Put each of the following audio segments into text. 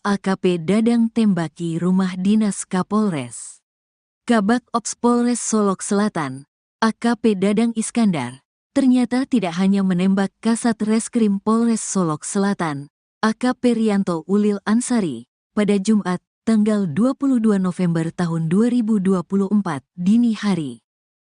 AKP Dadang tembaki rumah dinas Kapolres. Kabak Ops Polres Solok Selatan, AKP Dadang Iskandar, ternyata tidak hanya menembak Kasat Reskrim Polres Solok Selatan, AKP Rianto Ulil Ansari, pada Jumat, tanggal 22 November tahun 2024, dini hari.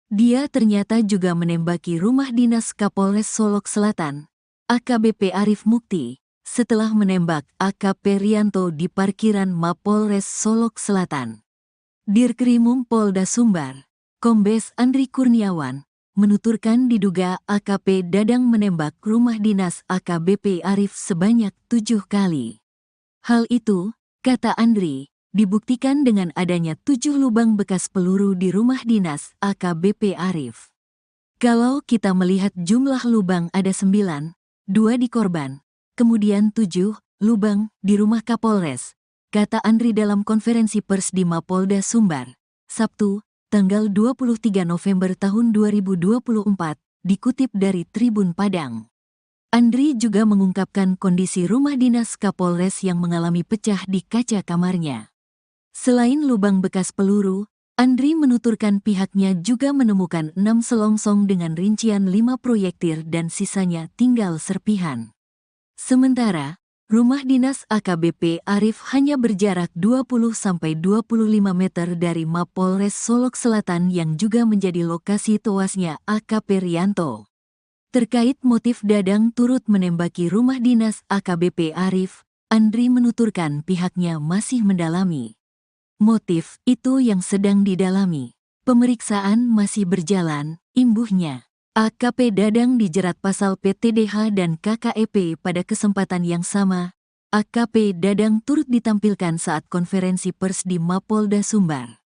Dia ternyata juga menembaki rumah dinas Kapolres Solok Selatan, AKBP Arif Mukti, setelah menembak AKP Rianto di parkiran Mapolres Solok Selatan. Dirkrimum Polda Sumbar, Kombes Andri Kurniawan, menuturkan diduga AKP Dadang menembak rumah dinas AKBP Arif sebanyak 7 kali. Hal itu, kata Andri, dibuktikan dengan adanya 7 lubang bekas peluru di rumah dinas AKBP Arif. Kalau kita melihat jumlah lubang ada 9, 2 di korban, kemudian 7 lubang di rumah Kapolres, kata Andri dalam konferensi pers di Mapolda Sumbar, Sabtu, tanggal 23 November tahun 2024, dikutip dari Tribun Padang. Andri juga mengungkapkan kondisi rumah dinas Kapolres yang mengalami pecah di kaca kamarnya. Selain lubang bekas peluru, Andri menuturkan pihaknya juga menemukan 6 selongsong dengan rincian 5 proyektil dan sisanya tinggal serpihan. Sementara, rumah dinas AKBP Arif hanya berjarak 20-25 meter dari Mapolres Solok Selatan yang juga menjadi lokasi tewasnya AKP Rianto. Terkait motif Dadang turut menembaki rumah dinas AKBP Arif, Andri menuturkan pihaknya masih mendalami. Motif itu yang sedang didalami. Pemeriksaan masih berjalan, imbuhnya. AKP Dadang dijerat pasal PTDH dan KKEP pada kesempatan yang sama. AKP Dadang turut ditampilkan saat konferensi pers di Mapolda Sumbar.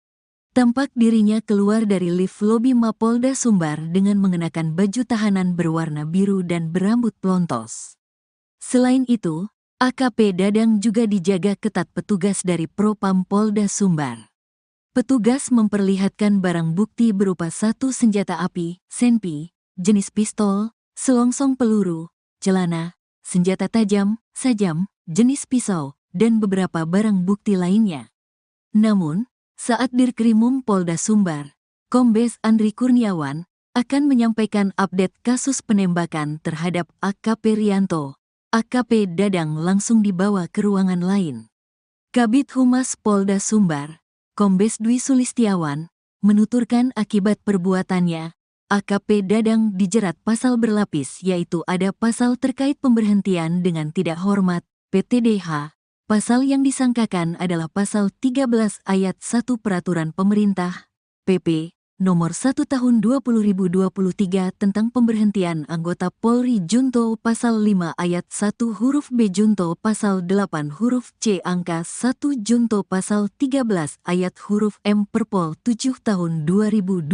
Tampak dirinya keluar dari lift lobi Mapolda Sumbar dengan mengenakan baju tahanan berwarna biru dan berambut pelontos. Selain itu, AKP Dadang juga dijaga ketat petugas dari Propam Polda Sumbar. Petugas memperlihatkan barang bukti berupa 1 senjata api, senpi, jenis pistol, selongsong peluru, celana, senjata tajam, sajam, jenis pisau, dan beberapa barang bukti lainnya. Namun, saat Dirkrimum Polda Sumbar, Kombes Andri Kurniawan akan menyampaikan update kasus penembakan terhadap AKP Rianto, AKP Dadang langsung dibawa ke ruangan lain. Kabid Humas Polda Sumbar, Kombes Dwi Sulistiawan, menuturkan akibat perbuatannya, AKP Dadang dijerat pasal berlapis yaitu ada pasal terkait pemberhentian dengan tidak hormat, PTDH. Pasal yang disangkakan adalah pasal 13 ayat 1 Peraturan Pemerintah, PP, Nomor 1 Tahun 2023 tentang pemberhentian anggota Polri Junto Pasal 5 ayat 1 huruf B Junto Pasal 8 huruf C angka 1 Junto Pasal 13 ayat huruf M Perpol 7 Tahun 2022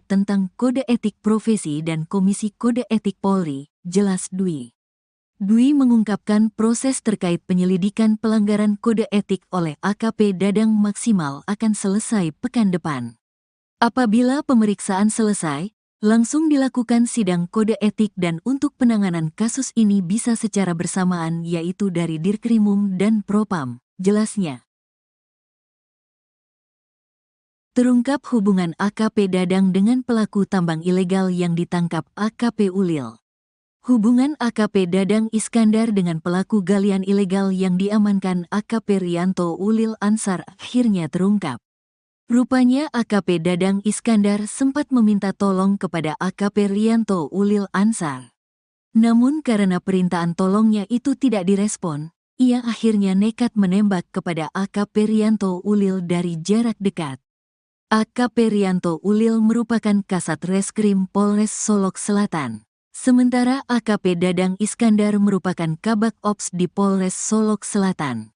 tentang Kode Etik Profesi dan Komisi Kode Etik Polri, jelas Dwi. Dwi mengungkapkan proses terkait penyelidikan pelanggaran kode etik oleh AKP Dadang maksimal akan selesai pekan depan. Apabila pemeriksaan selesai, langsung dilakukan sidang kode etik dan untuk penanganan kasus ini bisa secara bersamaan yaitu dari Dirkrimum dan Propam, jelasnya. Terungkap hubungan AKP Dadang dengan pelaku tambang ilegal yang ditangkap AKP Ulil. Hubungan AKP Dadang Iskandar dengan pelaku galian ilegal yang diamankan AKP Rianto Ulil Ansar akhirnya terungkap. Rupanya AKP Dadang Iskandar sempat meminta tolong kepada AKP Rianto Ulil Ansar. Namun karena permintaan tolongnya itu tidak direspon, ia akhirnya nekat menembak kepada AKP Rianto Ulil dari jarak dekat. AKP Rianto Ulil merupakan Kasat Reskrim Polres Solok Selatan. Sementara AKP Dadang Iskandar merupakan Kabak Ops di Polres Solok Selatan.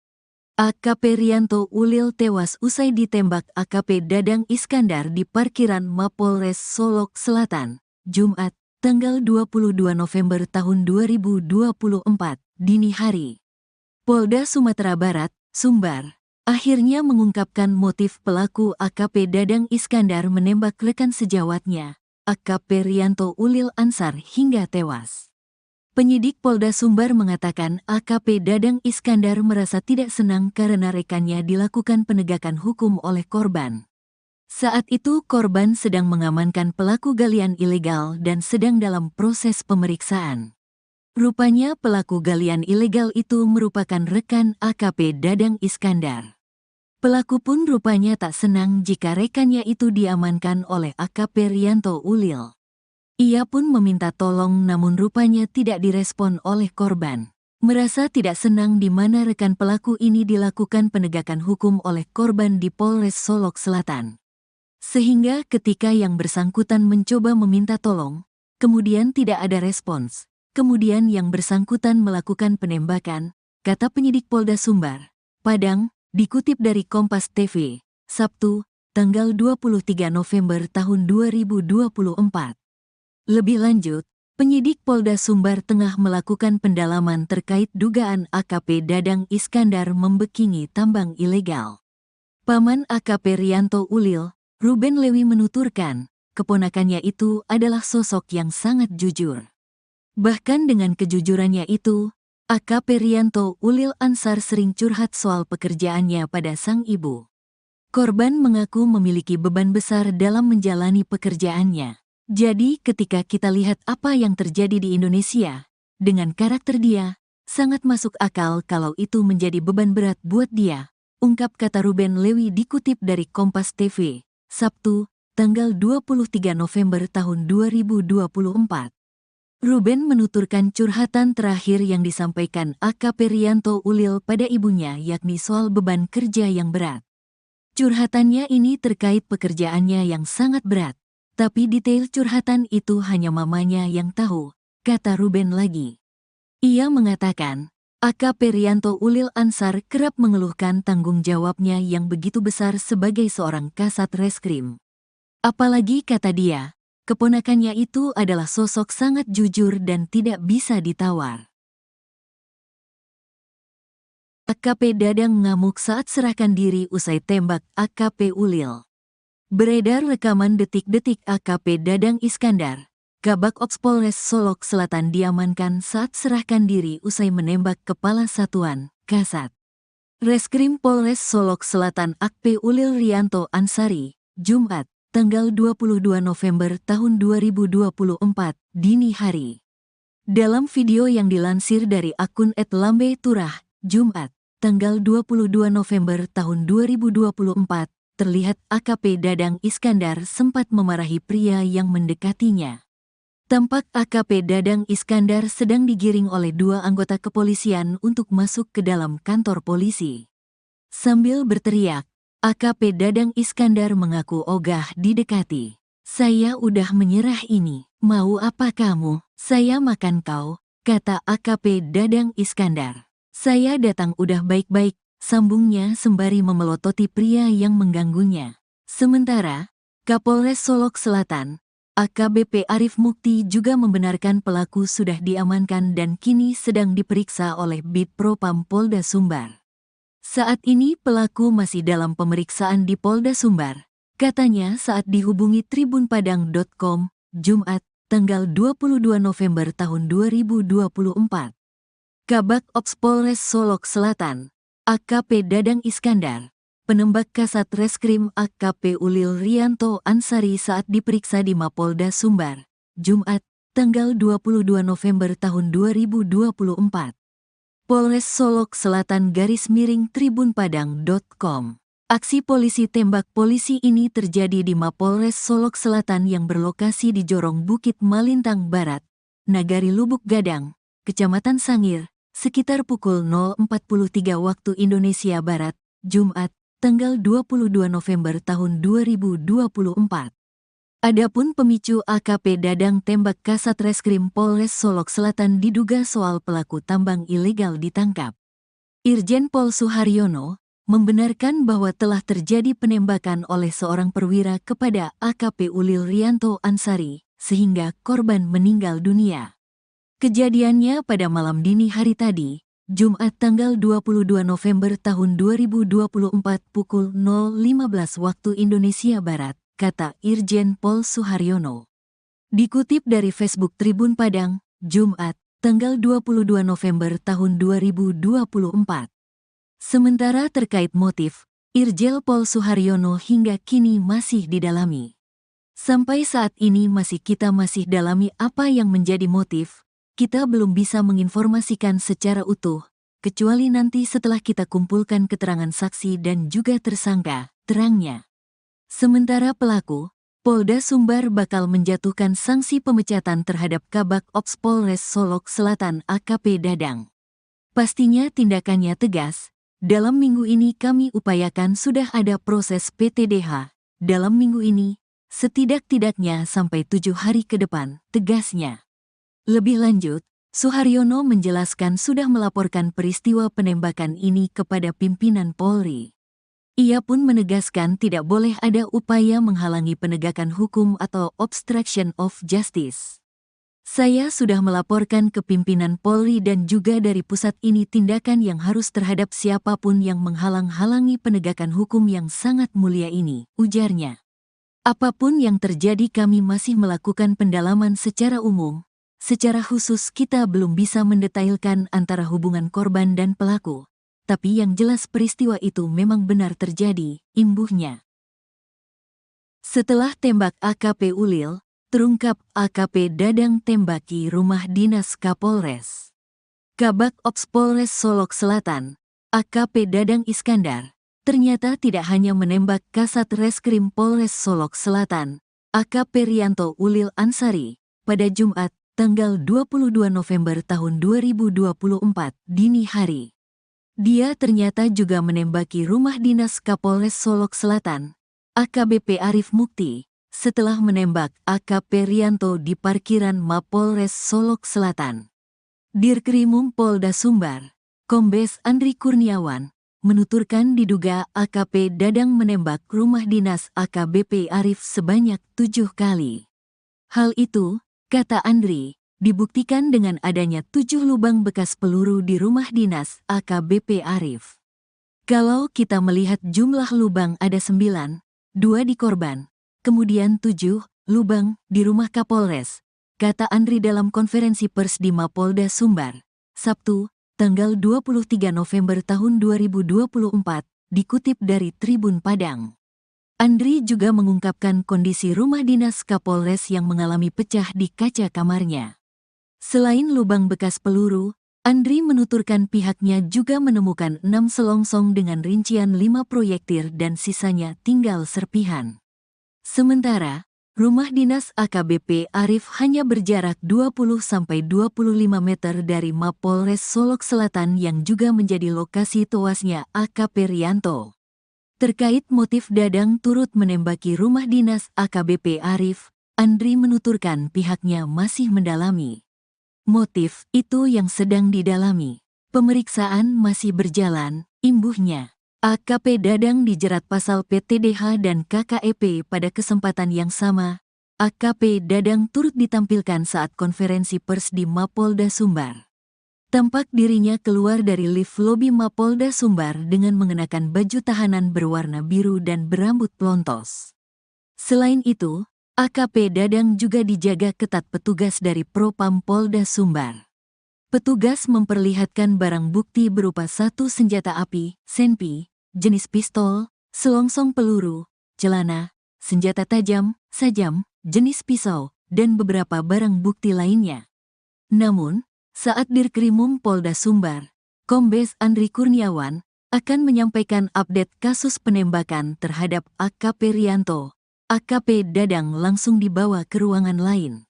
AKP Rianto Ulil tewas usai ditembak AKP Dadang Iskandar di parkiran Mapolres Solok Selatan, Jumat, tanggal 22 November tahun 2024, dini hari. Polda Sumatera Barat, Sumbar, akhirnya mengungkapkan motif pelaku AKP Dadang Iskandar menembak rekan sejawatnya, AKP Rianto Ulil Ansar hingga tewas. Penyidik Polda Sumbar mengatakan AKP Dadang Iskandar merasa tidak senang karena rekannya dilakukan penegakan hukum oleh korban. Saat itu korban sedang mengamankan pelaku galian ilegal dan sedang dalam proses pemeriksaan. Rupanya pelaku galian ilegal itu merupakan rekan AKP Dadang Iskandar. Pelaku pun rupanya tak senang jika rekannya itu diamankan oleh AKP Rianto Ulil. Ia pun meminta tolong namun rupanya tidak direspon oleh korban. Merasa tidak senang di mana rekan pelaku ini dilakukan penegakan hukum oleh korban di Polres Solok Selatan. Sehingga ketika yang bersangkutan mencoba meminta tolong, kemudian tidak ada respons. Kemudian yang bersangkutan melakukan penembakan, kata penyidik Polda Sumbar, Padang, dikutip dari Kompas TV, Sabtu, tanggal 23 November tahun 2024. Lebih lanjut, penyidik Polda Sumbar tengah melakukan pendalaman terkait dugaan AKP Dadang Iskandar membekingi tambang ilegal. Paman AKP Rianto Ulil, Ruben Lewi menuturkan, keponakannya itu adalah sosok yang sangat jujur. Bahkan dengan kejujurannya itu, AKP Rianto Ulil Ansar sering curhat soal pekerjaannya pada sang ibu. Korban mengaku memiliki beban besar dalam menjalani pekerjaannya. Jadi ketika kita lihat apa yang terjadi di Indonesia, dengan karakter dia, sangat masuk akal kalau itu menjadi beban berat buat dia, ungkap kata Ruben Lewi dikutip dari Kompas TV, Sabtu, tanggal 23 November tahun 2024. Ruben menuturkan curhatan terakhir yang disampaikan AKP Rianto Ulil pada ibunya yakni soal beban kerja yang berat. Curhatannya ini terkait pekerjaannya yang sangat berat. Tapi detail curhatan itu hanya mamanya yang tahu, kata Ruben lagi. Ia mengatakan, AKP Rianto Ulil Ansar kerap mengeluhkan tanggung jawabnya yang begitu besar sebagai seorang kasat reskrim. Apalagi kata dia, keponakannya itu adalah sosok sangat jujur dan tidak bisa ditawar. AKP Dadang ngamuk saat serahkan diri usai tembak AKP Ulil. Beredar rekaman detik-detik AKP Dadang Iskandar, Kabak Ops Polres Solok Selatan diamankan saat serahkan diri usai menembak Kepala Satuan, Kasat Reskrim Polres Solok Selatan AKP Ulil Rianto Ansari, Jumat, tanggal 22 November tahun 2024, dini hari. Dalam video yang dilansir dari akun @lambe_turah, Jumat, tanggal 22 November tahun 2024, terlihat AKP Dadang Iskandar sempat memarahi pria yang mendekatinya. Tampak AKP Dadang Iskandar sedang digiring oleh dua anggota kepolisian untuk masuk ke dalam kantor polisi. Sambil berteriak, AKP Dadang Iskandar mengaku ogah didekati. "Saya udah menyerah ini, mau apa kamu? Saya makan kau," kata AKP Dadang Iskandar. "Saya datang udah baik-baik," sambungnya sembari memelototi pria yang mengganggunya. Sementara, Kapolres Solok Selatan, AKBP Arif Mukti juga membenarkan pelaku sudah diamankan dan kini sedang diperiksa oleh Bid Propam Polda Sumbar. Saat ini pelaku masih dalam pemeriksaan di Polda Sumbar, katanya saat dihubungi tribunpadang.com, Jumat, tanggal 22 November tahun 2024. Kabak Ops Polres Solok Selatan, AKP Dadang Iskandar, penembak Kasat Reskrim AKP Ulil Rianto Ansari saat diperiksa di Mapolda Sumbar, Jumat, tanggal 22 November tahun 2024. Polres Solok Selatan _tribunpadang.com. Aksi polisi tembak polisi ini terjadi di Mapolres Solok Selatan yang berlokasi di Jorong Bukit Malintang Barat, Nagari Lubuk Gadang, Kecamatan Sangir, sekitar pukul 0.43 waktu Indonesia Barat, Jumat, tanggal 22 November tahun 2024. Adapun pemicu AKP Dadang tembak Kasat Reskrim Polres Solok Selatan diduga soal pelaku tambang ilegal ditangkap. Irjen Pol Suharyono membenarkan bahwa telah terjadi penembakan oleh seorang perwira kepada AKP Ulil Rianto Ansari, sehingga korban meninggal dunia. Kejadiannya pada malam dini hari tadi, Jumat tanggal 22 November tahun 2024 pukul 0.15 waktu Indonesia Barat, kata Irjen Pol Suharyono. Dikutip dari Facebook Tribun Padang, Jumat, tanggal 22 November tahun 2024. Sementara terkait motif, Irjen Pol Suharyono hingga kini masih didalami. Sampai saat ini kita masih dalami apa yang menjadi motif, kita belum bisa menginformasikan secara utuh, kecuali nanti setelah kita kumpulkan keterangan saksi dan juga tersangka, terangnya. Sementara pelaku, Polda Sumbar bakal menjatuhkan sanksi pemecatan terhadap Kabak Ops Polres Solok Selatan AKP Dadang. Pastinya tindakannya tegas. Dalam minggu ini kami upayakan sudah ada proses PTDH. Dalam minggu ini, setidak-tidaknya sampai 7 hari ke depan, tegasnya. Lebih lanjut, Suharyono menjelaskan sudah melaporkan peristiwa penembakan ini kepada pimpinan Polri. Ia pun menegaskan tidak boleh ada upaya menghalangi penegakan hukum atau obstruction of justice. Saya sudah melaporkan ke pimpinan Polri dan juga dari pusat ini tindakan yang harus terhadap siapapun yang menghalang-halangi penegakan hukum yang sangat mulia ini, ujarnya. Apapun yang terjadi kami masih melakukan pendalaman secara umum. Secara khusus kita belum bisa mendetailkan antara hubungan korban dan pelaku. Tapi yang jelas peristiwa itu memang benar terjadi, imbuhnya. Setelah tembak AKP Ulil, terungkap AKP Dadang tembaki rumah dinas Kapolres. Kabak Ops Polres Solok Selatan, AKP Dadang Iskandar, ternyata tidak hanya menembak Kasat Reskrim Polres Solok Selatan, AKP Rianto Ulil Ansari, pada Jumat, tanggal 22 November tahun 2024, dini hari. Dia ternyata juga menembaki rumah dinas Kapolres Solok Selatan, AKBP Arif Mukti, setelah menembak AKP Rianto di parkiran Mapolres Solok Selatan. Dirkrimum Polda Sumbar, Kombes Andri Kurniawan, menuturkan diduga AKP Dadang menembak rumah dinas AKBP Arif sebanyak 7 kali. Hal itu, kata Andri, dibuktikan dengan adanya 7 lubang bekas peluru di rumah dinas AKBP Arif. Kalau kita melihat jumlah lubang ada 9, 2 di korban, kemudian 7 lubang di rumah Kapolres, kata Andri dalam konferensi pers di Mapolda Sumbar, Sabtu, tanggal 23 November tahun 2024, dikutip dari Tribun Padang. Andri juga mengungkapkan kondisi rumah dinas Kapolres yang mengalami pecah di kaca kamarnya. Selain lubang bekas peluru, Andri menuturkan pihaknya juga menemukan 6 selongsong dengan rincian 5 proyektil dan sisanya tinggal serpihan. Sementara, rumah dinas AKBP Arif hanya berjarak 20-25 meter dari Mapolres Solok Selatan yang juga menjadi lokasi tewasnya AKP Rianto. Terkait motif Dadang turut menembaki rumah dinas AKBP Arif, Andri menuturkan pihaknya masih mendalami. Motif itu yang sedang didalami. Pemeriksaan masih berjalan, imbuhnya. AKP Dadang dijerat pasal PTDH dan KKEP pada kesempatan yang sama. AKP Dadang turut ditampilkan saat konferensi pers di Mapolda Sumbar. Tampak dirinya keluar dari lift lobi Mapolda Sumbar dengan mengenakan baju tahanan berwarna biru dan berambut pelontos. Selain itu, AKP Dadang juga dijaga ketat petugas dari Propam Polda Sumbar. Petugas memperlihatkan barang bukti berupa 1 senjata api, senpi, jenis pistol, selongsong peluru, celana, senjata tajam, sajam, jenis pisau, dan beberapa barang bukti lainnya. Namun, saat Dirkrimum Polda Sumbar, Kombes Andri Kurniawan akan menyampaikan update kasus penembakan terhadap AKP Rianto, AKP Dadang langsung dibawa ke ruangan lain.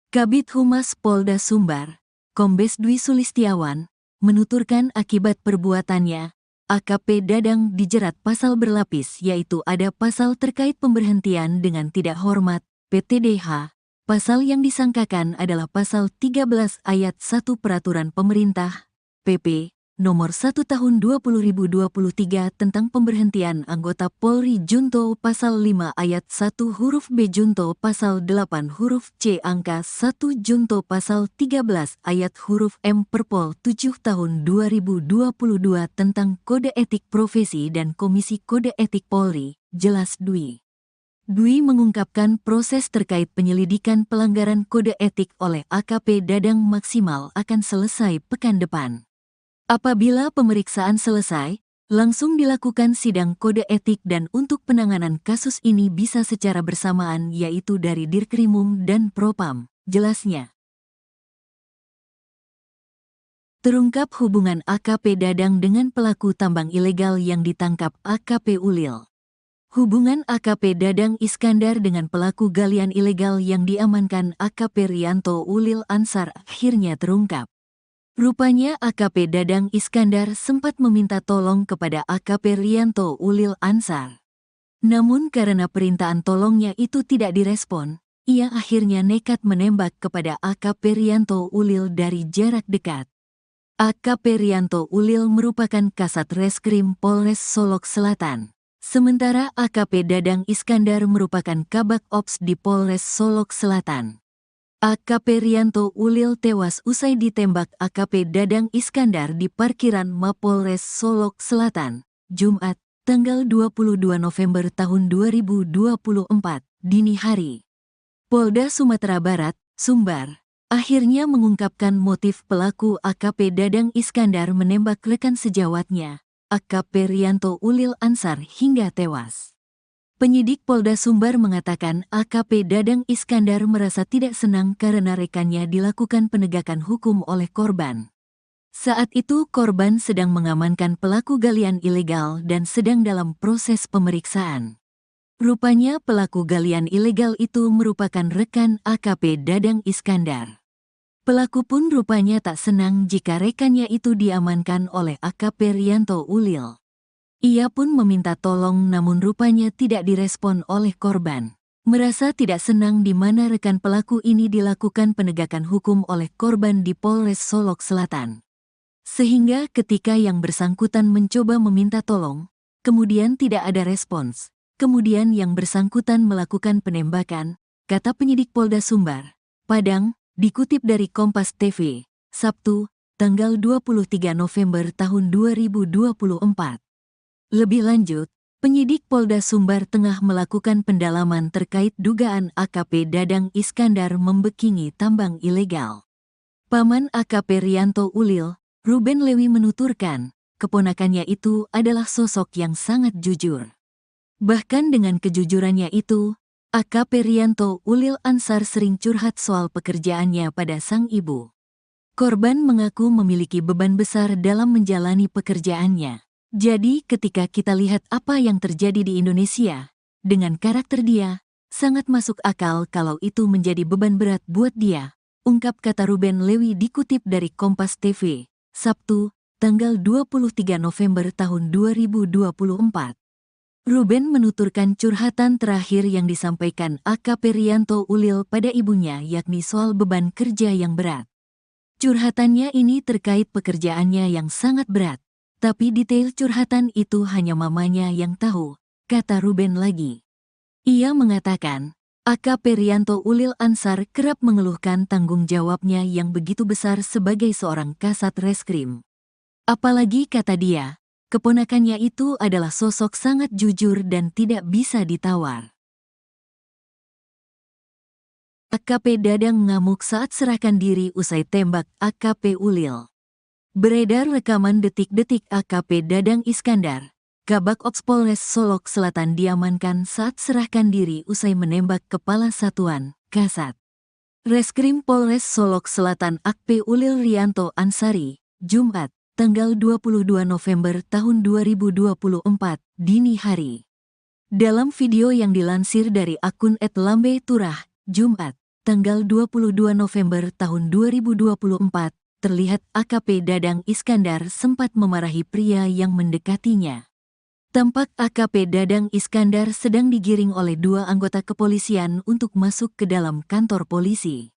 Kabid Humas Polda Sumbar, Kombes Dwi Sulistiawan, menuturkan akibat perbuatannya, AKP Dadang dijerat pasal berlapis yaitu ada pasal terkait pemberhentian dengan tidak hormat, PTDH. Pasal yang disangkakan adalah pasal 13 ayat 1 Peraturan Pemerintah, PP, Nomor 1 Tahun 2023 tentang pemberhentian anggota Polri Junto Pasal 5 Ayat 1 huruf B Junto Pasal 8 huruf C Angka 1 Junto Pasal 13 Ayat huruf M Perpol 7 Tahun 2022 tentang Kode Etik Profesi dan Komisi Kode Etik Polri, jelas Dwi. Dwi mengungkapkan proses terkait penyelidikan pelanggaran kode etik oleh AKP Dadang maksimal akan selesai pekan depan. Apabila pemeriksaan selesai, langsung dilakukan sidang kode etik dan untuk penanganan kasus ini bisa secara bersamaan yaitu dari Dirkrimum dan Propam, jelasnya. Terungkap hubungan AKP Dadang dengan pelaku tambang ilegal yang ditangkap AKP Ulil. Hubungan AKP Dadang Iskandar dengan pelaku galian ilegal yang diamankan AKP Rianto Ulil Ansar akhirnya terungkap. Rupanya AKP Dadang Iskandar sempat meminta tolong kepada AKP Rianto Ulil Ansar. Namun karena permintaan tolongnya itu tidak direspon, ia akhirnya nekat menembak kepada AKP Rianto Ulil dari jarak dekat. AKP Rianto Ulil merupakan Kasat Reskrim Polres Solok Selatan. Sementara AKP Dadang Iskandar merupakan Kabak Ops di Polres Solok Selatan. AKP Rianto Ulil tewas usai ditembak AKP Dadang Iskandar di parkiran Mapolres Solok Selatan, Jumat, tanggal 22 November tahun 2024, dini hari. Polda Sumatera Barat, Sumbar, akhirnya mengungkapkan motif pelaku AKP Dadang Iskandar menembak rekan sejawatnya, AKP Rianto Ulil Ansar hingga tewas. Penyidik Polda Sumbar mengatakan AKP Dadang Iskandar merasa tidak senang karena rekannya dilakukan penegakan hukum oleh korban. Saat itu korban sedang mengamankan pelaku galian ilegal dan sedang dalam proses pemeriksaan. Rupanya pelaku galian ilegal itu merupakan rekan AKP Dadang Iskandar. Pelaku pun rupanya tak senang jika rekannya itu diamankan oleh AKP Rianto Ulil. Ia pun meminta tolong namun rupanya tidak direspon oleh korban. Merasa tidak senang di mana rekan pelaku ini dilakukan penegakan hukum oleh korban di Polres Solok Selatan. Sehingga ketika yang bersangkutan mencoba meminta tolong, kemudian tidak ada respons. Kemudian yang bersangkutan melakukan penembakan, kata penyidik Polda Sumbar, Padang, dikutip dari Kompas TV, Sabtu, tanggal 23 November tahun 2024. Lebih lanjut, penyidik Polda Sumbar tengah melakukan pendalaman terkait dugaan AKP Dadang Iskandar membekingi tambang ilegal. Paman AKP Rianto Ulil, Ruben Lewi menuturkan, keponakannya itu adalah sosok yang sangat jujur. Bahkan dengan kejujurannya itu, AKP Rianto Ulil Ansar sering curhat soal pekerjaannya pada sang ibu. Korban mengaku memiliki beban besar dalam menjalani pekerjaannya. Jadi ketika kita lihat apa yang terjadi di Indonesia, dengan karakter dia, sangat masuk akal kalau itu menjadi beban berat buat dia, ungkap kata Ruben Lewi dikutip dari Kompas TV, Sabtu, tanggal 23 November tahun 2024. Ruben menuturkan curhatan terakhir yang disampaikan AKP Rianto Ulil pada ibunya yakni soal beban kerja yang berat. Curhatannya ini terkait pekerjaannya yang sangat berat, tapi detail curhatan itu hanya mamanya yang tahu, kata Ruben lagi. Ia mengatakan, AKP Rianto Ulil Ansar kerap mengeluhkan tanggung jawabnya yang begitu besar sebagai seorang Kasat Reskrim. Apalagi kata dia, keponakannya itu adalah sosok sangat jujur dan tidak bisa ditawar. AKP Dadang ngamuk saat serahkan diri usai tembak AKP Ulil. Beredar rekaman detik-detik AKP Dadang Iskandar, Kabak Ops Polres Solok Selatan diamankan saat serahkan diri usai menembak Kepala Satuan, Kasat Reskrim Polres Solok Selatan AKP Ulil Rianto Ansari, Jumat, tanggal 22 November tahun 2024, dini hari. Dalam video yang dilansir dari akun @lambe_turah, Jumat, tanggal 22 November tahun 2024, terlihat AKP Dadang Iskandar sempat memarahi pria yang mendekatinya. Tampak AKP Dadang Iskandar sedang digiring oleh dua anggota kepolisian untuk masuk ke dalam kantor polisi.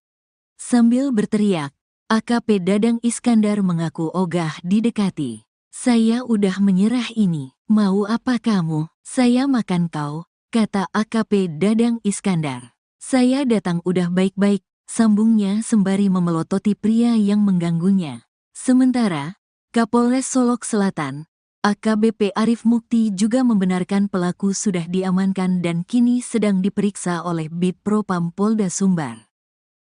Sambil berteriak, AKP Dadang Iskandar mengaku ogah didekati. Saya udah menyerah ini, mau apa kamu? Saya makan kau, kata AKP Dadang Iskandar. Saya datang udah baik-baik, sambungnya sembari memelototi pria yang mengganggunya. Sementara, Kapolres Solok Selatan, AKBP Arif Mukti juga membenarkan pelaku sudah diamankan dan kini sedang diperiksa oleh Bid Propam Polda Sumbar.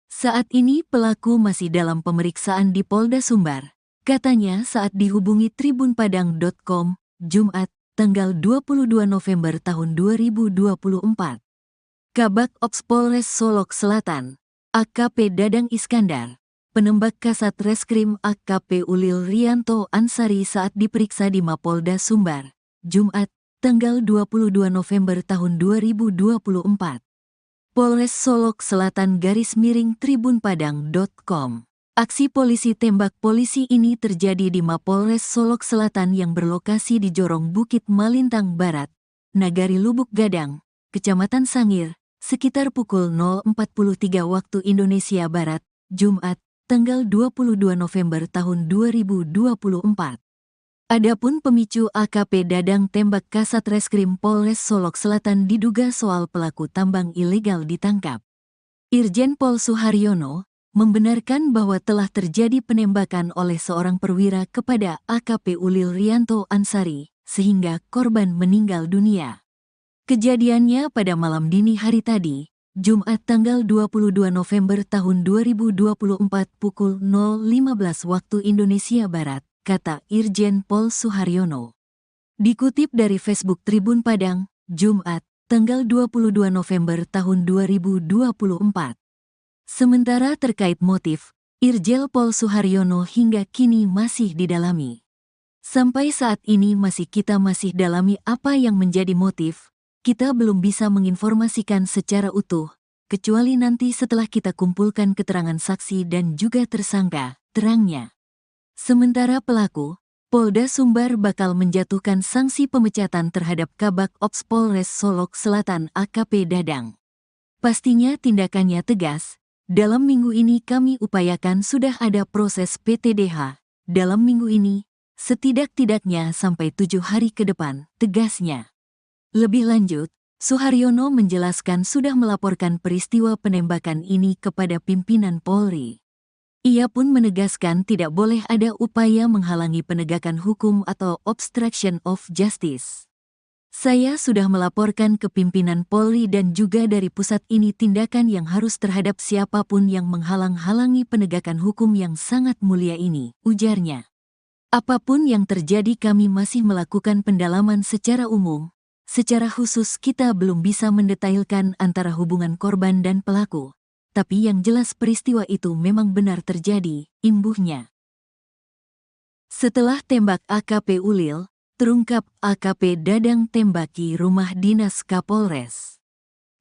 Saat ini pelaku masih dalam pemeriksaan di Polda Sumbar, katanya saat dihubungi tribunpadang.com, Jumat, tanggal 22 November tahun 2024. Kabak Ops Polres Solok Selatan, AKP Dadang Iskandar, penembak Kasat Reskrim AKP Ulil Rianto Ansari saat diperiksa di Mapolda Sumbar, Jumat, tanggal 22 November tahun 2024. Polres Solok Selatan _tribunpadang.com. Aksi polisi tembak polisi ini terjadi di Mapolres Solok Selatan yang berlokasi di Jorong Bukit Malintang Barat, Nagari Lubuk Gadang, Kecamatan Sangir, sekitar pukul 0.43 waktu Indonesia Barat, Jumat, tanggal 22 November tahun 2024. Adapun pemicu AKP Dadang tembak Kasat Reskrim Polres Solok Selatan diduga soal pelaku tambang ilegal ditangkap. Irjen Pol Suharyono membenarkan bahwa telah terjadi penembakan oleh seorang perwira kepada AKP Ulil Rianto Ansari, sehingga korban meninggal dunia. Kejadiannya pada malam dini hari tadi, Jumat tanggal 22 November tahun 2024 pukul 0.15 waktu Indonesia Barat, kata Irjen Pol Suharyono. Dikutip dari Facebook Tribun Padang, Jumat, tanggal 22 November tahun 2024. Sementara terkait motif, Irjen Pol Suharyono hingga kini masih didalami. Sampai saat ini kita masih dalami apa yang menjadi motif. Kita belum bisa menginformasikan secara utuh, kecuali nanti setelah kita kumpulkan keterangan saksi dan juga tersangka, terangnya. Sementara pelaku, Polda Sumbar bakal menjatuhkan sanksi pemecatan terhadap Kabak Ops Polres Solok Selatan AKP Dadang. Pastinya tindakannya tegas. Dalam minggu ini kami upayakan sudah ada proses PTDH. Dalam minggu ini, setidak-tidaknya sampai 7 hari ke depan, tegasnya. Lebih lanjut, Suharyono menjelaskan sudah melaporkan peristiwa penembakan ini kepada pimpinan Polri. Ia pun menegaskan tidak boleh ada upaya menghalangi penegakan hukum atau obstruction of justice. Saya sudah melaporkan ke pimpinan Polri dan juga dari pusat ini tindakan yang harus terhadap siapapun yang menghalang-halangi penegakan hukum yang sangat mulia ini, ujarnya. Apapun yang terjadi kami masih melakukan pendalaman secara umum. Secara khusus kita belum bisa mendetailkan antara hubungan korban dan pelaku, tapi yang jelas peristiwa itu memang benar terjadi, imbuhnya. Setelah tembak AKP Ulil, terungkap AKP Dadang tembaki rumah dinas Kapolres.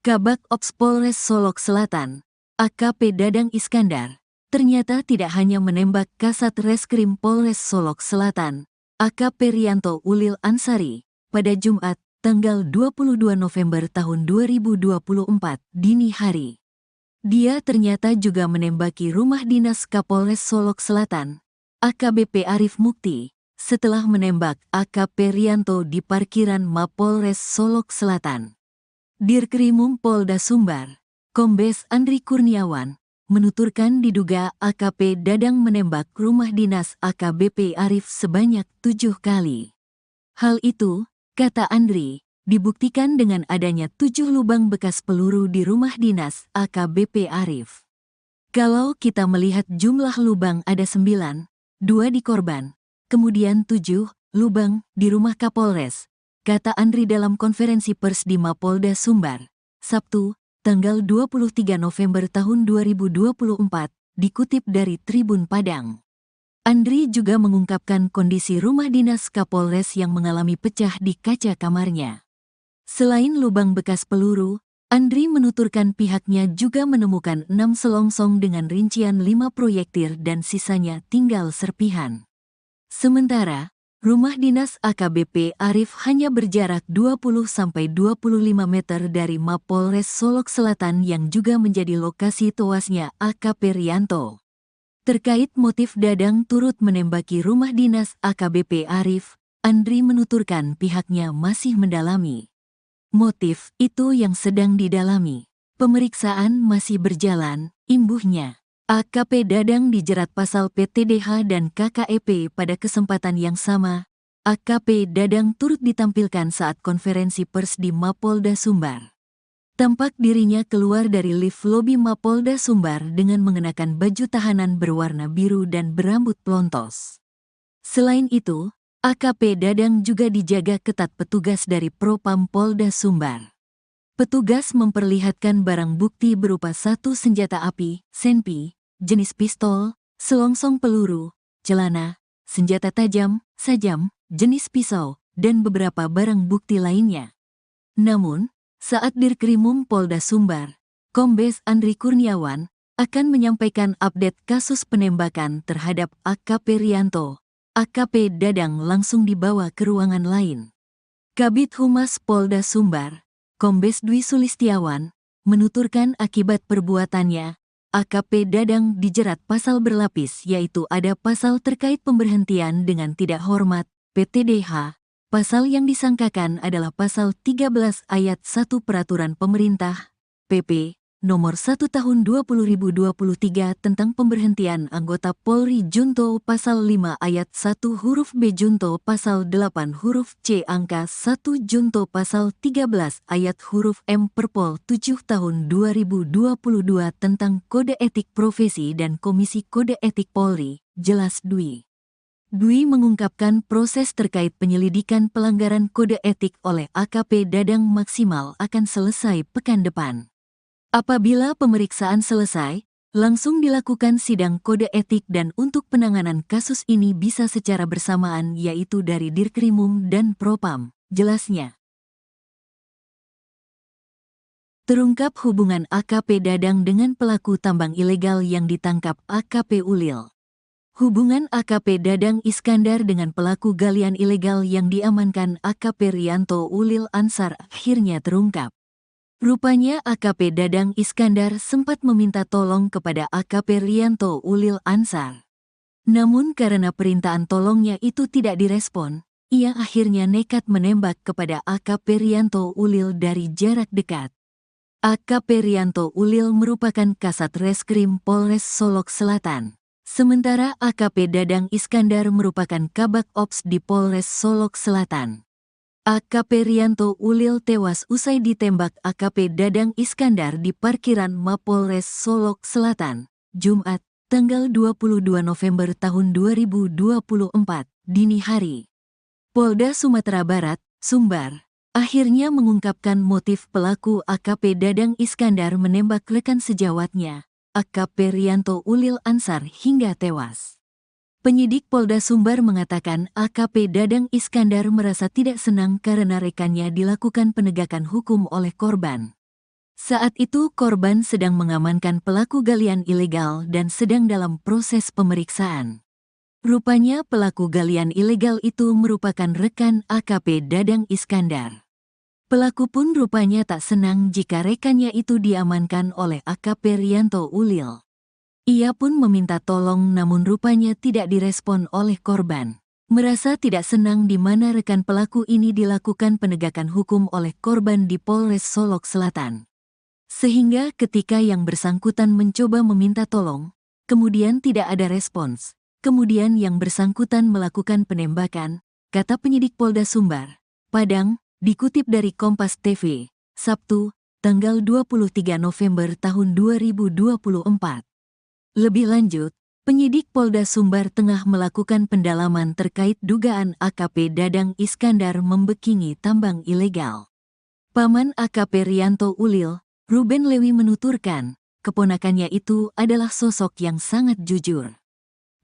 Kabak Ops Polres Solok Selatan, AKP Dadang Iskandar, ternyata tidak hanya menembak Kasat Reskrim Polres Solok Selatan, AKP Rianto Ulil Ansari, pada Jumat, tanggal 22 November tahun 2024, dini hari. Dia ternyata juga menembaki rumah dinas Kapolres Solok Selatan, AKBP Arif Mukti, setelah menembak AKP Rianto di parkiran Mapolres Solok Selatan. Dirkrimum Polda Sumbar, Kombes Andri Kurniawan, menuturkan diduga AKP Dadang menembak rumah dinas AKBP Arif sebanyak 7 kali. Hal itu, kata Andri, dibuktikan dengan adanya 7 lubang bekas peluru di rumah dinas AKBP Arif. Kalau kita melihat jumlah lubang ada 9, 2 di korban, kemudian 7 lubang di rumah Kapolres, kata Andri dalam konferensi pers di Mapolda Sumbar, Sabtu, tanggal 23 November tahun 2024, dikutip dari Tribun Padang. Andri juga mengungkapkan kondisi rumah dinas Kapolres yang mengalami pecah di kaca kamarnya. Selain lubang bekas peluru, Andri menuturkan pihaknya juga menemukan 6 selongsong dengan rincian 5 proyektil dan sisanya tinggal serpihan. Sementara, rumah dinas AKBP Arif hanya berjarak 20-25 meter dari Mapolres Solok Selatan yang juga menjadi lokasi tewasnya AKP Rianto. Terkait motif Dadang turut menembaki rumah dinas AKBP Arif, Andri menuturkan pihaknya masih mendalami. Motif itu yang sedang didalami. Pemeriksaan masih berjalan, imbuhnya. AKP Dadang dijerat pasal PTDH dan KKEP pada kesempatan yang sama. AKP Dadang turut ditampilkan saat konferensi pers di Mapolda Sumbar. Tampak dirinya keluar dari lift lobi Mapolda Sumbar dengan mengenakan baju tahanan berwarna biru dan berambut pelontos. Selain itu, AKP Dadang juga dijaga ketat petugas dari Propam Polda Sumbar. Petugas memperlihatkan barang bukti berupa satu senjata api, senpi, jenis pistol, selongsong peluru, celana, senjata tajam, sajam, jenis pisau, dan beberapa barang bukti lainnya. Namun, saat Dirkrimum Polda Sumbar, Kombes Andri Kurniawan akan menyampaikan update kasus penembakan terhadap AKP Rianto, AKP Dadang langsung dibawa ke ruangan lain. Kabid Humas Polda Sumbar, Kombes Dwi Sulistiawan, menuturkan akibat perbuatannya, AKP Dadang dijerat pasal berlapis yaitu ada pasal terkait pemberhentian dengan tidak hormat, PTDH. Pasal yang disangkakan adalah pasal 13 ayat 1 Peraturan Pemerintah, PP, nomor 1 tahun 2023 tentang pemberhentian anggota Polri Junto pasal 5 ayat 1 huruf B Junto pasal 8 huruf C angka 1 Junto pasal 13 ayat huruf M Perpol 7 tahun 2022 tentang Kode Etik Profesi dan Komisi Kode Etik Polri, jelas Dwi. Dwi mengungkapkan proses terkait penyelidikan pelanggaran kode etik oleh AKP Dadang maksimal akan selesai pekan depan. Apabila pemeriksaan selesai, langsung dilakukan sidang kode etik dan untuk penanganan kasus ini bisa secara bersamaan yaitu dari Dirkrimum dan Propam, jelasnya. Terungkap hubungan AKP Dadang dengan pelaku tambang ilegal yang ditangkap AKP Ulil. Hubungan AKP Dadang Iskandar dengan pelaku galian ilegal yang diamankan AKP Rianto Ulil Ansar akhirnya terungkap. Rupanya AKP Dadang Iskandar sempat meminta tolong kepada AKP Rianto Ulil Ansar. Namun karena permintaan tolongnya itu tidak direspon, ia akhirnya nekat menembak kepada AKP Rianto Ulil dari jarak dekat. AKP Rianto Ulil merupakan Kasat Reskrim Polres Solok Selatan. Sementara AKP Dadang Iskandar merupakan Kabak Ops di Polres Solok Selatan. AKP Rianto Ulil tewas usai ditembak AKP Dadang Iskandar di parkiran Mapolres Solok Selatan, Jumat, tanggal 22 November tahun 2024, dini hari. Polda Sumatera Barat, Sumbar, akhirnya mengungkapkan motif pelaku AKP Dadang Iskandar menembak rekan sejawatnya, AKP Rianto Ulil Ansar hingga tewas. Penyidik Polda Sumbar mengatakan AKP Dadang Iskandar merasa tidak senang karena rekannya dilakukan penegakan hukum oleh korban. Saat itu korban sedang mengamankan pelaku galian ilegal dan sedang dalam proses pemeriksaan. Rupanya pelaku galian ilegal itu merupakan rekan AKP Dadang Iskandar. Pelaku pun rupanya tak senang jika rekannya itu diamankan oleh AKP Rianto Ulil. Ia pun meminta tolong namun rupanya tidak direspon oleh korban. Merasa tidak senang di mana rekan pelaku ini dilakukan penegakan hukum oleh korban di Polres Solok Selatan. Sehingga ketika yang bersangkutan mencoba meminta tolong, kemudian tidak ada respons. Kemudian yang bersangkutan melakukan penembakan, kata penyidik Polda Sumbar, Padang, dikutip dari Kompas TV, Sabtu, tanggal 23 November tahun 2024. Lebih lanjut, penyidik Polda Sumbar tengah melakukan pendalaman terkait dugaan AKP Dadang Iskandar membekingi tambang ilegal. Paman AKP Rianto Ulil, Ruben Lewi menuturkan, keponakannya itu adalah sosok yang sangat jujur.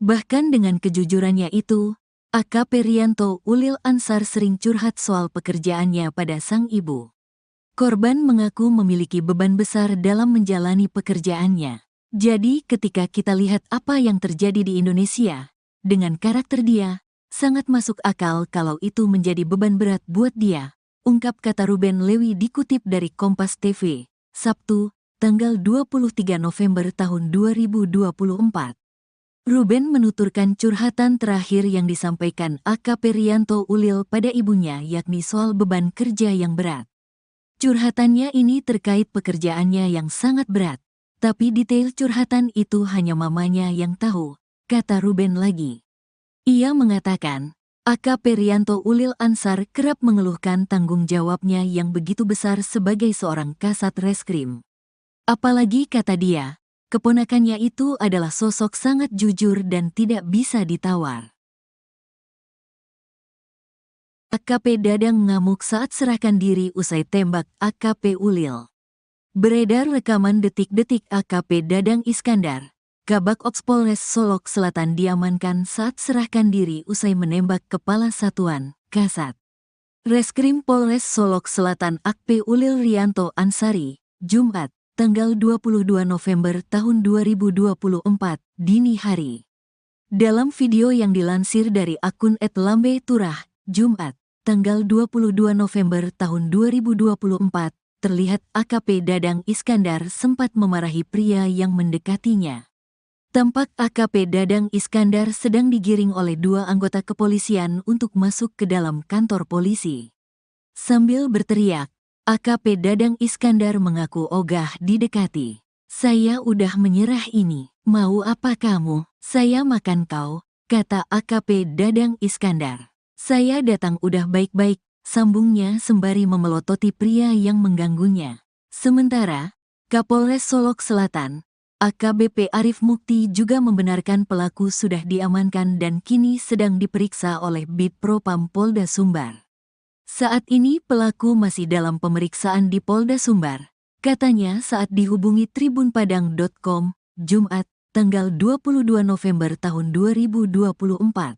Bahkan dengan kejujurannya itu, AKP Rianto Ulil Ansar sering curhat soal pekerjaannya pada sang ibu. Korban mengaku memiliki beban besar dalam menjalani pekerjaannya. Jadi ketika kita lihat apa yang terjadi di Indonesia, dengan karakter dia, sangat masuk akal kalau itu menjadi beban berat buat dia, ungkap kata Ruben Lewi dikutip dari Kompas TV, Sabtu, tanggal 23 November tahun 2024. Ruben menuturkan curhatan terakhir yang disampaikan AKP Rianto Ulil pada ibunya yakni soal beban kerja yang berat. Curhatannya ini terkait pekerjaannya yang sangat berat, tapi detail curhatan itu hanya mamanya yang tahu, kata Ruben lagi. Ia mengatakan, AKP Rianto Ulil Ansar kerap mengeluhkan tanggung jawabnya yang begitu besar sebagai seorang kasat reskrim. Apalagi kata dia, keponakannya itu adalah sosok sangat jujur dan tidak bisa ditawar. AKP Dadang ngamuk saat serahkan diri usai tembak AKP Ulil. Beredar rekaman detik-detik AKP Dadang Iskandar, Kabak Ops Polres Solok Selatan diamankan saat serahkan diri usai menembak Kepala Satuan, Kasat Reskrim Polres Solok Selatan AKP Ulil Rianto Ansari, Jumat, tanggal 22 November tahun 2024, dini hari. Dalam video yang dilansir dari akun @lambe_turah, Jumat, tanggal 22 November tahun 2024, terlihat AKP Dadang Iskandar sempat memarahi pria yang mendekatinya. Tampak AKP Dadang Iskandar sedang digiring oleh dua anggota kepolisian untuk masuk ke dalam kantor polisi. Sambil berteriak, AKP Dadang Iskandar mengaku ogah didekati. "Saya udah menyerah ini, mau apa kamu? Saya makan kau," kata AKP Dadang Iskandar. "Saya datang udah baik-baik," sambungnya sembari memelototi pria yang mengganggunya. Sementara, Kapolres Solok Selatan, AKBP Arif Mukti juga membenarkan pelaku sudah diamankan dan kini sedang diperiksa oleh Bid Propam Polda Sumbar. Saat ini pelaku masih dalam pemeriksaan di Polda Sumbar, katanya saat dihubungi tribunpadang.com, Jumat, tanggal 22 November tahun 2024.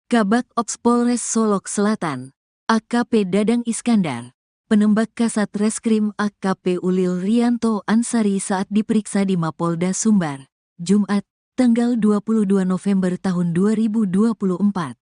Kabak Ops Polres Solok Selatan, AKP Dadang Iskandar, penembak Kasat Reskrim AKP Ulil Rianto Ansari saat diperiksa di Mapolda Sumbar, Jumat, tanggal 22 November tahun 2024.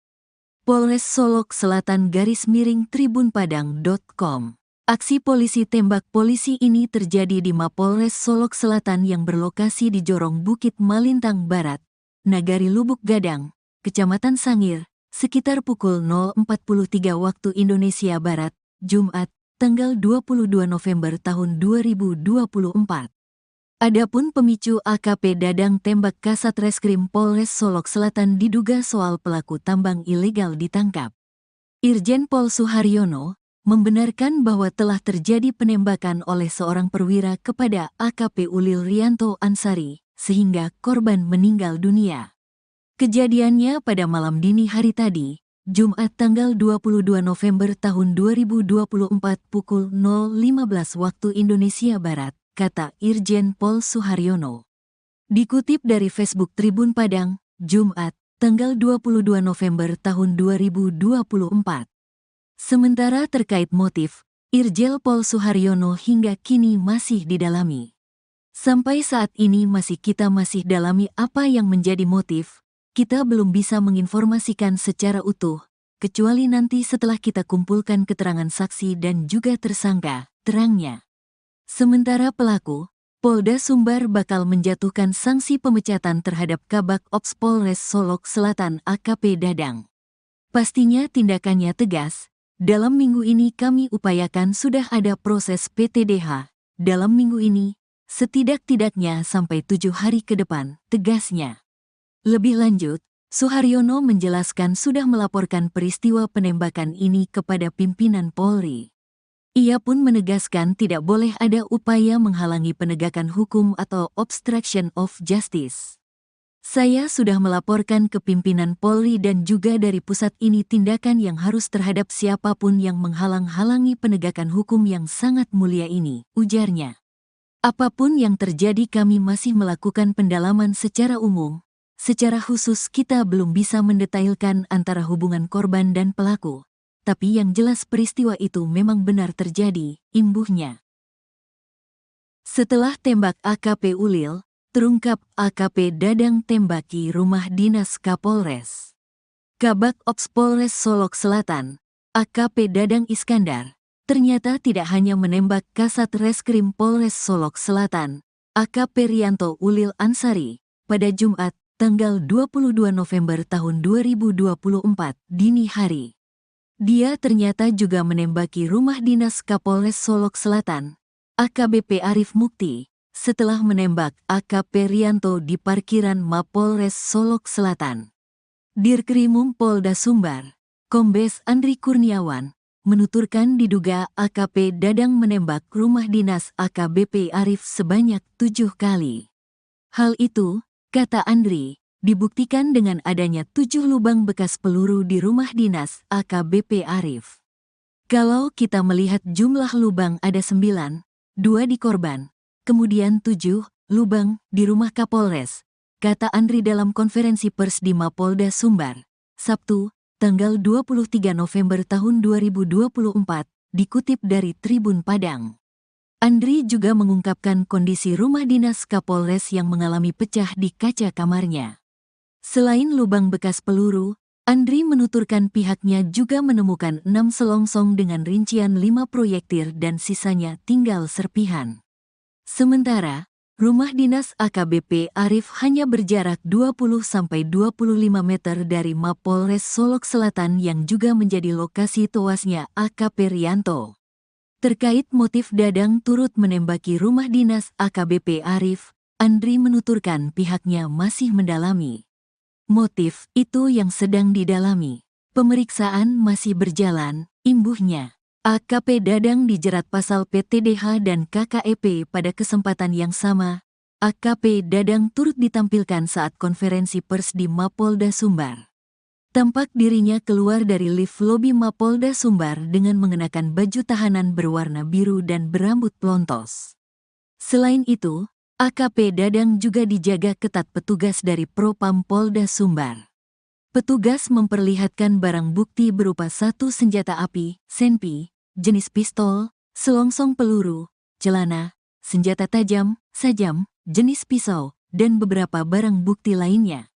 Polres Solok Selatan _tribunpadang.com. Aksi polisi tembak polisi ini terjadi di Mapolres Solok Selatan yang berlokasi di Jorong Bukit Malintang Barat, Nagari Lubuk Gadang, Kecamatan Sangir, sekitar pukul 0.43 waktu Indonesia Barat, Jumat, tanggal 22 November tahun 2024. Adapun pemicu AKP Dadang tembak Kasat Reskrim Polres Solok Selatan diduga soal pelaku tambang ilegal ditangkap. Irjen Pol Suharyono membenarkan bahwa telah terjadi penembakan oleh seorang perwira kepada AKP Ulil Rianto Ansari, sehingga korban meninggal dunia. Kejadiannya pada malam dini hari tadi, Jumat tanggal 22 November tahun 2024 pukul 0.15 waktu Indonesia Barat, kata Irjen Pol Suharyono. Dikutip dari Facebook Tribun Padang, Jumat, tanggal 22 November tahun 2024. Sementara terkait motif, Irjen Pol Suharyono hingga kini masih didalami. Sampai saat ini kita masih dalami apa yang menjadi motif. Kita belum bisa menginformasikan secara utuh, kecuali nanti setelah kita kumpulkan keterangan saksi dan juga tersangka, terangnya. Sementara pelaku, Polda Sumbar bakal menjatuhkan sanksi pemecatan terhadap Kabak Ops Polres Solok Selatan AKP Dadang. Pastinya tindakannya tegas. Dalam minggu ini kami upayakan sudah ada proses PTDH. Dalam minggu ini, setidak-tidaknya sampai 7 hari ke depan, tegasnya. Lebih lanjut, Suharyono menjelaskan sudah melaporkan peristiwa penembakan ini kepada pimpinan Polri. Ia pun menegaskan tidak boleh ada upaya menghalangi penegakan hukum atau obstruction of justice. "Saya sudah melaporkan ke pimpinan Polri dan juga dari pusat ini tindakan yang harus terhadap siapapun yang menghalang-halangi penegakan hukum yang sangat mulia ini," ujarnya. "Apapun yang terjadi kami masih melakukan pendalaman secara umum. Secara khusus kita belum bisa mendetailkan antara hubungan korban dan pelaku. Tapi yang jelas peristiwa itu memang benar terjadi," imbuhnya. Setelah tembak AKP Ulil, terungkap AKP Dadang tembaki rumah dinas Kapolres. Kabak Ops Polres Solok Selatan, AKP Dadang Iskandar, ternyata tidak hanya menembak Kasat Reskrim Polres Solok Selatan, AKP Rianto Ulil Ansari, pada Jumat, tanggal 22 November tahun 2024, dini hari. Dia ternyata juga menembaki rumah dinas Kapolres Solok Selatan, AKBP Arif Mukti, setelah menembak AKP Rianto di parkiran Mapolres Solok Selatan. Dirkrimum Polda Sumbar, Kombes Andri Kurniawan, menuturkan diduga AKP Dadang menembak rumah dinas AKBP Arif sebanyak 7 kali. Hal itu, kata Andri, dibuktikan dengan adanya 7 lubang bekas peluru di rumah dinas AKBP Arif. Kalau kita melihat jumlah lubang ada 9, 2 di korban, kemudian 7 lubang di rumah Kapolres, kata Andri dalam konferensi pers di Mapolda Sumbar, Sabtu, tanggal 23 November tahun 2024, dikutip dari Tribun Padang. Andri juga mengungkapkan kondisi rumah dinas Kapolres yang mengalami pecah di kaca kamarnya. Selain lubang bekas peluru, Andri menuturkan pihaknya juga menemukan 6 selongsong dengan rincian 5 proyektil dan sisanya tinggal serpihan. Sementara, rumah dinas AKBP Arif hanya berjarak 20-25 meter dari Mapolres Solok Selatan yang juga menjadi lokasi tewasnya AKP Rianto. Terkait motif Dadang turut menembaki rumah dinas AKBP Arif, Andri menuturkan pihaknya masih mendalami. Motif itu yang sedang didalami. Pemeriksaan masih berjalan, imbuhnya. AKP Dadang dijerat pasal PTDH dan KKEP pada kesempatan yang sama. AKP Dadang turut ditampilkan saat konferensi pers di Mapolda Sumbar. Tampak dirinya keluar dari lift lobi Mapolda Sumbar dengan mengenakan baju tahanan berwarna biru dan berambut pelontos. Selain itu, AKP Dadang juga dijaga ketat petugas dari Propam Polda Sumbar. Petugas memperlihatkan barang bukti berupa 1 senjata api, senpi, jenis pistol, selongsong peluru, celana, senjata tajam, sajam, jenis pisau, dan beberapa barang bukti lainnya.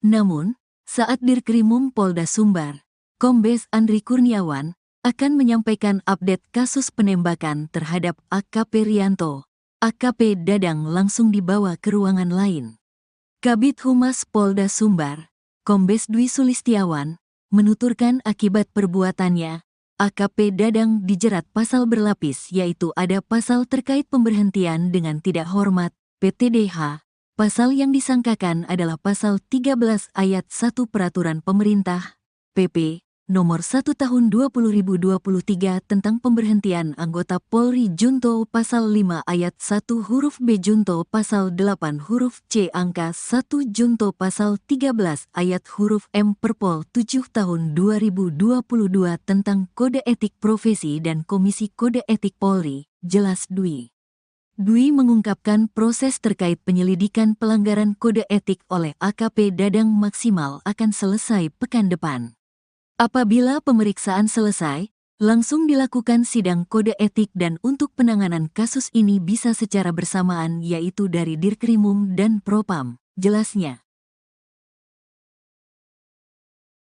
Namun, saat Dirkrimum Polda Sumbar, Kombes Andri Kurniawan akan menyampaikan update kasus penembakan terhadap AKP Rianto, AKP Dadang langsung dibawa ke ruangan lain. Kabid Humas Polda Sumbar, Kombes Dwi Sulistiawan, menuturkan akibat perbuatannya, AKP Dadang dijerat pasal berlapis yaitu ada pasal terkait pemberhentian dengan tidak hormat, PTDH. Pasal yang disangkakan adalah pasal 13 ayat 1 Peraturan Pemerintah, PP, nomor 1 tahun 2023 tentang pemberhentian anggota Polri Junto pasal 5 ayat 1 huruf B Junto pasal 8 huruf C angka 1 Junto pasal 13 ayat huruf M Perpol 7 tahun 2022 tentang Kode Etik Profesi dan Komisi Kode Etik Polri, jelas Dwi. Dwi mengungkapkan proses terkait penyelidikan pelanggaran kode etik oleh AKP Dadang maksimal akan selesai pekan depan. Apabila pemeriksaan selesai, langsung dilakukan sidang kode etik dan untuk penanganan kasus ini bisa secara bersamaan yaitu dari Dirkrimum dan Propam, jelasnya.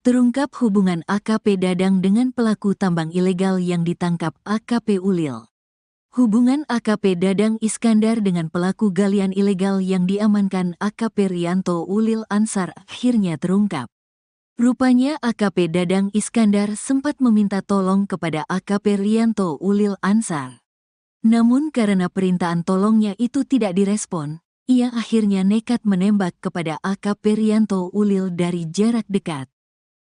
Terungkap hubungan AKP Dadang dengan pelaku tambang ilegal yang ditangkap AKP Ulil. Hubungan AKP Dadang Iskandar dengan pelaku galian ilegal yang diamankan AKP Rianto Ulil Ansar akhirnya terungkap. Rupanya AKP Dadang Iskandar sempat meminta tolong kepada AKP Rianto Ulil Ansar. Namun karena permintaan tolongnya itu tidak direspon, ia akhirnya nekat menembak kepada AKP Rianto Ulil dari jarak dekat.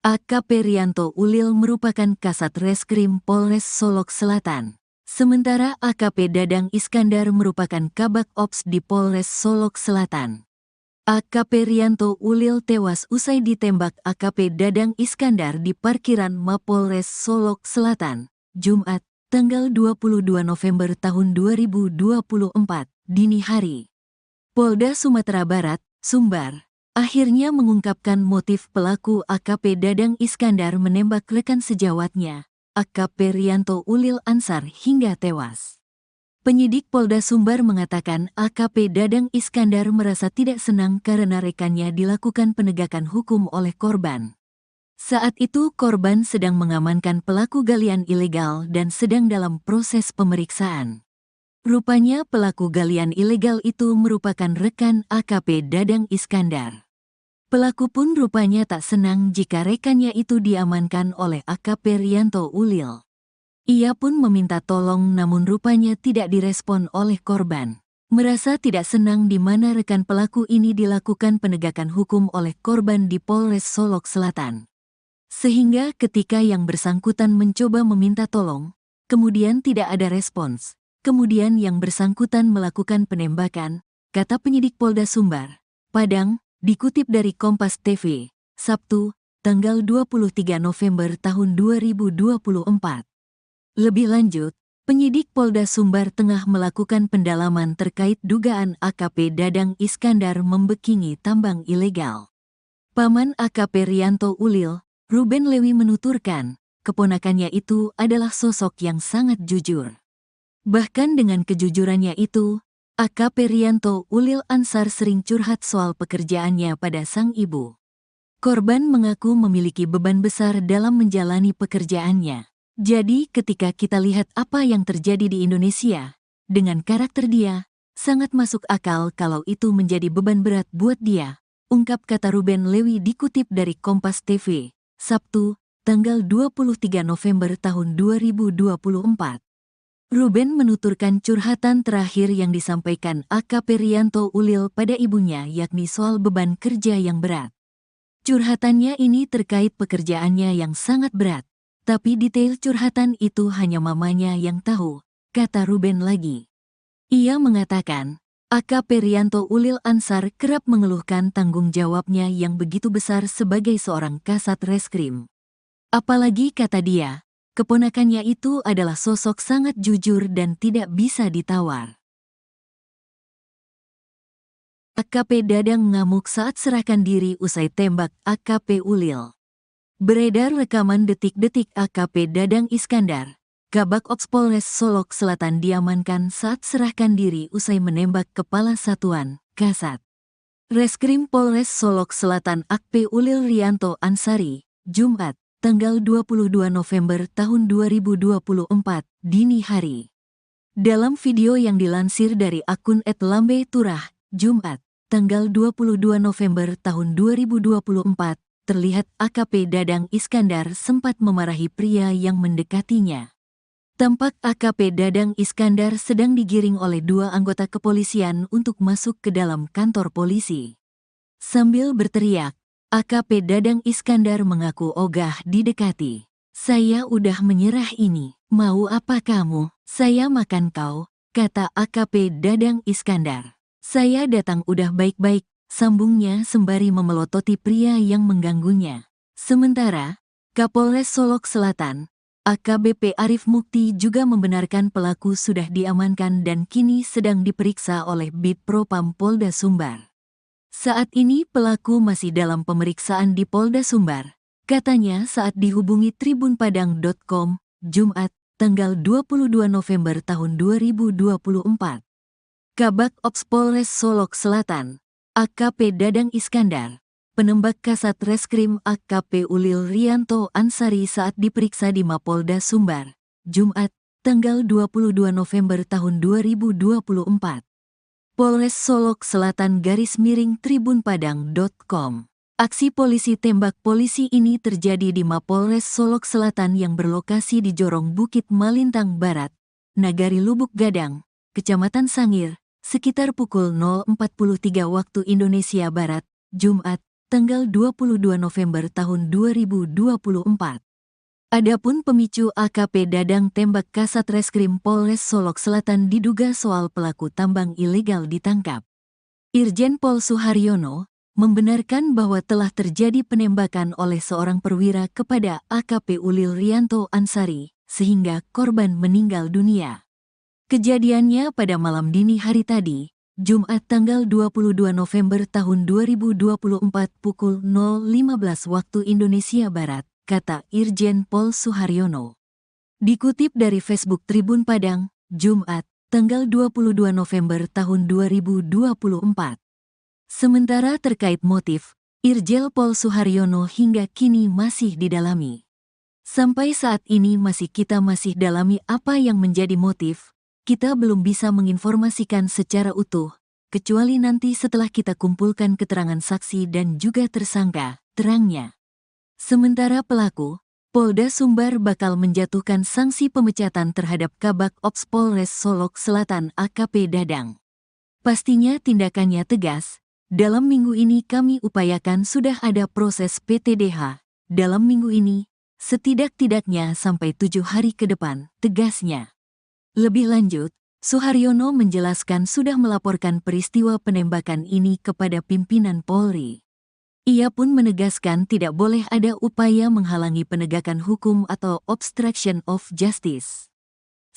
AKP Rianto Ulil merupakan Kasat Reskrim Polres Solok Selatan. Sementara AKP Dadang Iskandar merupakan Kabak Ops di Polres Solok Selatan. AKP Rianto Ulil tewas usai ditembak AKP Dadang Iskandar di parkiran Mapolres Solok Selatan, Jumat, tanggal 22 November tahun 2024, dini hari. Polda Sumatera Barat, Sumbar, akhirnya mengungkapkan motif pelaku AKP Dadang Iskandar menembak rekan sejawatnya, AKP Rianto Ulil Ansar hingga tewas. Penyidik Polda Sumbar mengatakan AKP Dadang Iskandar merasa tidak senang karena rekannya dilakukan penegakan hukum oleh korban. Saat itu korban sedang mengamankan pelaku galian ilegal dan sedang dalam proses pemeriksaan. Rupanya pelaku galian ilegal itu merupakan rekan AKP Dadang Iskandar. Pelaku pun rupanya tak senang jika rekannya itu diamankan oleh AKP Rianto Ulil. Ia pun meminta tolong namun rupanya tidak direspon oleh korban. Merasa tidak senang di mana rekan pelaku ini dilakukan penegakan hukum oleh korban di Polres Solok Selatan. Sehingga ketika yang bersangkutan mencoba meminta tolong, kemudian tidak ada respons. Kemudian yang bersangkutan melakukan penembakan, kata penyidik Polda Sumbar, Padang, dikutip dari Kompas TV, Sabtu, tanggal 23 November tahun 2024. Lebih lanjut, penyidik Polda Sumbar tengah melakukan pendalaman terkait dugaan AKP Dadang Iskandar membekingi tambang ilegal. Paman AKP Rianto Ulil, Ruben Lewi menuturkan, keponakannya itu adalah sosok yang sangat jujur. Bahkan dengan kejujurannya itu, AKP Rianto Ulil Ansar sering curhat soal pekerjaannya pada sang ibu. Korban mengaku memiliki beban besar dalam menjalani pekerjaannya. Jadi ketika kita lihat apa yang terjadi di Indonesia, dengan karakter dia, sangat masuk akal kalau itu menjadi beban berat buat dia, ungkap kata Ruben Lewi dikutip dari Kompas TV, Sabtu, tanggal 23 November tahun 2024. Ruben menuturkan curhatan terakhir yang disampaikan AKP Rianto Ulil pada ibunya yakni soal beban kerja yang berat. Curhatannya ini terkait pekerjaannya yang sangat berat. Tapi detail curhatan itu hanya mamanya yang tahu, kata Ruben lagi. Ia mengatakan, AKP Rianto Ulil Ansar kerap mengeluhkan tanggung jawabnya yang begitu besar sebagai seorang kasat reskrim. Apalagi kata dia, keponakannya itu adalah sosok sangat jujur dan tidak bisa ditawar. AKP Dadang ngamuk saat serahkan diri usai tembak AKP Ulil. Beredar rekaman detik-detik AKP Dadang Iskandar, Kabak Ops Polres Solok Selatan diamankan saat serahkan diri usai menembak Kepala Satuan, Kasat Reskrim Polres Solok Selatan AKP Ulil Rianto Ansari, Jumat, tanggal 22 November tahun 2024, dini hari. Dalam video yang dilansir dari akun @lambe_turah, Jumat, tanggal 22 November tahun 2024, terlihat AKP Dadang Iskandar sempat memarahi pria yang mendekatinya. Tampak AKP Dadang Iskandar sedang digiring oleh dua anggota kepolisian untuk masuk ke dalam kantor polisi. Sambil berteriak, AKP Dadang Iskandar mengaku ogah didekati. "Saya udah menyerah ini, mau apa kamu? Saya makan kau," kata AKP Dadang Iskandar. "Saya datang udah baik-baik," sambungnya sembari memelototi pria yang mengganggunya. Sementara, Kapolres Solok Selatan, AKBP Arif Mukti juga membenarkan pelaku sudah diamankan dan kini sedang diperiksa oleh Bid Propam Polda Sumbar. Saat ini pelaku masih dalam pemeriksaan di Polda Sumbar, katanya saat dihubungi tribunpadang.com, Jumat, tanggal 22 November tahun 2024. Kabak Ops Polres Solok Selatan, AKP Dadang Iskandar, penembak Kasat Reskrim AKP Ulil Rianto Ansari saat diperiksa di Mapolda Sumbar, Jumat, tanggal 22 November tahun 2024. Polres Solok Selatan _tribunpadang.com. Aksi polisi tembak polisi ini terjadi di Mapolres Solok Selatan yang berlokasi di Jorong Bukit Malintang Barat, Nagari Lubuk Gadang, Kecamatan Sangir, sekitar pukul 0.43 waktu Indonesia Barat, Jumat, tanggal 22 November tahun 2024. Adapun pemicu AKP Dadang tembak Kasat Reskrim Polres Solok Selatan diduga soal pelaku tambang ilegal ditangkap. Irjen Pol Suharyono membenarkan bahwa telah terjadi penembakan oleh seorang perwira kepada AKP Ulil Rianto Ansari, sehingga korban meninggal dunia. Kejadiannya pada malam dini hari tadi, Jumat tanggal 22 November tahun 2024 pukul 0.15 waktu Indonesia Barat, kata Irjen Pol Suharyono. Dikutip dari Facebook Tribun Padang, Jumat, tanggal 22 November tahun 2024. Sementara terkait motif, Irjen Pol Suharyono hingga kini masih didalami. Sampai saat ini kita masih dalami apa yang menjadi motif. Kita belum bisa menginformasikan secara utuh, kecuali nanti setelah kita kumpulkan keterangan saksi dan juga tersangka, terangnya. Sementara pelaku, Polda Sumbar bakal menjatuhkan sanksi pemecatan terhadap Kabak Ops Polres Solok Selatan AKP Dadang. Pastinya tindakannya tegas. Dalam minggu ini kami upayakan sudah ada proses PTDH, dalam minggu ini, setidak-tidaknya sampai 7 hari ke depan, tegasnya. Lebih lanjut, Suharyono menjelaskan sudah melaporkan peristiwa penembakan ini kepada pimpinan Polri. Ia pun menegaskan tidak boleh ada upaya menghalangi penegakan hukum atau obstruction of justice.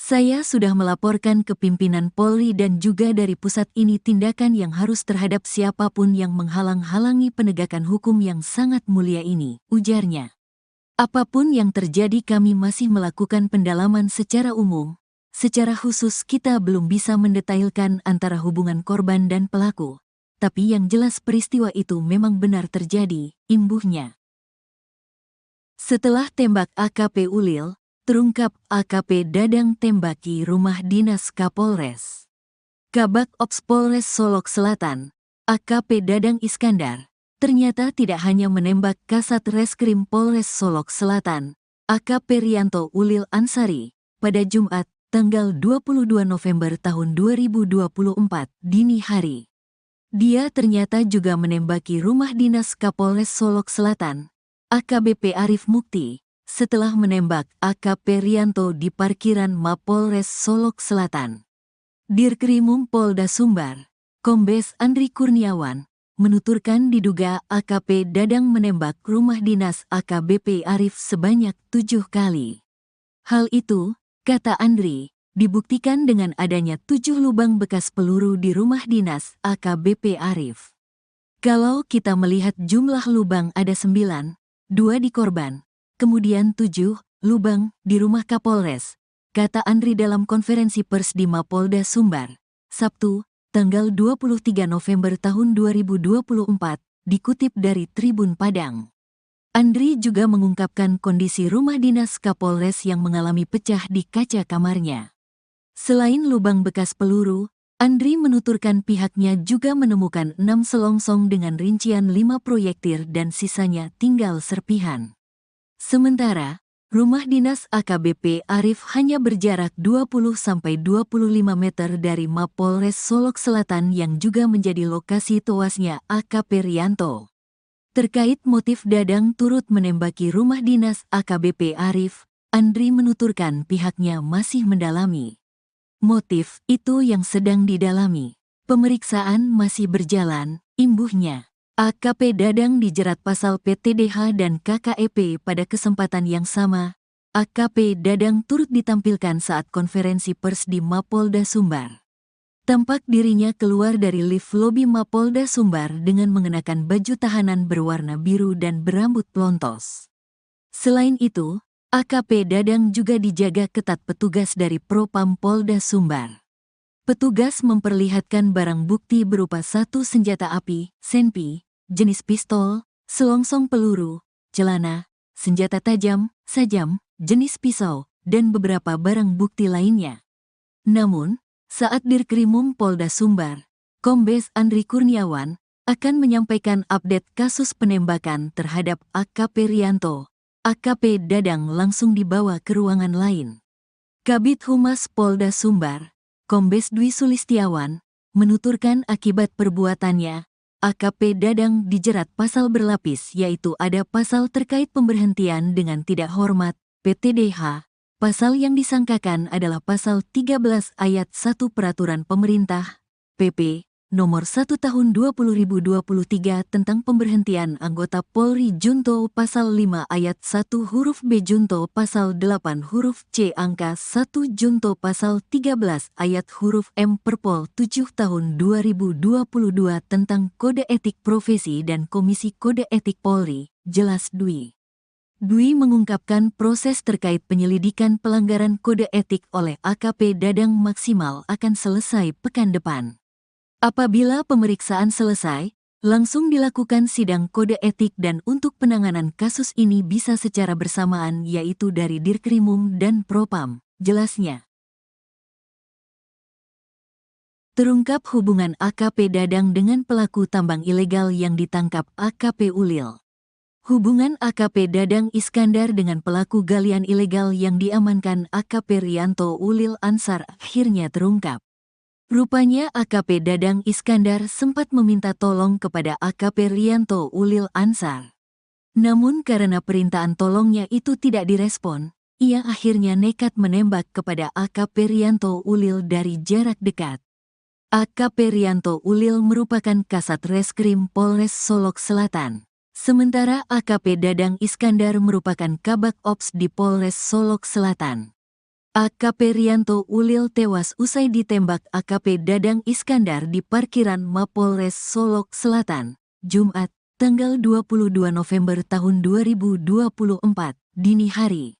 Saya sudah melaporkan ke pimpinan Polri dan juga dari pusat ini tindakan yang harus terhadap siapapun yang menghalang-halangi penegakan hukum yang sangat mulia ini, ujarnya. Apapun yang terjadi kami masih melakukan pendalaman secara umum. Secara khusus kita belum bisa mendetailkan antara hubungan korban dan pelaku. Tapi yang jelas peristiwa itu memang benar terjadi, imbuhnya. Setelah tembak AKP Ulil, terungkap AKP Dadang tembaki rumah dinas Kapolres. Kabak Ops Polres Solok Selatan, AKP Dadang Iskandar, ternyata tidak hanya menembak Kasat Reskrim Polres Solok Selatan, AKP Rianto Ulil Ansari, pada Jumat, tanggal 22 November tahun 2024, dini hari. Dia ternyata juga menembaki rumah dinas Kapolres Solok Selatan, AKBP Arif Mukti, setelah menembak AKP Rianto di parkiran Mapolres Solok Selatan. Dirkrimum Polda Sumbar, Kombes Andri Kurniawan, menuturkan diduga AKP Dadang menembak rumah dinas AKBP Arif sebanyak 7 kali. Hal itu, kata Andri, dibuktikan dengan adanya 7 lubang bekas peluru di rumah dinas AKBP Arif. Kalau kita melihat jumlah lubang ada 9, 2 di korban, kemudian 7 lubang di rumah Kapolres, kata Andri dalam konferensi pers di Mapolda Sumbar, Sabtu, tanggal 23 November tahun 2024, dikutip dari Tribun Padang. Andri juga mengungkapkan kondisi rumah dinas Kapolres yang mengalami pecah di kaca kamarnya. Selain lubang bekas peluru, Andri menuturkan pihaknya juga menemukan 6 selongsong dengan rincian 5 proyektil dan sisanya tinggal serpihan. Sementara, rumah dinas AKBP Arif hanya berjarak 20-25 meter dari Mapolres Solok Selatan yang juga menjadi lokasi tewasnya AKP Rianto. Terkait motif Dadang turut menembaki rumah dinas AKBP Arif, Andri menuturkan pihaknya masih mendalami. Motif itu yang sedang didalami. Pemeriksaan masih berjalan, imbuhnya. AKP Dadang dijerat pasal PTDH dan KKEP pada kesempatan yang sama. AKP Dadang turut ditampilkan saat konferensi pers di Mapolda Sumbar. Tampak dirinya keluar dari lift lobi Mapolda Sumbar dengan mengenakan baju tahanan berwarna biru dan berambut pelontos. Selain itu, AKP Dadang juga dijaga ketat petugas dari Propam Polda Sumbar. Petugas memperlihatkan barang bukti berupa 1 senjata api, senpi, jenis pistol, selongsong peluru, celana, senjata tajam, sajam, jenis pisau, dan beberapa barang bukti lainnya. Namun, saat Dirkrimum Polda Sumbar, Kombes Andri Kurniawan akan menyampaikan update kasus penembakan terhadap AKP Rianto, AKP Dadang langsung dibawa ke ruangan lain. Kabid Humas Polda Sumbar, Kombes Dwi Sulistiawan, menuturkan akibat perbuatannya, AKP Dadang dijerat pasal berlapis yaitu ada pasal terkait pemberhentian dengan tidak hormat, PTDH. Pasal yang disangkakan adalah pasal 13 ayat 1 Peraturan Pemerintah, PP, Nomor 1 Tahun 2023 tentang pemberhentian anggota Polri Junto Pasal 5 Ayat 1 huruf B Junto Pasal 8 huruf C Angka 1 Junto Pasal 13 Ayat huruf M Perpol 7 Tahun 2022 tentang Kode Etik Profesi dan Komisi Kode Etik Polri, jelas Dwi. Dwi mengungkapkan proses terkait penyelidikan pelanggaran kode etik oleh AKP Dadang maksimal akan selesai pekan depan. Apabila pemeriksaan selesai, langsung dilakukan sidang kode etik dan untuk penanganan kasus ini bisa secara bersamaan yaitu dari Dirkrimum dan Propam, jelasnya. Terungkap hubungan AKP Dadang dengan pelaku tambang ilegal yang ditangkap AKP Ulil. Hubungan AKP Dadang Iskandar dengan pelaku galian ilegal yang diamankan AKP Rianto Ulil Ansar akhirnya terungkap. Rupanya AKP Dadang Iskandar sempat meminta tolong kepada AKP Rianto Ulil Ansar. Namun karena perintaan tolongnya itu tidak direspon, ia akhirnya nekat menembak kepada AKP Rianto Ulil dari jarak dekat. AKP Rianto Ulil merupakan Kasat Reskrim Polres Solok Selatan. Sementara AKP Dadang Iskandar merupakan Kabak Ops di Polres Solok Selatan. AKP Rianto Ulil tewas usai ditembak AKP Dadang Iskandar di parkiran Mapolres Solok Selatan, Jumat, tanggal 22 November tahun 2024, dini hari.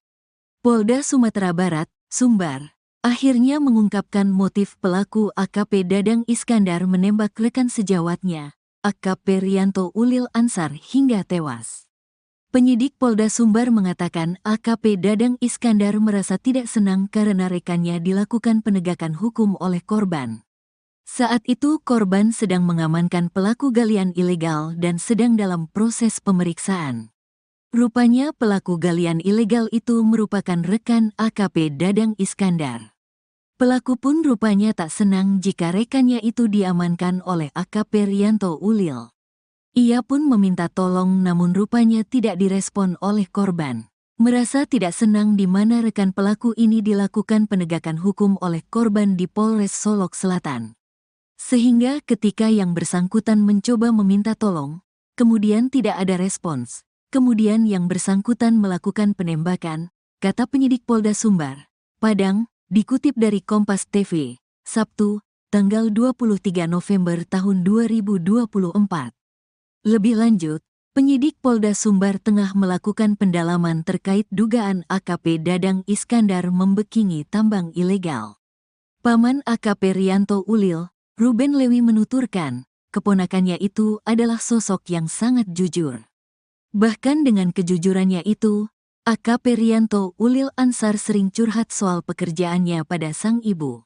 Polda Sumatera Barat, Sumbar, akhirnya mengungkapkan motif pelaku AKP Dadang Iskandar menembak rekan sejawatnya, AKP Rianto Ulil Ansar hingga tewas. Penyidik Polda Sumbar mengatakan AKP Dadang Iskandar merasa tidak senang karena rekannya dilakukan penegakan hukum oleh korban. Saat itu korban sedang mengamankan pelaku galian ilegal dan sedang dalam proses pemeriksaan. Rupanya pelaku galian ilegal itu merupakan rekan AKP Dadang Iskandar. Pelaku pun rupanya tak senang jika rekannya itu diamankan oleh AKP Rianto Ulil. Ia pun meminta tolong namun rupanya tidak direspon oleh korban. Merasa tidak senang di mana rekan pelaku ini dilakukan penegakan hukum oleh korban di Polres Solok Selatan. Sehingga ketika yang bersangkutan mencoba meminta tolong, kemudian tidak ada respons. Kemudian yang bersangkutan melakukan penembakan, kata penyidik Polda Sumbar, Padang, dikutip dari Kompas TV, Sabtu, tanggal 23 November tahun 2024. Lebih lanjut, penyidik Polda Sumbar tengah melakukan pendalaman terkait dugaan AKP Dadang Iskandar membekingi tambang ilegal. Paman AKP Rianto Ulil, Ruben Lewi menuturkan, keponakannya itu adalah sosok yang sangat jujur. Bahkan dengan kejujurannya itu, AKP Rianto Ulil Ansar sering curhat soal pekerjaannya pada sang ibu.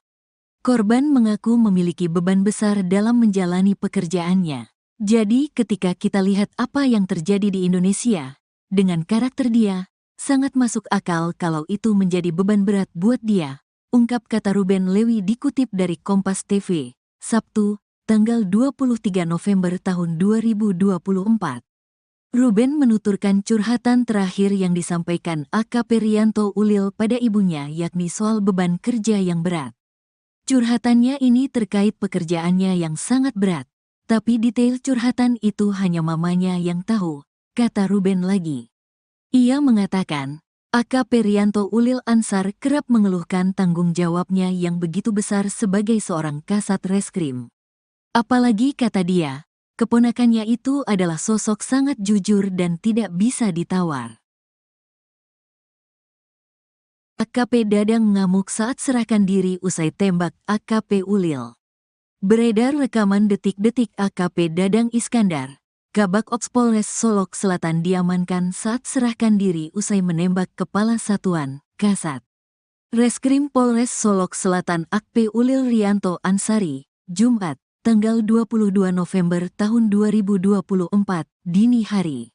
Korban mengaku memiliki beban besar dalam menjalani pekerjaannya. Jadi ketika kita lihat apa yang terjadi di Indonesia, dengan karakter dia, sangat masuk akal kalau itu menjadi beban berat buat dia, ungkap kata Ruben Lewi dikutip dari Kompas TV, Sabtu, tanggal 23 November tahun 2024. Ruben menuturkan curhatan terakhir yang disampaikan AKP Rianto Ulil pada ibunya yakni soal beban kerja yang berat. Curhatannya ini terkait pekerjaannya yang sangat berat, tapi detail curhatan itu hanya mamanya yang tahu, kata Ruben lagi. Ia mengatakan, AKP Rianto Ulil Ansar kerap mengeluhkan tanggung jawabnya yang begitu besar sebagai seorang kasat reskrim. Apalagi kata dia, keponakannya itu adalah sosok sangat jujur dan tidak bisa ditawar. AKP Dadang ngamuk saat serahkan diri usai tembak AKP Ulil. Beredar rekaman detik-detik AKP Dadang Iskandar, Kabak Ops Polres Solok Selatan diamankan saat serahkan diri usai menembak Kepala Satuan, Kasat Reskrim Polres Solok Selatan AKP Ulil Rianto Ansari, Jumat, tanggal 22 November tahun 2024, dini hari.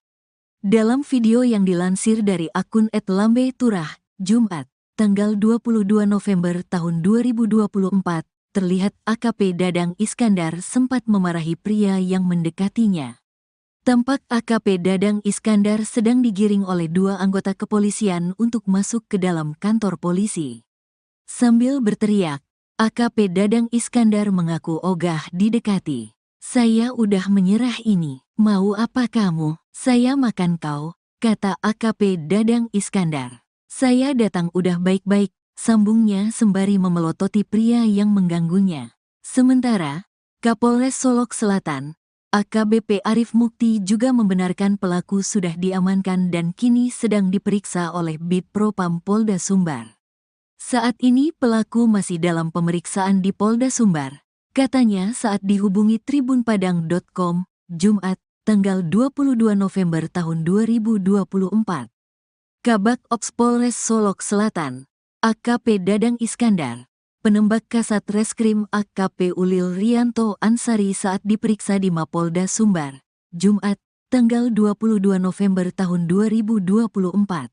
Dalam video yang dilansir dari akun @lambe_turah, Jumat, tanggal 22 November tahun 2024, terlihat AKP Dadang Iskandar sempat memarahi pria yang mendekatinya. Tampak AKP Dadang Iskandar sedang digiring oleh dua anggota kepolisian untuk masuk ke dalam kantor polisi. Sambil berteriak, AKP Dadang Iskandar mengaku ogah didekati. Saya udah menyerah ini, mau apa kamu? Saya makan kau, kata AKP Dadang Iskandar. Saya datang udah baik-baik, sambungnya sembari memelototi pria yang mengganggunya. Sementara, Kapolres Solok Selatan, AKBP Arif Mukti juga membenarkan pelaku sudah diamankan dan kini sedang diperiksa oleh Bid Propam Polda Sumbar. Saat ini pelaku masih dalam pemeriksaan di Polda Sumbar, katanya saat dihubungi tribunpadang.com, Jumat, tanggal 22 November tahun 2024. Kabak Ops Polres Solok Selatan, AKP Dadang Iskandar, penembak Kasat Reskrim AKP Ulil Rianto Ansari saat diperiksa di Mapolda Sumbar, Jumat, tanggal 22 November tahun 2024.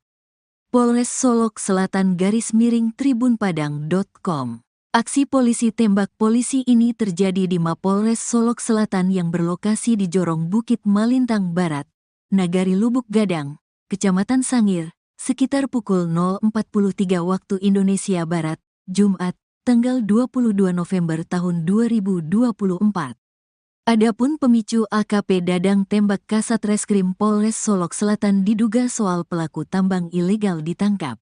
Polres Solok Selatan _tribunpadang.com. Aksi polisi tembak polisi ini terjadi di Mapolres Solok Selatan yang berlokasi di Jorong Bukit Malintang Barat, Nagari Lubuk Gadang, Kecamatan Sangir, sekitar pukul 0.43 waktu Indonesia Barat, Jumat, tanggal 22 November tahun 2024. Adapun pemicu AKP Dadang tembak Kasat Reskrim Polres Solok Selatan diduga soal pelaku tambang ilegal ditangkap.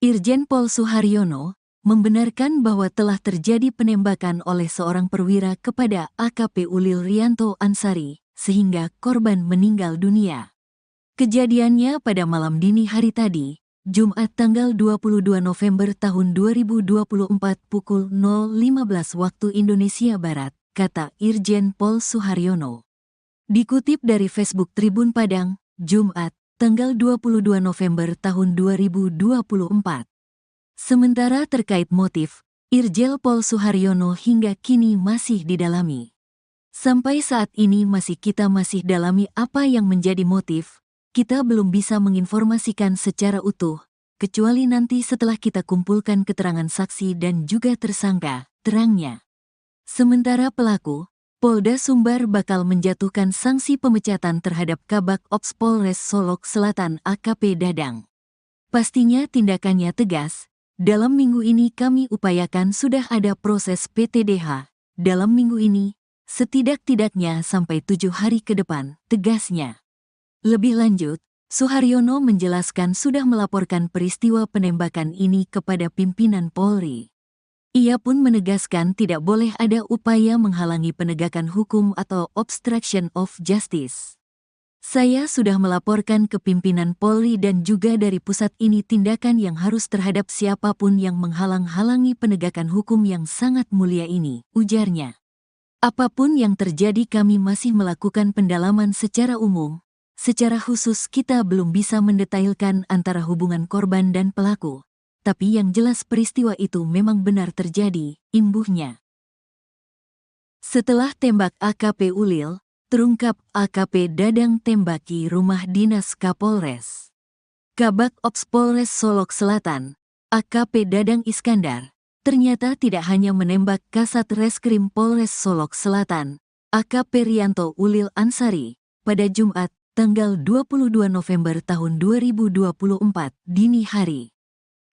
Irjen Pol Suharyono membenarkan bahwa telah terjadi penembakan oleh seorang perwira kepada AKP Ulil Rianto Ansari, sehingga korban meninggal dunia. Kejadiannya pada malam dini hari tadi, Jumat tanggal 22 November tahun 2024 pukul 0.15 waktu Indonesia Barat, kata Irjen Pol Suharyono. Dikutip dari Facebook Tribun Padang, Jumat, tanggal 22 November tahun 2024. Sementara terkait motif, Irjen Pol Suharyono hingga kini masih didalami. Sampai saat ini kita masih dalami apa yang menjadi motif, kita belum bisa menginformasikan secara utuh, kecuali nanti setelah kita kumpulkan keterangan saksi dan juga tersangka, terangnya. Sementara pelaku, Polda Sumbar bakal menjatuhkan sanksi pemecatan terhadap Kabak Ops Polres Solok Selatan AKP Dadang. Pastinya tindakannya tegas, dalam minggu ini kami upayakan sudah ada proses PTDH, dalam minggu ini, setidak-tidaknya sampai 7 hari ke depan, tegasnya. Lebih lanjut, Suharyono menjelaskan sudah melaporkan peristiwa penembakan ini kepada pimpinan Polri. Ia pun menegaskan tidak boleh ada upaya menghalangi penegakan hukum atau obstruction of justice. Saya sudah melaporkan ke pimpinan Polri dan juga dari pusat ini tindakan yang harus terhadap siapapun yang menghalang-halangi penegakan hukum yang sangat mulia ini, ujarnya. Apapun yang terjadi kami masih melakukan pendalaman secara umum, secara khusus kita belum bisa mendetailkan antara hubungan korban dan pelaku. Tapi yang jelas peristiwa itu memang benar terjadi, imbuhnya. Setelah tembak AKP Ulil, terungkap AKP Dadang tembaki rumah dinas Kapolres. Kabak Ops Polres Solok Selatan, AKP Dadang Iskandar, ternyata tidak hanya menembak Kasat Reskrim Polres Solok Selatan, AKP Rianto Ulil Ansari, pada Jumat, tanggal 22 November tahun 2024, dini hari.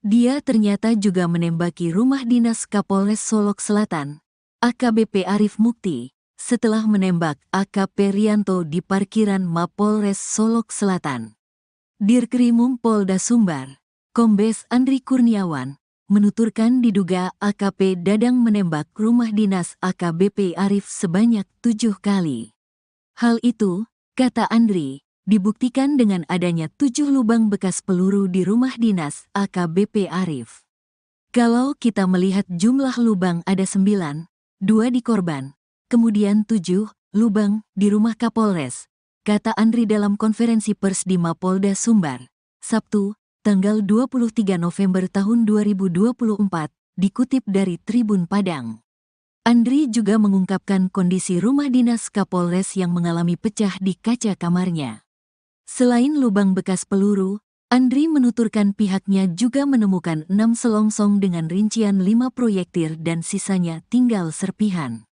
Dia ternyata juga menembaki rumah dinas Kapolres Solok Selatan, AKBP Arif Mukti, setelah menembak AKP Rianto di parkiran Mapolres Solok Selatan. Dirkrimum Polda Sumbar, Kombes Andri Kurniawan, menuturkan diduga AKP Dadang menembak rumah dinas AKBP Arif sebanyak 7 kali. Hal itu, kata Andri, dibuktikan dengan adanya 7 lubang bekas peluru di rumah dinas AKBP Arif. Kalau kita melihat jumlah lubang ada 9, 2 di korban, kemudian 7 lubang di rumah Kapolres, kata Andri dalam konferensi pers di Mapolda Sumbar, Sabtu, tanggal 23 November tahun 2024, dikutip dari Tribun Padang. Andri juga mengungkapkan kondisi rumah dinas Kapolres yang mengalami pecah di kaca kamarnya. Selain lubang bekas peluru, Andri menuturkan pihaknya juga menemukan 6 selongsong dengan rincian 5 proyektil dan sisanya tinggal serpihan.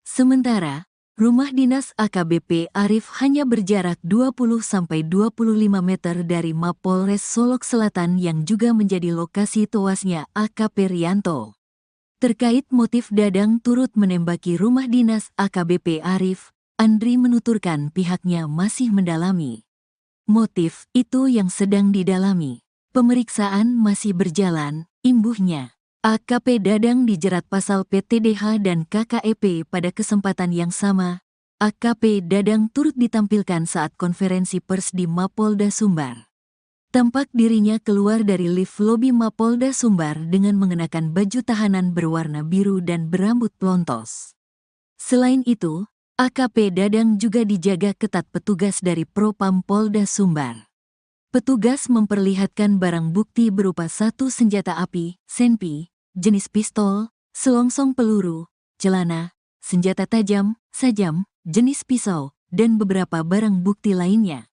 Sementara, rumah dinas AKBP Arif hanya berjarak 20-25 meter dari Mapolres Solok Selatan yang juga menjadi lokasi tewasnya AKP Rianto. Terkait motif Dadang turut menembaki rumah dinas AKBP Arif, Andri menuturkan pihaknya masih mendalami. Motif itu yang sedang didalami. Pemeriksaan masih berjalan, imbuhnya. AKP Dadang dijerat pasal PTDH dan KKEP pada kesempatan yang sama. AKP Dadang turut ditampilkan saat konferensi pers di Mapolda Sumbar. Tampak dirinya keluar dari lift lobi Mapolda Sumbar dengan mengenakan baju tahanan berwarna biru dan berambut pelontos. Selain itu, AKP Dadang juga dijaga ketat petugas dari Propam Polda Sumbar. Petugas memperlihatkan barang bukti berupa 1 senjata api, senpi, jenis pistol, selongsong peluru, celana, senjata tajam, sajam, jenis pisau, dan beberapa barang bukti lainnya.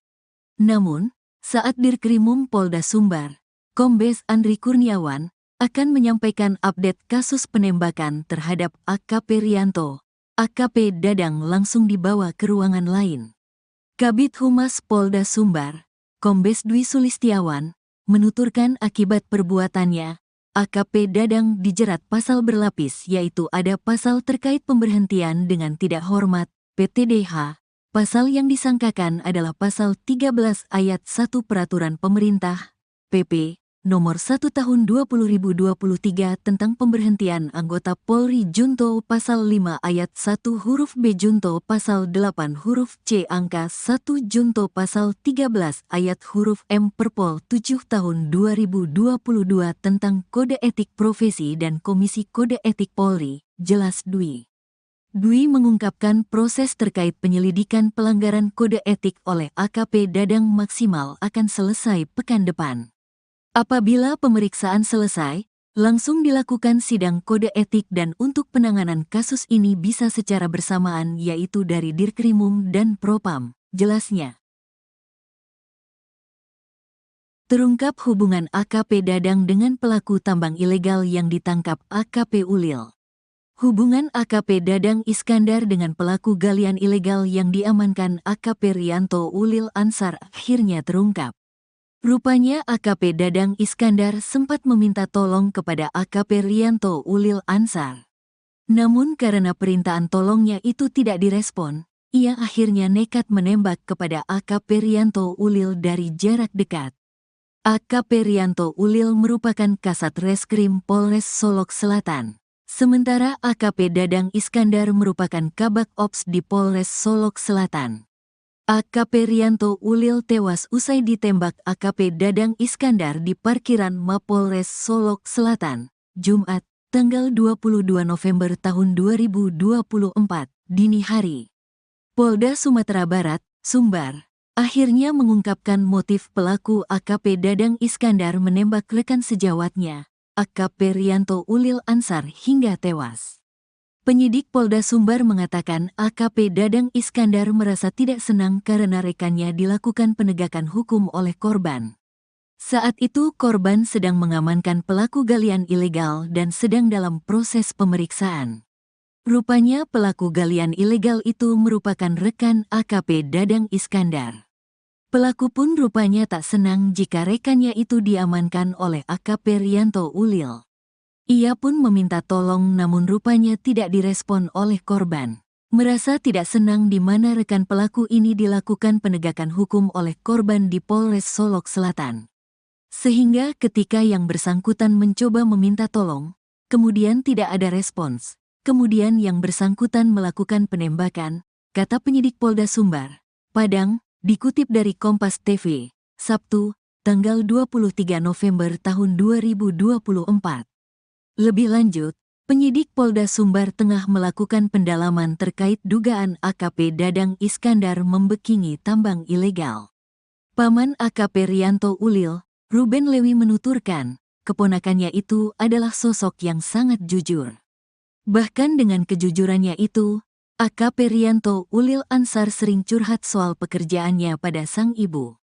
Namun, saat Dirkrimum Polda Sumbar, Kombes Andri Kurniawan akan menyampaikan update kasus penembakan terhadap AKP Rianto, AKP Dadang langsung dibawa ke ruangan lain. Kabid Humas Polda Sumbar, Kombes Dwi Sulistiawan, menuturkan akibat perbuatannya, AKP Dadang dijerat pasal berlapis yaitu ada pasal terkait pemberhentian dengan tidak hormat, PTDH. Pasal yang disangkakan adalah pasal 13 ayat 1 Peraturan Pemerintah, PP, Nomor 1 Tahun 2023 tentang pemberhentian anggota Polri Junto Pasal 5 Ayat 1 huruf B Junto Pasal 8 huruf C Angka 1 Junto Pasal 13 Ayat huruf M Perpol 7 Tahun 2022 tentang Kode Etik Profesi dan Komisi Kode Etik Polri, jelas Dwi. Dwi mengungkapkan proses terkait penyelidikan pelanggaran kode etik oleh AKP Dadang maksimal akan selesai pekan depan. Apabila pemeriksaan selesai, langsung dilakukan sidang kode etik dan untuk penanganan kasus ini bisa secara bersamaan yaitu dari Dirkrimum dan Propam, jelasnya. Terungkap hubungan AKP Dadang dengan pelaku tambang ilegal yang ditangkap AKP Ulil. Hubungan AKP Dadang Iskandar dengan pelaku galian ilegal yang diamankan AKP Rianto Ulil Ansar akhirnya terungkap. Rupanya AKP Dadang Iskandar sempat meminta tolong kepada AKP Rianto Ulil Ansar. Namun karena permintaan tolongnya itu tidak direspon, ia akhirnya nekat menembak kepada AKP Rianto Ulil dari jarak dekat. AKP Rianto Ulil merupakan Kasat Reskrim Polres Solok Selatan. Sementara AKP Dadang Iskandar merupakan Kabak Ops di Polres Solok Selatan. AKP Rianto Ulil tewas usai ditembak AKP Dadang Iskandar di parkiran Mapolres Solok Selatan, Jumat, tanggal 22 November tahun 2024, dini hari. Polda Sumatera Barat, Sumbar, akhirnya mengungkapkan motif pelaku AKP Dadang Iskandar menembak rekan sejawatnya, AKP Rianto Ulil Ansar hingga tewas. Penyidik Polda Sumbar mengatakan AKP Dadang Iskandar merasa tidak senang karena rekannya dilakukan penegakan hukum oleh korban. Saat itu korban sedang mengamankan pelaku galian ilegal dan sedang dalam proses pemeriksaan. Rupanya pelaku galian ilegal itu merupakan rekan AKP Dadang Iskandar. Pelaku pun rupanya tak senang jika rekannya itu diamankan oleh AKP Rianto Ulil. Ia pun meminta tolong namun rupanya tidak direspon oleh korban. Merasa tidak senang di mana rekan pelaku ini dilakukan penegakan hukum oleh korban di Polres Solok Selatan. Sehingga ketika yang bersangkutan mencoba meminta tolong, kemudian tidak ada respons. Kemudian yang bersangkutan melakukan penembakan, kata penyidik Polda Sumbar, Padang, dikutip dari Kompas TV, Sabtu, tanggal 23 November tahun 2024. Lebih lanjut, penyidik Polda Sumbar tengah melakukan pendalaman terkait dugaan AKP Dadang Iskandar membekingi tambang ilegal. Paman AKP Rianto Ulil, Ruben Lewi menuturkan, keponakannya itu adalah sosok yang sangat jujur. Bahkan dengan kejujurannya itu, AKP Rianto Ulil Ansar sering curhat soal pekerjaannya pada sang ibu.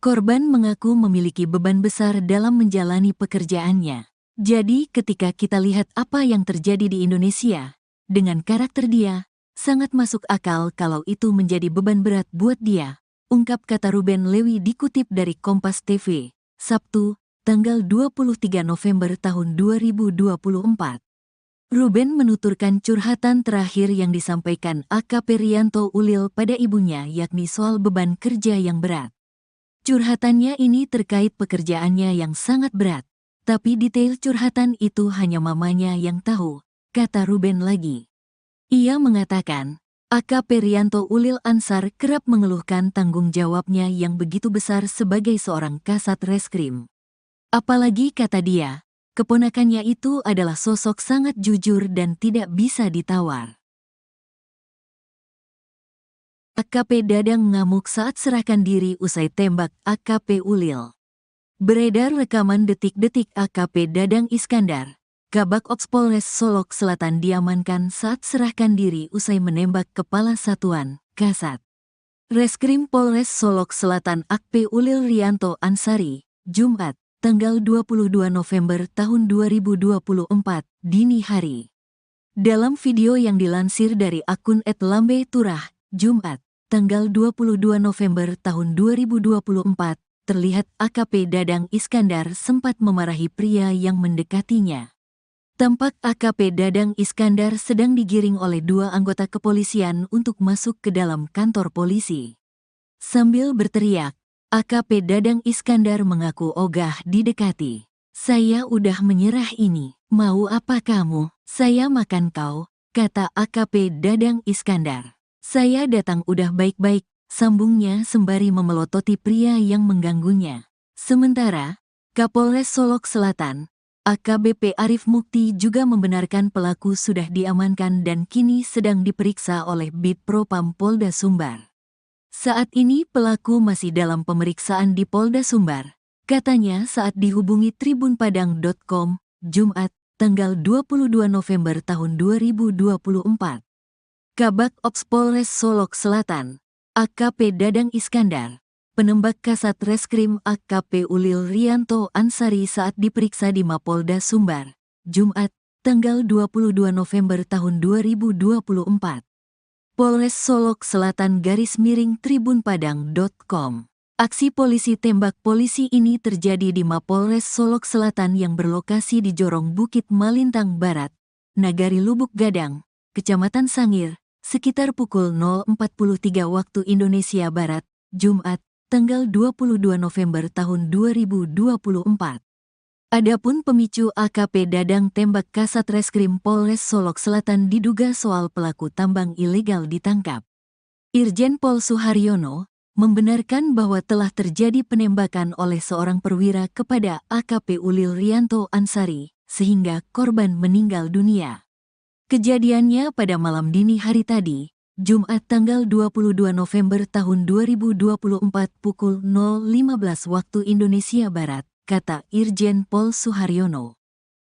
Korban mengaku memiliki beban besar dalam menjalani pekerjaannya. Jadi ketika kita lihat apa yang terjadi di Indonesia, dengan karakter dia, sangat masuk akal kalau itu menjadi beban berat buat dia, ungkap kata Ruben Lewi dikutip dari Kompas TV, Sabtu, tanggal 23 November tahun 2024. Ruben menuturkan curhatan terakhir yang disampaikan AKP Rianto Ulil pada ibunya yakni soal beban kerja yang berat. Curhatannya ini terkait pekerjaannya yang sangat berat. Tapi detail curhatan itu hanya mamanya yang tahu, kata Ruben lagi. Ia mengatakan, AKP Rianto Ulil Ansar kerap mengeluhkan tanggung jawabnya yang begitu besar sebagai seorang Kasat Reskrim. Apalagi kata dia, keponakannya itu adalah sosok sangat jujur dan tidak bisa ditawar. AKP Dadang ngamuk saat serahkan diri usai tembak AKP Ulil. Beredar rekaman detik-detik AKP Dadang Iskandar, Kabak Ops Polres Solok Selatan diamankan saat serahkan diri usai menembak Kepala Satuan, Kasat Reskrim Polres Solok Selatan AKP Ulil Rianto Ansari, Jumat, tanggal 22 November tahun 2024, dini hari. Dalam video yang dilansir dari akun @lambe turah, Jumat, tanggal 22 November tahun 2024, terlihat AKP Dadang Iskandar sempat memarahi pria yang mendekatinya. Tampak AKP Dadang Iskandar sedang digiring oleh dua anggota kepolisian untuk masuk ke dalam kantor polisi. Sambil berteriak, AKP Dadang Iskandar mengaku ogah didekati. "Saya udah menyerah ini, mau apa kamu? Saya makan kau," kata AKP Dadang Iskandar. "Saya datang udah baik-baik," sambungnya sembari memelototi pria yang mengganggunya. Sementara, Kapolres Solok Selatan, AKBP Arif Mukti juga membenarkan pelaku sudah diamankan dan kini sedang diperiksa oleh Bid Propam Polda Sumbar. Saat ini pelaku masih dalam pemeriksaan di Polda Sumbar, katanya saat dihubungi tribunpadang.com, Jumat, tanggal 22 November tahun 2024. Kabak Ops Polres Solok Selatan, AKP Dadang Iskandar, penembak Kasat Reskrim AKP Ulil Rianto Ansari saat diperiksa di Mapolda Sumbar, Jumat, tanggal 22 November tahun 2024. Polres Solok Selatan _tribunpadang.com. Aksi polisi tembak polisi ini terjadi di Mapolres Solok Selatan yang berlokasi di Jorong Bukit Malintang Barat, Nagari Lubuk Gadang, Kecamatan Sangir, sekitar pukul 0.43 waktu Indonesia Barat, Jumat, tanggal 22 November tahun 2024. Adapun pemicu AKP Dadang tembak Kasat Reskrim Polres Solok Selatan diduga soal pelaku tambang ilegal ditangkap. Irjen Pol Suharyono membenarkan bahwa telah terjadi penembakan oleh seorang perwira kepada AKP Ulil Rianto Ansari, sehingga korban meninggal dunia. Kejadiannya pada malam dini hari tadi, Jumat tanggal 22 November tahun 2024 pukul 0.15 waktu Indonesia Barat, kata Irjen Pol Suharyono.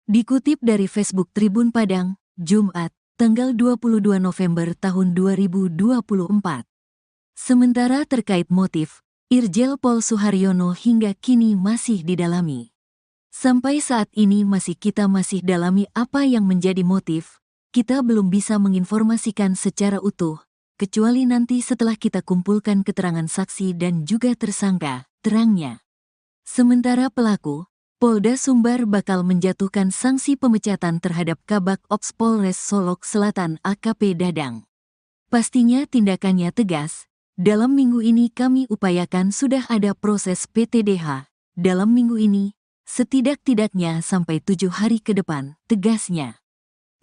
Dikutip dari Facebook Tribun Padang, Jumat, tanggal 22 November tahun 2024. Sementara terkait motif, Irjen Pol Suharyono hingga kini masih didalami. Sampai saat ini kita masih dalami apa yang menjadi motif. Kita belum bisa menginformasikan secara utuh, kecuali nanti setelah kita kumpulkan keterangan saksi dan juga tersangka, terangnya. Sementara pelaku, Polda Sumbar bakal menjatuhkan sanksi pemecatan terhadap Kabak Ops Polres Solok Selatan AKP Dadang. Pastinya tindakannya tegas. Dalam minggu ini kami upayakan sudah ada proses PTDH. Dalam minggu ini, setidak-tidaknya sampai 7 hari ke depan, tegasnya.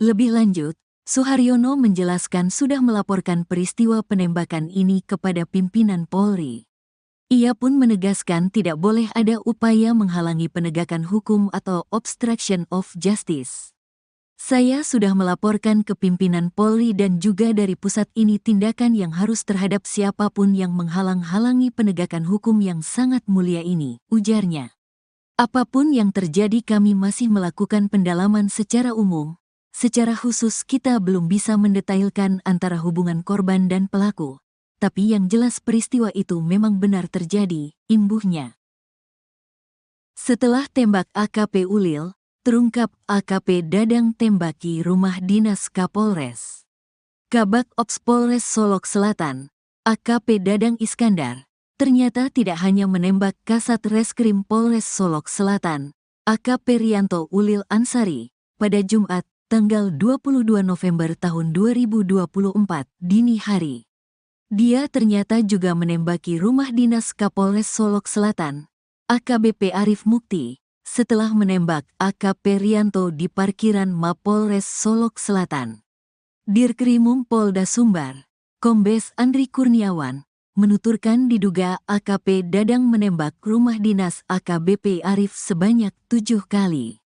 Lebih lanjut, Suharyono menjelaskan sudah melaporkan peristiwa penembakan ini kepada pimpinan Polri. Ia pun menegaskan tidak boleh ada upaya menghalangi penegakan hukum atau obstruction of justice. "Saya sudah melaporkan ke pimpinan Polri dan juga dari pusat ini tindakan yang harus terhadap siapapun yang menghalang-halangi penegakan hukum yang sangat mulia ini," ujarnya. "Apapun yang terjadi kami masih melakukan pendalaman secara umum. Secara khusus kita belum bisa mendetailkan antara hubungan korban dan pelaku. Tapi yang jelas peristiwa itu memang benar terjadi," imbuhnya. Setelah tembak AKP Ulil, terungkap AKP Dadang tembaki rumah dinas Kapolres. Kabak Ops Polres Solok Selatan, AKP Dadang Iskandar, ternyata tidak hanya menembak Kasat Reskrim Polres Solok Selatan, AKP Rianto Ulil Ansari, pada Jumat, tanggal 22 November tahun 2024, dini hari. Dia ternyata juga menembaki rumah dinas Kapolres Solok Selatan, AKBP Arif Mukti, setelah menembak AKP Rianto di parkiran Mapolres Solok Selatan. Dirkrimum Polda Sumbar, Kombes Andri Kurniawan, menuturkan diduga AKP Dadang menembak rumah dinas AKBP Arif sebanyak 7 kali.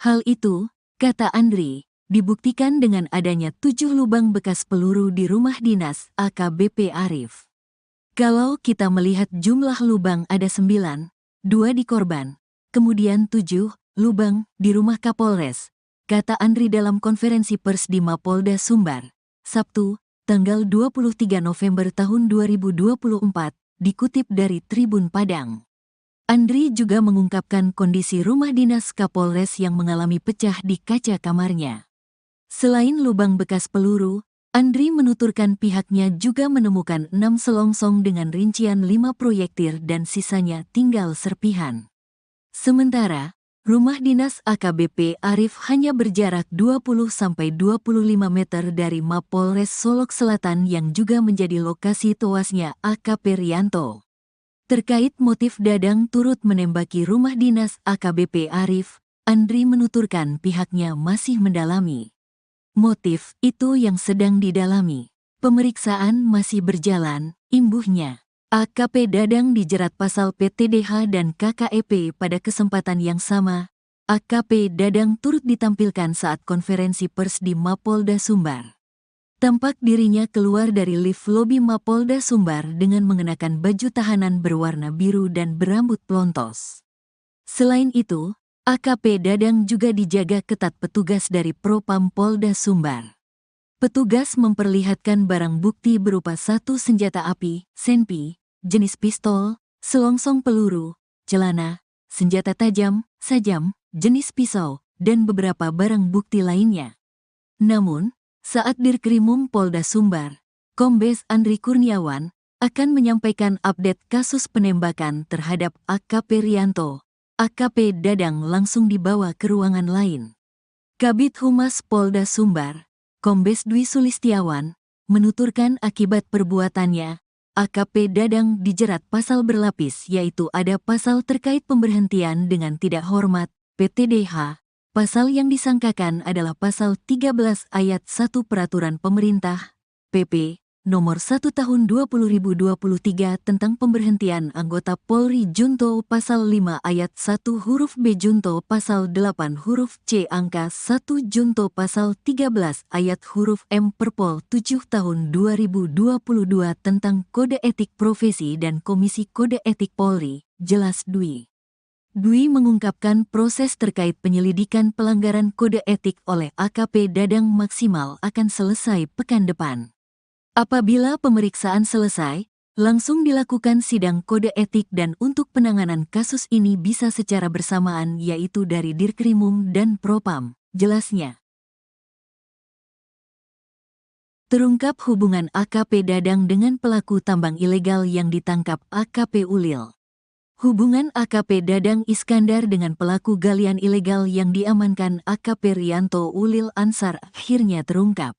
Hal itu, kata Andri, dibuktikan dengan adanya 7 lubang bekas peluru di rumah dinas AKBP Arif. Kalau kita melihat jumlah lubang ada 9, 2 di korban, kemudian 7 lubang di rumah Kapolres, kata Andri dalam konferensi pers di Mapolda Sumbar, Sabtu, tanggal 23 November tahun 2024, dikutip dari Tribun Padang. Andri juga mengungkapkan kondisi rumah dinas Kapolres yang mengalami pecah di kaca kamarnya. Selain lubang bekas peluru, Andri menuturkan pihaknya juga menemukan 6 selongsong dengan rincian 5 proyektil dan sisanya tinggal serpihan. Sementara, rumah dinas AKBP Arif hanya berjarak 20-25 meter dari Mapolres Solok Selatan yang juga menjadi lokasi tewasnya AKP Rianto. Terkait motif Dadang turut menembaki rumah dinas AKBP Arif, Andri menuturkan pihaknya masih mendalami motif itu yang sedang didalami. Pemeriksaan masih berjalan, imbuhnya. AKP Dadang dijerat pasal PTDH dan KKEP pada kesempatan yang sama. AKP Dadang turut ditampilkan saat konferensi pers di Mapolda Sumbar. Tampak dirinya keluar dari lift lobi Mapolda Sumbar dengan mengenakan baju tahanan berwarna biru dan berambut pelontos. Selain itu, AKP Dadang juga dijaga ketat petugas dari Propam Polda Sumbar. Petugas memperlihatkan barang bukti berupa 1 senjata api, senpi, jenis pistol, selongsong peluru, celana, senjata tajam, sajam, jenis pisau, dan beberapa barang bukti lainnya. Namun, saat Dirkrimum Polda Sumbar, Kombes Andri Kurniawan akan menyampaikan update kasus penembakan terhadap AKP Rianto, AKP Dadang langsung dibawa ke ruangan lain. Kabid Humas Polda Sumbar, Kombes Dwi Sulistiawan, menuturkan akibat perbuatannya, AKP Dadang dijerat pasal berlapis yaitu ada pasal terkait pemberhentian dengan tidak hormat, PTDH. Pasal yang disangkakan adalah pasal 13 ayat 1 Peraturan Pemerintah, PP, Nomor 1 Tahun 2023 tentang pemberhentian anggota Polri Junto Pasal 5 Ayat 1 huruf B Junto Pasal 8 huruf C Angka 1 Junto Pasal 13 Ayat huruf M Perpol 7 Tahun 2022 tentang Kode Etik Profesi dan Komisi Kode Etik Polri, jelas Dwi. Dwi mengungkapkan proses terkait penyelidikan pelanggaran kode etik oleh AKP Dadang maksimal akan selesai pekan depan. Apabila pemeriksaan selesai, langsung dilakukan sidang kode etik dan untuk penanganan kasus ini bisa secara bersamaan yaitu dari Dirkrimum dan Propam, jelasnya. Terungkap hubungan AKP Dadang dengan pelaku tambang ilegal yang ditangkap AKP Ulil. Hubungan AKP Dadang Iskandar dengan pelaku galian ilegal yang diamankan AKP Rianto Ulil Ansar akhirnya terungkap.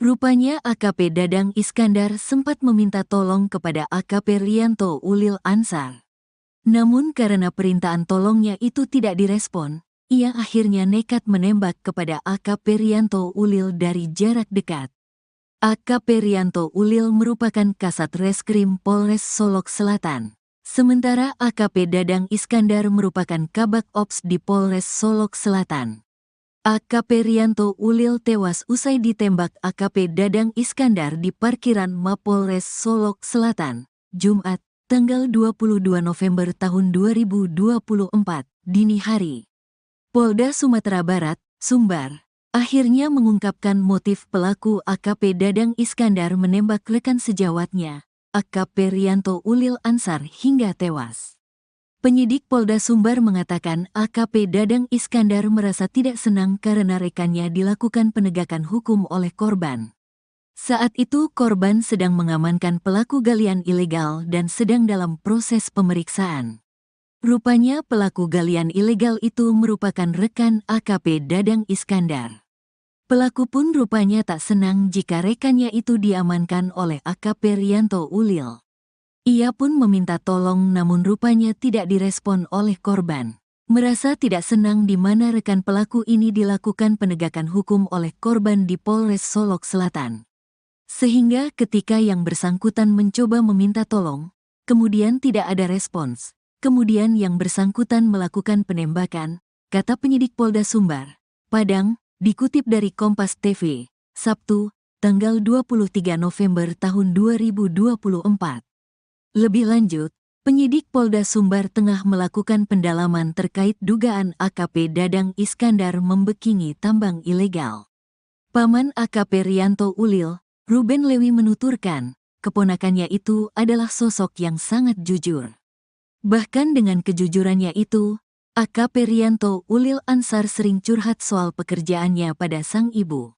Rupanya AKP Dadang Iskandar sempat meminta tolong kepada AKP Rianto Ulil Ansar. Namun karena permintaan tolongnya itu tidak direspon, ia akhirnya nekat menembak kepada AKP Rianto Ulil dari jarak dekat. AKP Rianto Ulil merupakan Kasat Reskrim Polres Solok Selatan. Sementara AKP Dadang Iskandar merupakan Kabak Ops di Polres Solok Selatan. AKP Rianto Ulil tewas usai ditembak AKP Dadang Iskandar di parkiran Mapolres Solok Selatan, Jumat, tanggal 22 November tahun 2024, dini hari. Polda Sumatera Barat, Sumbar, akhirnya mengungkapkan motif pelaku AKP Dadang Iskandar menembak rekan sejawatnya, AKP Rianto Ulil Ansar hingga tewas. Penyidik Polda Sumbar mengatakan AKP Dadang Iskandar merasa tidak senang karena rekannya dilakukan penegakan hukum oleh korban. Saat itu korban sedang mengamankan pelaku galian ilegal dan sedang dalam proses pemeriksaan. Rupanya pelaku galian ilegal itu merupakan rekan AKP Dadang Iskandar. Pelaku pun rupanya tak senang jika rekannya itu diamankan oleh AKP Rianto Ulil. Ia pun meminta tolong namun rupanya tidak direspon oleh korban. Merasa tidak senang di mana rekan pelaku ini dilakukan penegakan hukum oleh korban di Polres Solok Selatan. Sehingga ketika yang bersangkutan mencoba meminta tolong, kemudian tidak ada respons. Kemudian yang bersangkutan melakukan penembakan, kata penyidik Polda Sumbar, Padang, dikutip dari Kompas TV, Sabtu, tanggal 23 November tahun 2024. Lebih lanjut, penyidik Polda Sumbar tengah melakukan pendalaman terkait dugaan AKP Dadang Iskandar membekingi tambang ilegal. Paman AKP Rianto Ulil, Ruben Lewi menuturkan, keponakannya itu adalah sosok yang sangat jujur. Bahkan dengan kejujurannya itu, AKP Rianto Ulil Ansar sering curhat soal pekerjaannya pada sang ibu.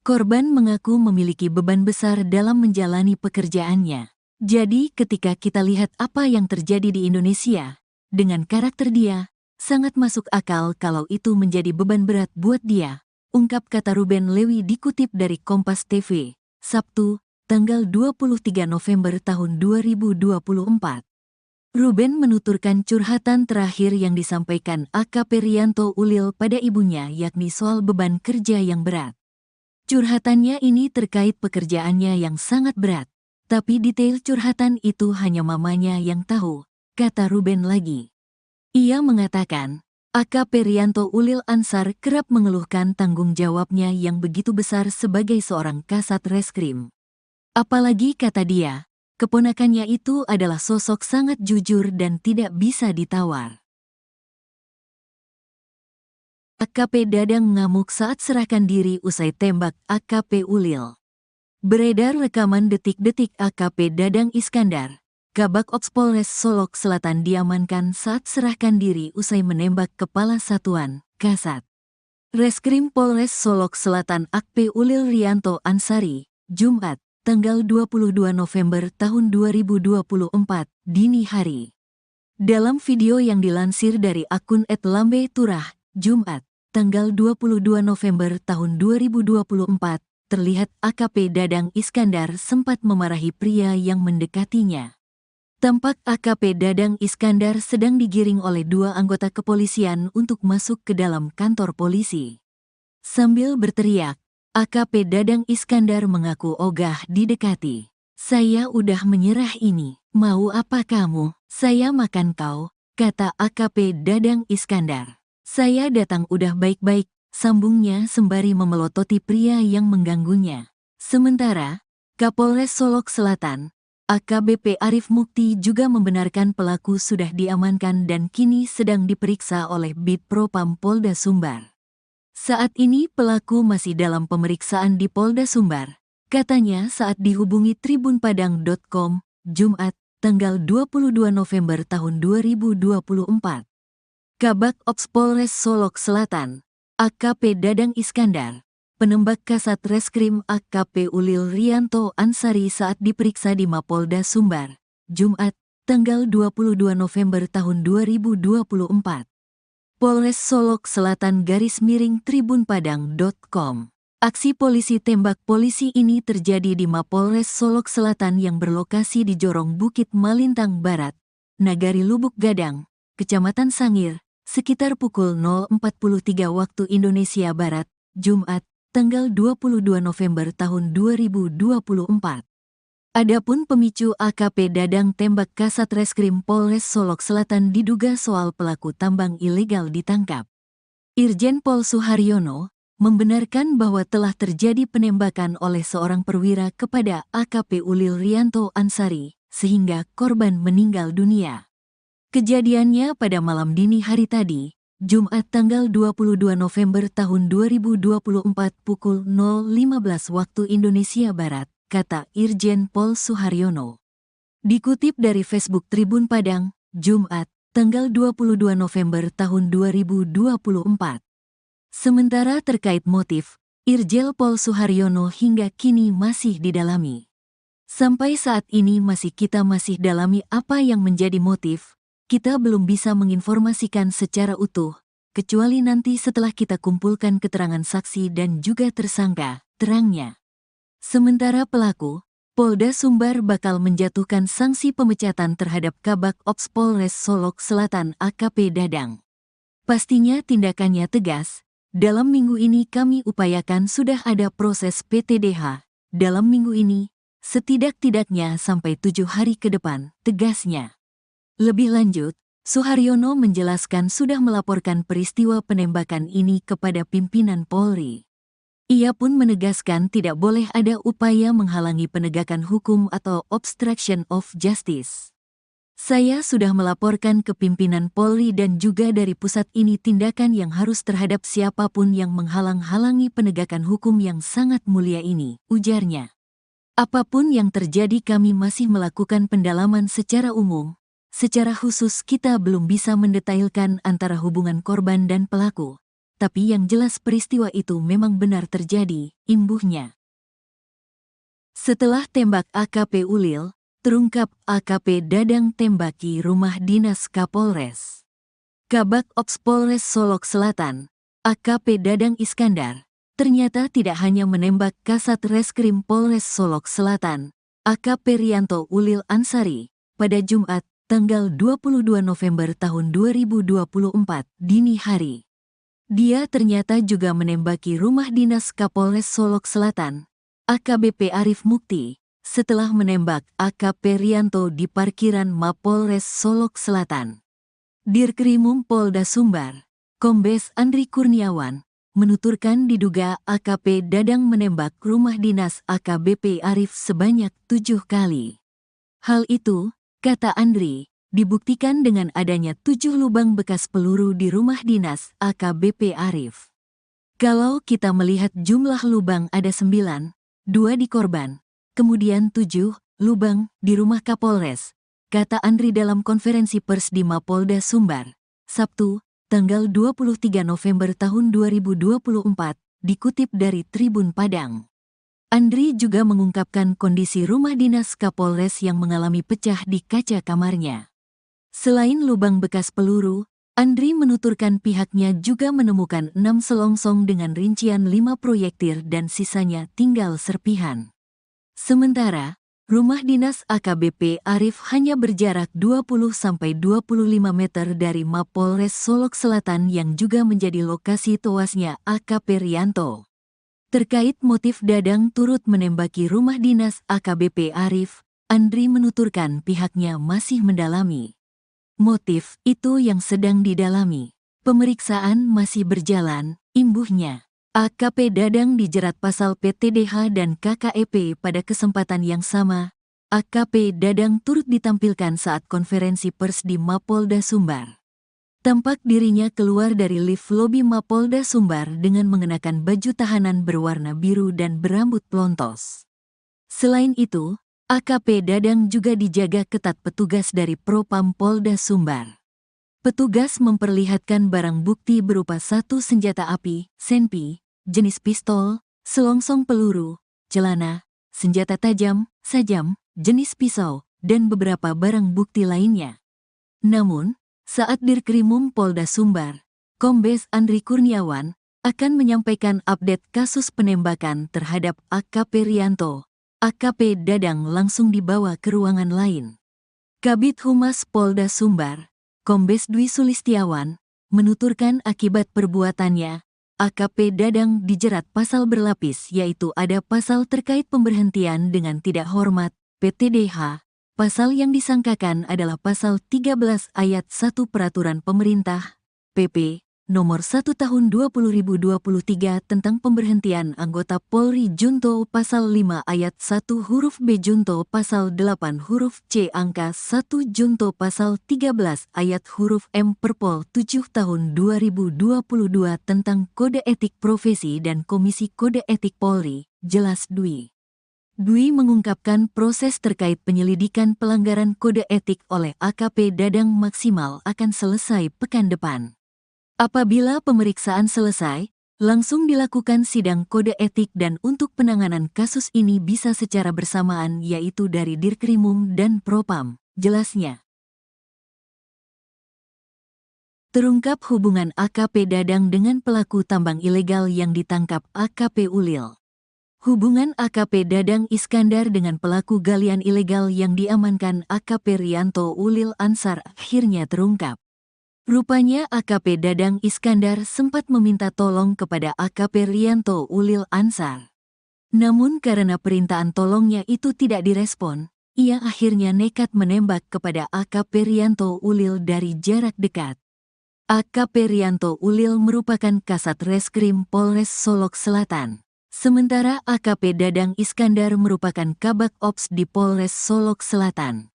Korban mengaku memiliki beban besar dalam menjalani pekerjaannya. Jadi ketika kita lihat apa yang terjadi di Indonesia, dengan karakter dia, sangat masuk akal kalau itu menjadi beban berat buat dia, ungkap kata Ruben Lewi dikutip dari Kompas TV, Sabtu, tanggal 23 November tahun 2024. Ruben menuturkan curhatan terakhir yang disampaikan AKP Rianto Ulil pada ibunya yakni soal beban kerja yang berat. Curhatannya ini terkait pekerjaannya yang sangat berat, tapi detail curhatan itu hanya mamanya yang tahu, kata Ruben lagi. Ia mengatakan, AKP Rianto Ulil Ansar kerap mengeluhkan tanggung jawabnya yang begitu besar sebagai seorang kasat reskrim. Apalagi kata dia, keponakannya itu adalah sosok sangat jujur dan tidak bisa ditawar. AKP Dadang ngamuk saat serahkan diri usai tembak AKP Ulil. Beredar rekaman detik-detik AKP Dadang Iskandar, Kabak Ops Polres Solok Selatan diamankan saat serahkan diri usai menembak Kepala Satuan, Kasat Reskrim Polres Solok Selatan AKP Ulil Rianto Ansari, Jumat, tanggal 22 November tahun 2024, dini hari. Dalam video yang dilansir dari akun @lambe_turah, Jumat, tanggal 22 November tahun 2024, terlihat AKP Dadang Iskandar sempat memarahi pria yang mendekatinya. Tampak AKP Dadang Iskandar sedang digiring oleh dua anggota kepolisian untuk masuk ke dalam kantor polisi. Sambil berteriak, AKP Dadang Iskandar mengaku ogah didekati. "Saya udah menyerah ini, mau apa kamu? Saya makan kau," kata AKP Dadang Iskandar. "Saya datang udah baik-baik," sambungnya sembari memelototi pria yang mengganggunya. Sementara, Kapolres Solok Selatan, AKBP Arif Mukti juga membenarkan pelaku sudah diamankan dan kini sedang diperiksa oleh Bid Propam Polda Sumbar. Saat ini pelaku masih dalam pemeriksaan di Polda Sumbar, katanya saat dihubungi tribunpadang.com, Jumat, tanggal 22 November tahun 2024. Kabak Ops Polres Solok Selatan, AKP Dadang Iskandar, penembak Kasat Reskrim AKP Ulil Rianto Ansari saat diperiksa di Mapolda Sumbar, Jumat, tanggal 22 November tahun 2024. Polres Solok Selatan _tribunpadang.com. Aksi polisi tembak polisi ini terjadi di Mapolres Solok Selatan yang berlokasi di Jorong Bukit Malintang Barat, Nagari Lubuk Gadang, Kecamatan Sangir, sekitar pukul 0.43 waktu Indonesia Barat, Jumat, tanggal 22 November tahun 2024. Adapun pemicu AKP Dadang tembak Kasat Reskrim Polres Solok Selatan diduga soal pelaku tambang ilegal ditangkap. Irjen Pol Suharyono membenarkan bahwa telah terjadi penembakan oleh seorang perwira kepada AKP Ulil Rianto Ansari, sehingga korban meninggal dunia. Kejadiannya pada malam dini hari tadi, Jumat tanggal 22 November tahun 2024 pukul 0.15 waktu Indonesia Barat, kata Irjen Pol Suharyono. Dikutip dari Facebook Tribun Padang, Jumat, tanggal 22 November tahun 2024. Sementara terkait motif, Irjen Pol Suharyono hingga kini masih didalami. Sampai saat ini kita masih dalami apa yang menjadi motif. Kita belum bisa menginformasikan secara utuh, kecuali nanti setelah kita kumpulkan keterangan saksi dan juga tersangka, terangnya. Sementara pelaku, Polda Sumbar bakal menjatuhkan sanksi pemecatan terhadap Kabak Ops Polres Solok Selatan AKP Dadang. Pastinya tindakannya tegas. Dalam minggu ini kami upayakan sudah ada proses PTDH. Dalam minggu ini, setidak-tidaknya sampai 7 hari ke depan, tegasnya. Lebih lanjut, Suharyono menjelaskan sudah melaporkan peristiwa penembakan ini kepada pimpinan Polri. Ia pun menegaskan tidak boleh ada upaya menghalangi penegakan hukum atau obstruction of justice. Saya sudah melaporkan ke pimpinan Polri dan juga dari pusat ini tindakan yang harus terhadap siapapun yang menghalang-halangi penegakan hukum yang sangat mulia ini, ujarnya. Apapun yang terjadi kami masih melakukan pendalaman secara umum. Secara khusus kita belum bisa mendetailkan antara hubungan korban dan pelaku. tapi yang jelas peristiwa itu memang benar terjadi, imbuhnya. Setelah tembak AKP Ulil, terungkap AKP Dadang tembaki rumah dinas Kapolres. Kabak Ops Polres Solok Selatan, AKP Dadang Iskandar, ternyata tidak hanya menembak Kasat Reskrim Polres Solok Selatan, AKP Rianto Ulil Ansari, pada Jumat, tanggal 22 November tahun 2024, dini hari. Dia ternyata juga menembaki rumah dinas Kapolres Solok Selatan, AKBP Arif Mukti, setelah menembak AKP Rianto di parkiran Mapolres Solok Selatan. Dirkrimum Polda Sumbar, Kombes Andri Kurniawan, menuturkan diduga AKP Dadang menembak rumah dinas AKBP Arif sebanyak 7 kali. Hal itu, kata Andri, dibuktikan dengan adanya 7 lubang bekas peluru di rumah dinas AKBP Arif. Kalau kita melihat jumlah lubang ada 9, 2 di korban, kemudian 7 lubang di rumah Kapolres, kata Andri dalam konferensi pers di Mapolda Sumbar, Sabtu, tanggal 23 November tahun 2024, dikutip dari Tribun Padang. Andri juga mengungkapkan kondisi rumah dinas Kapolres yang mengalami pecah di kaca kamarnya. Selain lubang bekas peluru, Andri menuturkan pihaknya juga menemukan 6 selongsong dengan rincian 5 proyektil dan sisanya tinggal serpihan. Sementara, rumah dinas AKBP Arif hanya berjarak 20-25 meter dari Mapolres Solok Selatan yang juga menjadi lokasi tewasnya AKP Rianto. Terkait motif Dadang turut menembaki rumah dinas AKBP Arif, Andri menuturkan pihaknya masih mendalami. Motif itu yang sedang didalami. Pemeriksaan masih berjalan, imbuhnya. AKP Dadang dijerat pasal PTDH dan KKEP pada kesempatan yang sama. AKP Dadang turut ditampilkan saat konferensi pers di Mapolda Sumbar. Tampak dirinya keluar dari lift lobi Mapolda Sumbar dengan mengenakan baju tahanan berwarna biru dan berambut pelontos. Selain itu, AKP Dadang juga dijaga ketat petugas dari Propam Polda Sumbar. Petugas memperlihatkan barang bukti berupa 1 senjata api, senpi, jenis pistol, selongsong peluru, celana, senjata tajam, sajam, jenis pisau, dan beberapa barang bukti lainnya. Namun, saat Dirkrimum Polda Sumbar, Kombes Andri Kurniawan akan menyampaikan update kasus penembakan terhadap AKP Rianto, AKP Dadang langsung dibawa ke ruangan lain. Kabid Humas Polda Sumbar, Kombes Dwi Sulistiawan, menuturkan akibat perbuatannya, AKP Dadang dijerat pasal berlapis yaitu ada pasal terkait pemberhentian dengan tidak hormat, PTDH, pasal yang disangkakan adalah pasal 13 ayat 1 Peraturan Pemerintah, PP, Nomor 1 Tahun 2023 tentang pemberhentian anggota Polri Junto Pasal 5 Ayat 1 huruf B Junto Pasal 8 huruf C Angka 1 Junto Pasal 13 Ayat huruf M Perpol 7 Tahun 2022 tentang Kode Etik Profesi dan Komisi Kode Etik Polri, jelas Dwi. Dwi mengungkapkan proses terkait penyelidikan pelanggaran kode etik oleh AKP Dadang maksimal akan selesai pekan depan. Apabila pemeriksaan selesai, langsung dilakukan sidang kode etik dan untuk penanganan kasus ini bisa secara bersamaan yaitu dari Dirkrimum dan Propam, jelasnya. Terungkap hubungan AKP Dadang dengan pelaku tambang ilegal yang ditangkap AKP Ulil. Hubungan AKP Dadang Iskandar dengan pelaku galian ilegal yang diamankan AKP Rianto Ulil Ansar akhirnya terungkap. Rupanya AKP Dadang Iskandar sempat meminta tolong kepada AKP Rianto Ulil Ansar. Namun karena permintaan tolongnya itu tidak direspon, ia akhirnya nekat menembak kepada AKP Rianto Ulil dari jarak dekat. AKP Rianto Ulil merupakan Kasat Reskrim Polres Solok Selatan. Sementara AKP Dadang Iskandar merupakan Kabak Ops di Polres Solok Selatan.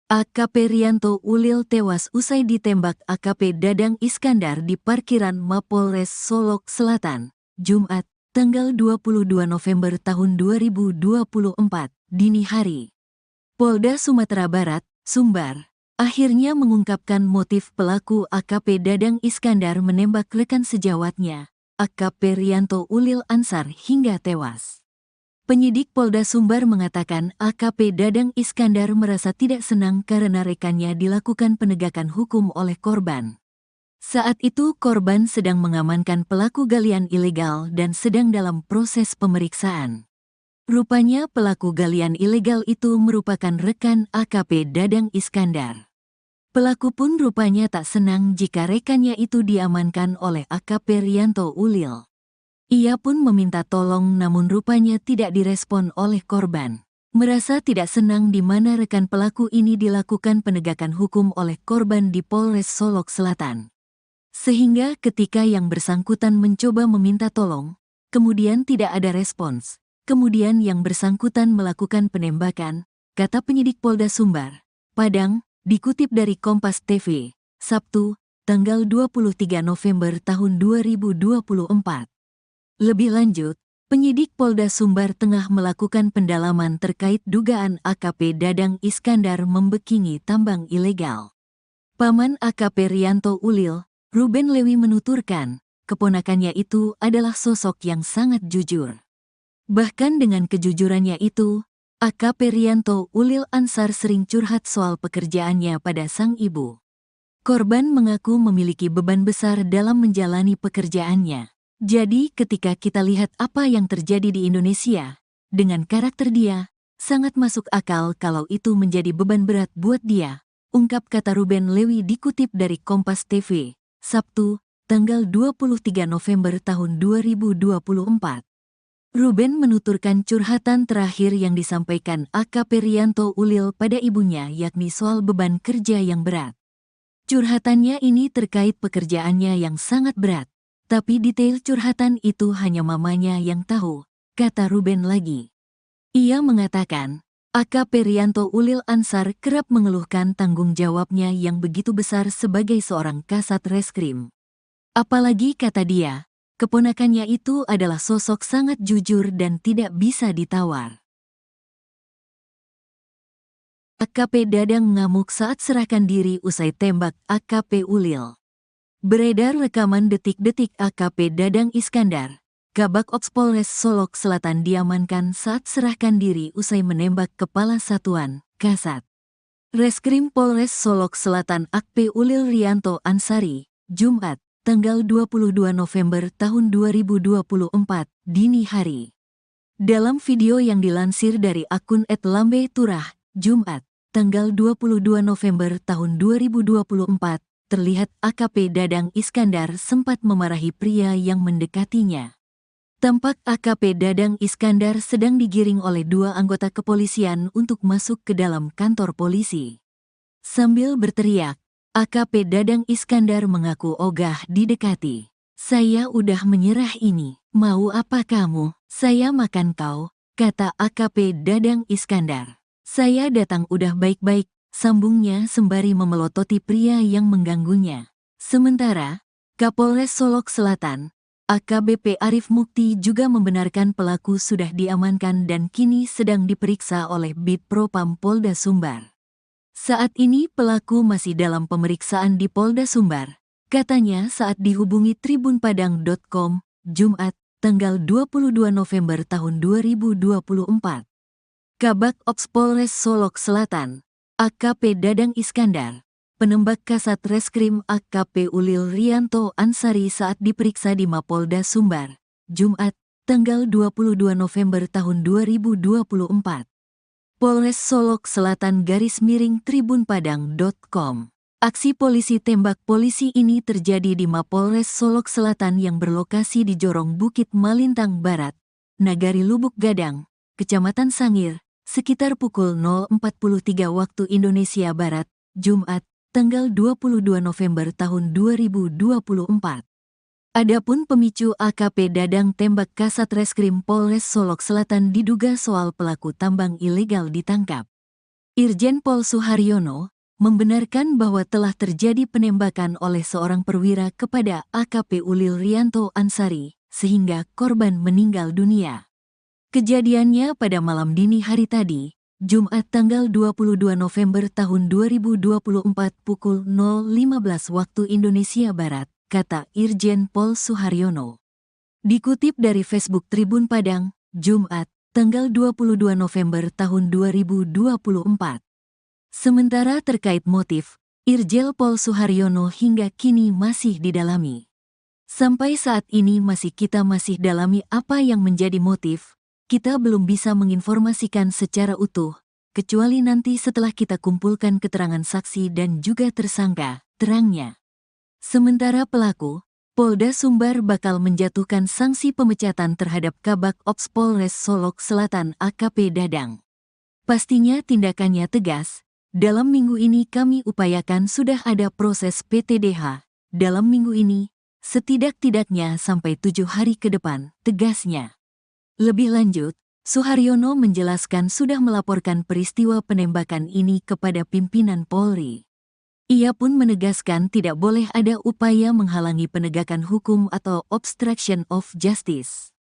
AKP Rianto Ulil tewas usai ditembak AKP Dadang Iskandar di parkiran Mapolres Solok Selatan, Jumat, tanggal 22 November tahun 2024, dini hari. Polda Sumatera Barat, Sumbar, akhirnya mengungkapkan motif pelaku AKP Dadang Iskandar menembak rekan sejawatnya, AKP Rianto Ulil Ansar hingga tewas. Penyidik Polda Sumbar mengatakan AKP Dadang Iskandar merasa tidak senang karena rekannya dilakukan penegakan hukum oleh korban. Saat itu korban sedang mengamankan pelaku galian ilegal dan sedang dalam proses pemeriksaan. Rupanya pelaku galian ilegal itu merupakan rekan AKP Dadang Iskandar. Pelaku pun rupanya tak senang jika rekannya itu diamankan oleh AKP Rianto Ulil. Ia pun meminta tolong namun rupanya tidak direspon oleh korban. Merasa tidak senang di mana rekan pelaku ini dilakukan penegakan hukum oleh korban di Polres Solok Selatan. Sehingga ketika yang bersangkutan mencoba meminta tolong, kemudian tidak ada respons. Kemudian yang bersangkutan melakukan penembakan, kata penyidik Polda Sumbar, Padang, dikutip dari Kompas TV, Sabtu, tanggal 23 November tahun 2024. Lebih lanjut, penyidik Polda Sumbar tengah melakukan pendalaman terkait dugaan AKP Dadang Iskandar membekingi tambang ilegal. Paman AKP Rianto Ulil, Ruben Lewi menuturkan, keponakannya itu adalah sosok yang sangat jujur. Bahkan dengan kejujurannya itu, AKP Rianto Ulil Ansar sering curhat soal pekerjaannya pada sang ibu. Korban mengaku memiliki beban besar dalam menjalani pekerjaannya. Jadi ketika kita lihat apa yang terjadi di Indonesia, dengan karakter dia, sangat masuk akal kalau itu menjadi beban berat buat dia, ungkap kata Ruben Lewi dikutip dari Kompas TV, Sabtu, tanggal 23 November tahun 2024. Ruben menuturkan curhatan terakhir yang disampaikan AKP Rianto Ulil pada ibunya yakni soal beban kerja yang berat. Curhatannya ini terkait pekerjaannya yang sangat berat, tapi detail curhatan itu hanya mamanya yang tahu, kata Ruben lagi. Ia mengatakan, AKP Rianto Ulil Ansar kerap mengeluhkan tanggung jawabnya yang begitu besar sebagai seorang kasat reskrim. Apalagi kata dia, keponakannya itu adalah sosok sangat jujur dan tidak bisa ditawar. AKP Dadang ngamuk saat serahkan diri usai tembak AKP Ulil. Beredar rekaman detik-detik AKP Dadang Iskandar, Kabak Ops Polres Solok Selatan diamankan saat serahkan diri usai menembak Kepala Satuan, Kasat Reskrim Polres Solok Selatan AKP Ulil Rianto Ansari, Jumat, tanggal 22 November tahun 2024, dini hari. Dalam video yang dilansir dari akun @lambe_turah, Jumat, tanggal 22 November tahun 2024, terlihat AKP Dadang Iskandar sempat memarahi pria yang mendekatinya. Tampak AKP Dadang Iskandar sedang digiring oleh dua anggota kepolisian untuk masuk ke dalam kantor polisi. Sambil berteriak, AKP Dadang Iskandar mengaku ogah didekati. Saya udah menyerah ini, mau apa kamu? Saya makan kau, kata AKP Dadang Iskandar. Saya datang udah baik-baik, sambungnya sembari memelototi pria yang mengganggunya. Sementara, Kapolres Solok Selatan, AKBP Arif Mukti juga membenarkan pelaku sudah diamankan dan kini sedang diperiksa oleh Bid Propam Polda Sumbar. Saat ini pelaku masih dalam pemeriksaan di Polda Sumbar, katanya saat dihubungi tribunpadang.com, Jumat, tanggal 22 November tahun 2024. Kabak Ops Polres Solok Selatan, AKP Dadang Iskandar, penembak Kasat Reskrim AKP Ulil Rianto Ansari saat diperiksa di Mapolda Sumbar, Jumat, tanggal 22 November tahun 2024. Polres Solok Selatan _tribunpadang.com. Aksi polisi tembak polisi ini terjadi di Mapolres Solok Selatan yang berlokasi di Jorong Bukit Malintang Barat, Nagari Lubuk Gadang, Kecamatan Sangir, sekitar pukul 0.43 waktu Indonesia Barat, Jumat, tanggal 22 November tahun 2024. Adapun pemicu AKP Dadang tembak Kasat Reskrim Polres Solok Selatan diduga soal pelaku tambang ilegal ditangkap. Irjen Pol Suharyono membenarkan bahwa telah terjadi penembakan oleh seorang perwira kepada AKP Ulil Rianto Ansari, sehingga korban meninggal dunia. Kejadiannya pada malam dini hari tadi, Jumat tanggal 22 November tahun 2024 pukul 0.15 waktu Indonesia Barat, kata Irjen Pol Suharyono. Dikutip dari Facebook Tribun Padang, Jumat, tanggal 22 November tahun 2024. Sementara terkait motif, Irjen Pol Suharyono hingga kini masih didalami. Sampai saat ini kita masih dalami apa yang menjadi motif, kita belum bisa menginformasikan secara utuh, kecuali nanti setelah kita kumpulkan keterangan saksi dan juga tersangka, terangnya. Sementara pelaku, Polda Sumbar bakal menjatuhkan sanksi pemecatan terhadap Kabak Ops Polres Solok Selatan AKP Dadang. Pastinya tindakannya tegas. Dalam minggu ini kami upayakan sudah ada proses PTDH. Dalam minggu ini, setidak-tidaknya sampai 7 hari ke depan, tegasnya. Lebih lanjut, Suharyono menjelaskan sudah melaporkan peristiwa penembakan ini kepada pimpinan Polri. Ia pun menegaskan tidak boleh ada upaya menghalangi penegakan hukum atau obstruction of justice.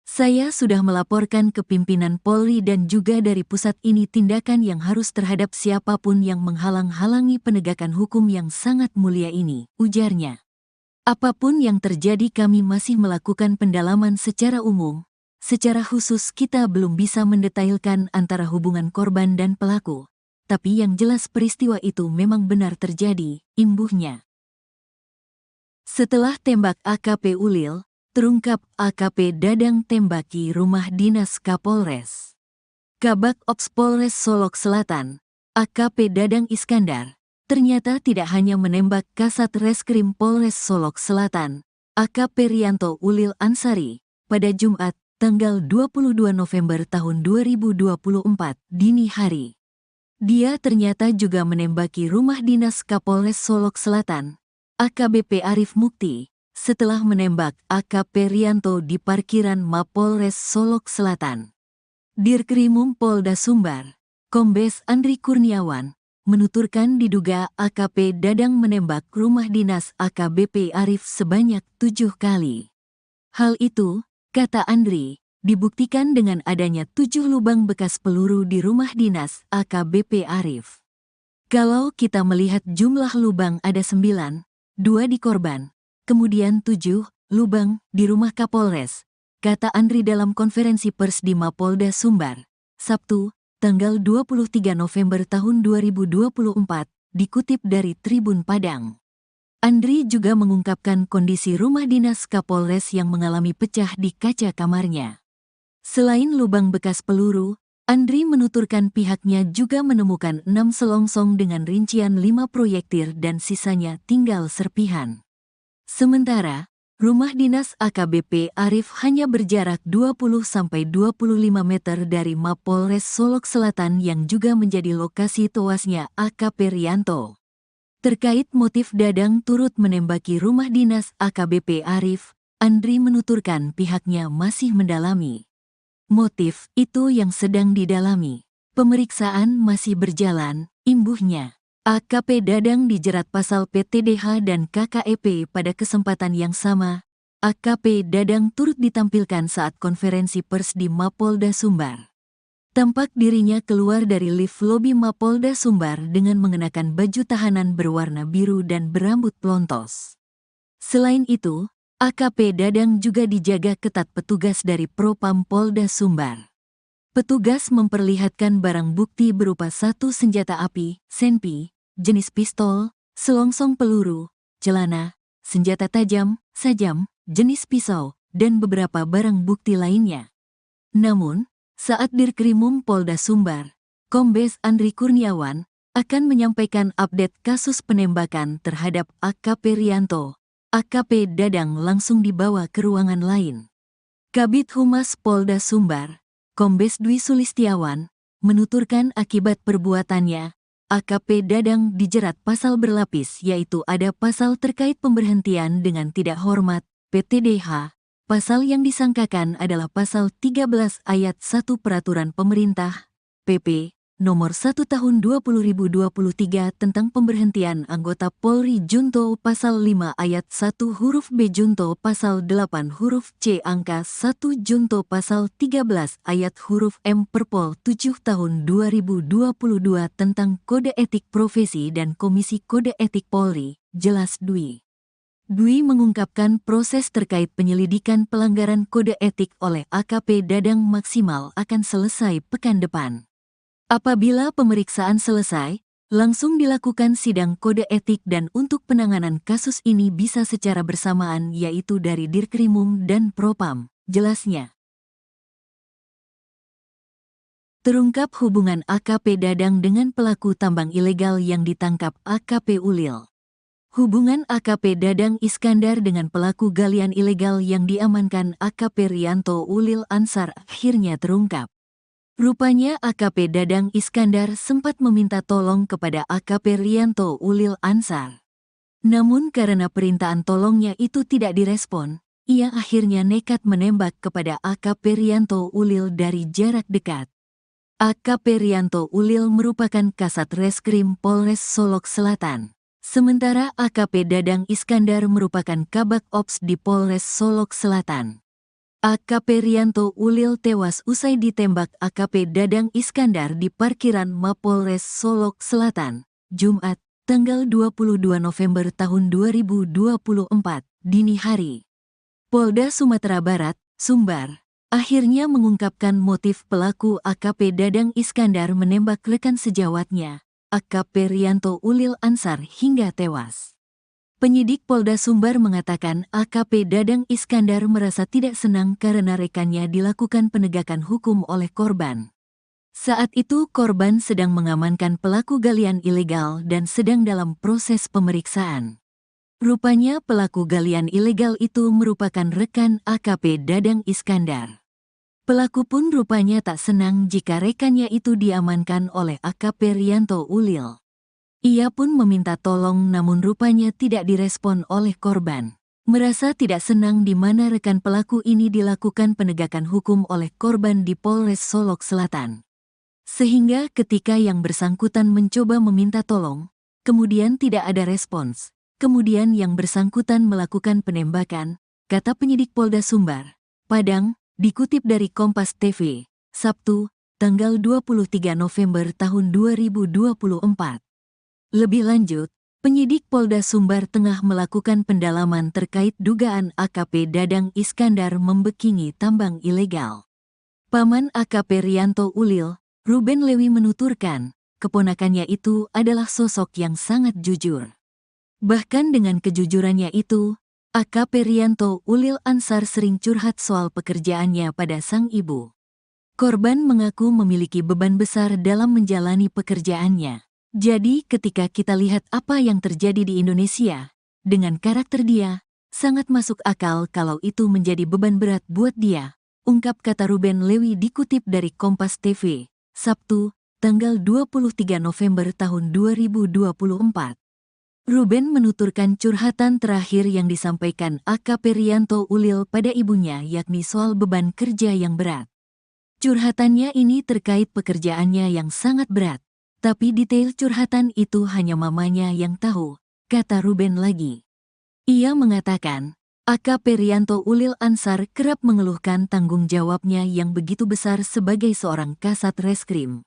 Saya sudah melaporkan ke pimpinan Polri dan juga dari pusat ini tindakan yang harus terhadap siapapun yang menghalang-halangi penegakan hukum yang sangat mulia ini, ujarnya. Apapun yang terjadi kami masih melakukan pendalaman secara umum, secara khusus kita belum bisa mendetailkan antara hubungan korban dan pelaku, tapi yang jelas peristiwa itu memang benar terjadi, imbuhnya. Setelah tembak AKP Ulil, terungkap AKP Dadang tembaki rumah dinas Kapolres. Kabak Ops Polres Solok Selatan, AKP Dadang Iskandar, ternyata tidak hanya menembak Kasat Reskrim Polres Solok Selatan, AKP Rianto Ulil Ansari, pada Jumat, tanggal 22 November tahun 2024, dini hari. Dia ternyata juga menembaki rumah dinas Kapolres Solok Selatan, AKBP Arif Mukti, setelah menembak AKP Rianto di parkiran Mapolres Solok Selatan. Dirkrimum Polda Sumbar, Kombes Andri Kurniawan, menuturkan diduga AKP Dadang menembak rumah dinas AKBP Arif sebanyak 7 kali. Hal itu, kata Andri, dibuktikan dengan adanya 7 lubang bekas peluru di rumah dinas AKBP Arif. Kalau kita melihat jumlah lubang ada 9, 2 di korban, kemudian 7 lubang di rumah Kapolres, kata Andri dalam konferensi pers di Mapolda Sumbar, Sabtu, tanggal 23 November tahun 2024, dikutip dari Tribun Padang. Andri juga mengungkapkan kondisi rumah dinas Kapolres yang mengalami pecah di kaca kamarnya. Selain lubang bekas peluru, Andri menuturkan pihaknya juga menemukan 6 selongsong dengan rincian 5 proyektil dan sisanya tinggal serpihan. Sementara, rumah dinas AKBP Arif hanya berjarak 20-25 meter dari Mapolres Solok Selatan yang juga menjadi lokasi tewasnya AKP Rianto. Terkait motif Dadang turut menembaki rumah dinas AKBP Arif, Andri menuturkan pihaknya masih mendalami. Motif itu yang sedang didalami. Pemeriksaan masih berjalan, imbuhnya. AKP Dadang dijerat pasal PTDH dan KKEP pada kesempatan yang sama. AKP Dadang turut ditampilkan saat konferensi pers di Mapolda Sumbar. Tampak dirinya keluar dari lift lobi Mapolda Sumbar dengan mengenakan baju tahanan berwarna biru dan berambut pelontos. Selain itu, AKP Dadang juga dijaga ketat petugas dari Propam Polda Sumbar. Petugas memperlihatkan barang bukti berupa 1 senjata api, senpi, jenis pistol, selongsong peluru, celana, senjata tajam, sajam, jenis pisau, dan beberapa barang bukti lainnya. Namun, saat Dirkrimum Polda Sumbar, Kombes Andri Kurniawan, akan menyampaikan update kasus penembakan terhadap AKP Rianto, AKP Dadang langsung dibawa ke ruangan lain. Kabid Humas Polda Sumbar, Kombes Dwi Sulistiawan, menuturkan akibat perbuatannya, AKP Dadang dijerat pasal berlapis yaitu ada pasal terkait pemberhentian dengan tidak hormat, PTDH. Pasal yang disangkakan adalah pasal 13 ayat 1 Peraturan Pemerintah, PP, Nomor 1 Tahun 2023 tentang pemberhentian anggota Polri Junto Pasal 5 Ayat 1 huruf B Junto Pasal 8 huruf C Angka 1 Junto Pasal 13 Ayat huruf M Perpol 7 Tahun 2022 tentang Kode Etik Profesi dan Komisi Kode Etik Polri, jelas Dwi. Dwi mengungkapkan proses terkait penyelidikan pelanggaran kode etik oleh AKP Dadang maksimal akan selesai pekan depan. Apabila pemeriksaan selesai, langsung dilakukan sidang kode etik dan untuk penanganan kasus ini bisa secara bersamaan yaitu dari Dirkrimum dan Propam, jelasnya. Terungkap hubungan AKP Dadang dengan pelaku tambang ilegal yang ditangkap AKP Ulil. Hubungan AKP Dadang Iskandar dengan pelaku galian ilegal yang diamankan AKP Rianto Ulil Ansar akhirnya terungkap. Rupanya AKP Dadang Iskandar sempat meminta tolong kepada AKP Rianto Ulil Ansar. Namun karena permintaan tolongnya itu tidak direspon, ia akhirnya nekat menembak kepada AKP Rianto Ulil dari jarak dekat. AKP Rianto Ulil merupakan Kasat Reskrim Polres Solok Selatan. Sementara AKP Dadang Iskandar merupakan Kabak Ops di Polres Solok Selatan. AKP Rianto Ulil tewas usai ditembak AKP Dadang Iskandar di parkiran Mapolres Solok Selatan, Jumat, tanggal 22 November tahun 2024, dini hari. Polda Sumatera Barat, Sumbar, akhirnya mengungkapkan motif pelaku AKP Dadang Iskandar menembak rekan sejawatnya, AKP Rianto Ulil Ansar hingga tewas. Penyidik Polda Sumbar mengatakan AKP Dadang Iskandar merasa tidak senang karena rekannya dilakukan penegakan hukum oleh korban. Saat itu korban sedang mengamankan pelaku galian ilegal dan sedang dalam proses pemeriksaan. Rupanya pelaku galian ilegal itu merupakan rekan AKP Dadang Iskandar. Pelaku pun rupanya tak senang jika rekannya itu diamankan oleh AKP Rianto Ulil. Ia pun meminta tolong namun rupanya tidak direspon oleh korban. Merasa tidak senang di mana rekan pelaku ini dilakukan penegakan hukum oleh korban di Polres Solok Selatan. Sehingga ketika yang bersangkutan mencoba meminta tolong, kemudian tidak ada respons. Kemudian yang bersangkutan melakukan penembakan, kata penyidik Polda Sumbar, Padang, dikutip dari Kompas TV, Sabtu, tanggal 23 November tahun 2024. Lebih lanjut, penyidik Polda Sumbar tengah melakukan pendalaman terkait dugaan AKP Dadang Iskandar membekingi tambang ilegal. Paman AKP Rianto Ulil, Ruben Lewi menuturkan, keponakannya itu adalah sosok yang sangat jujur. Bahkan dengan kejujurannya itu, AKP Rianto Ulil Ansar sering curhat soal pekerjaannya pada sang ibu. Korban mengaku memiliki beban besar dalam menjalani pekerjaannya. Jadi ketika kita lihat apa yang terjadi di Indonesia, dengan karakter dia, sangat masuk akal kalau itu menjadi beban berat buat dia, ungkap kata Ruben Lewi dikutip dari Kompas TV, Sabtu, tanggal 23 November tahun 2024. Ruben menuturkan curhatan terakhir yang disampaikan AKP Rianto Ulil pada ibunya yakni soal beban kerja yang berat. Curhatannya ini terkait pekerjaannya yang sangat berat, tapi detail curhatan itu hanya mamanya yang tahu, kata Ruben lagi. Ia mengatakan, AKP Rianto Ulil Ansar kerap mengeluhkan tanggung jawabnya yang begitu besar sebagai seorang Kasat Reskrim.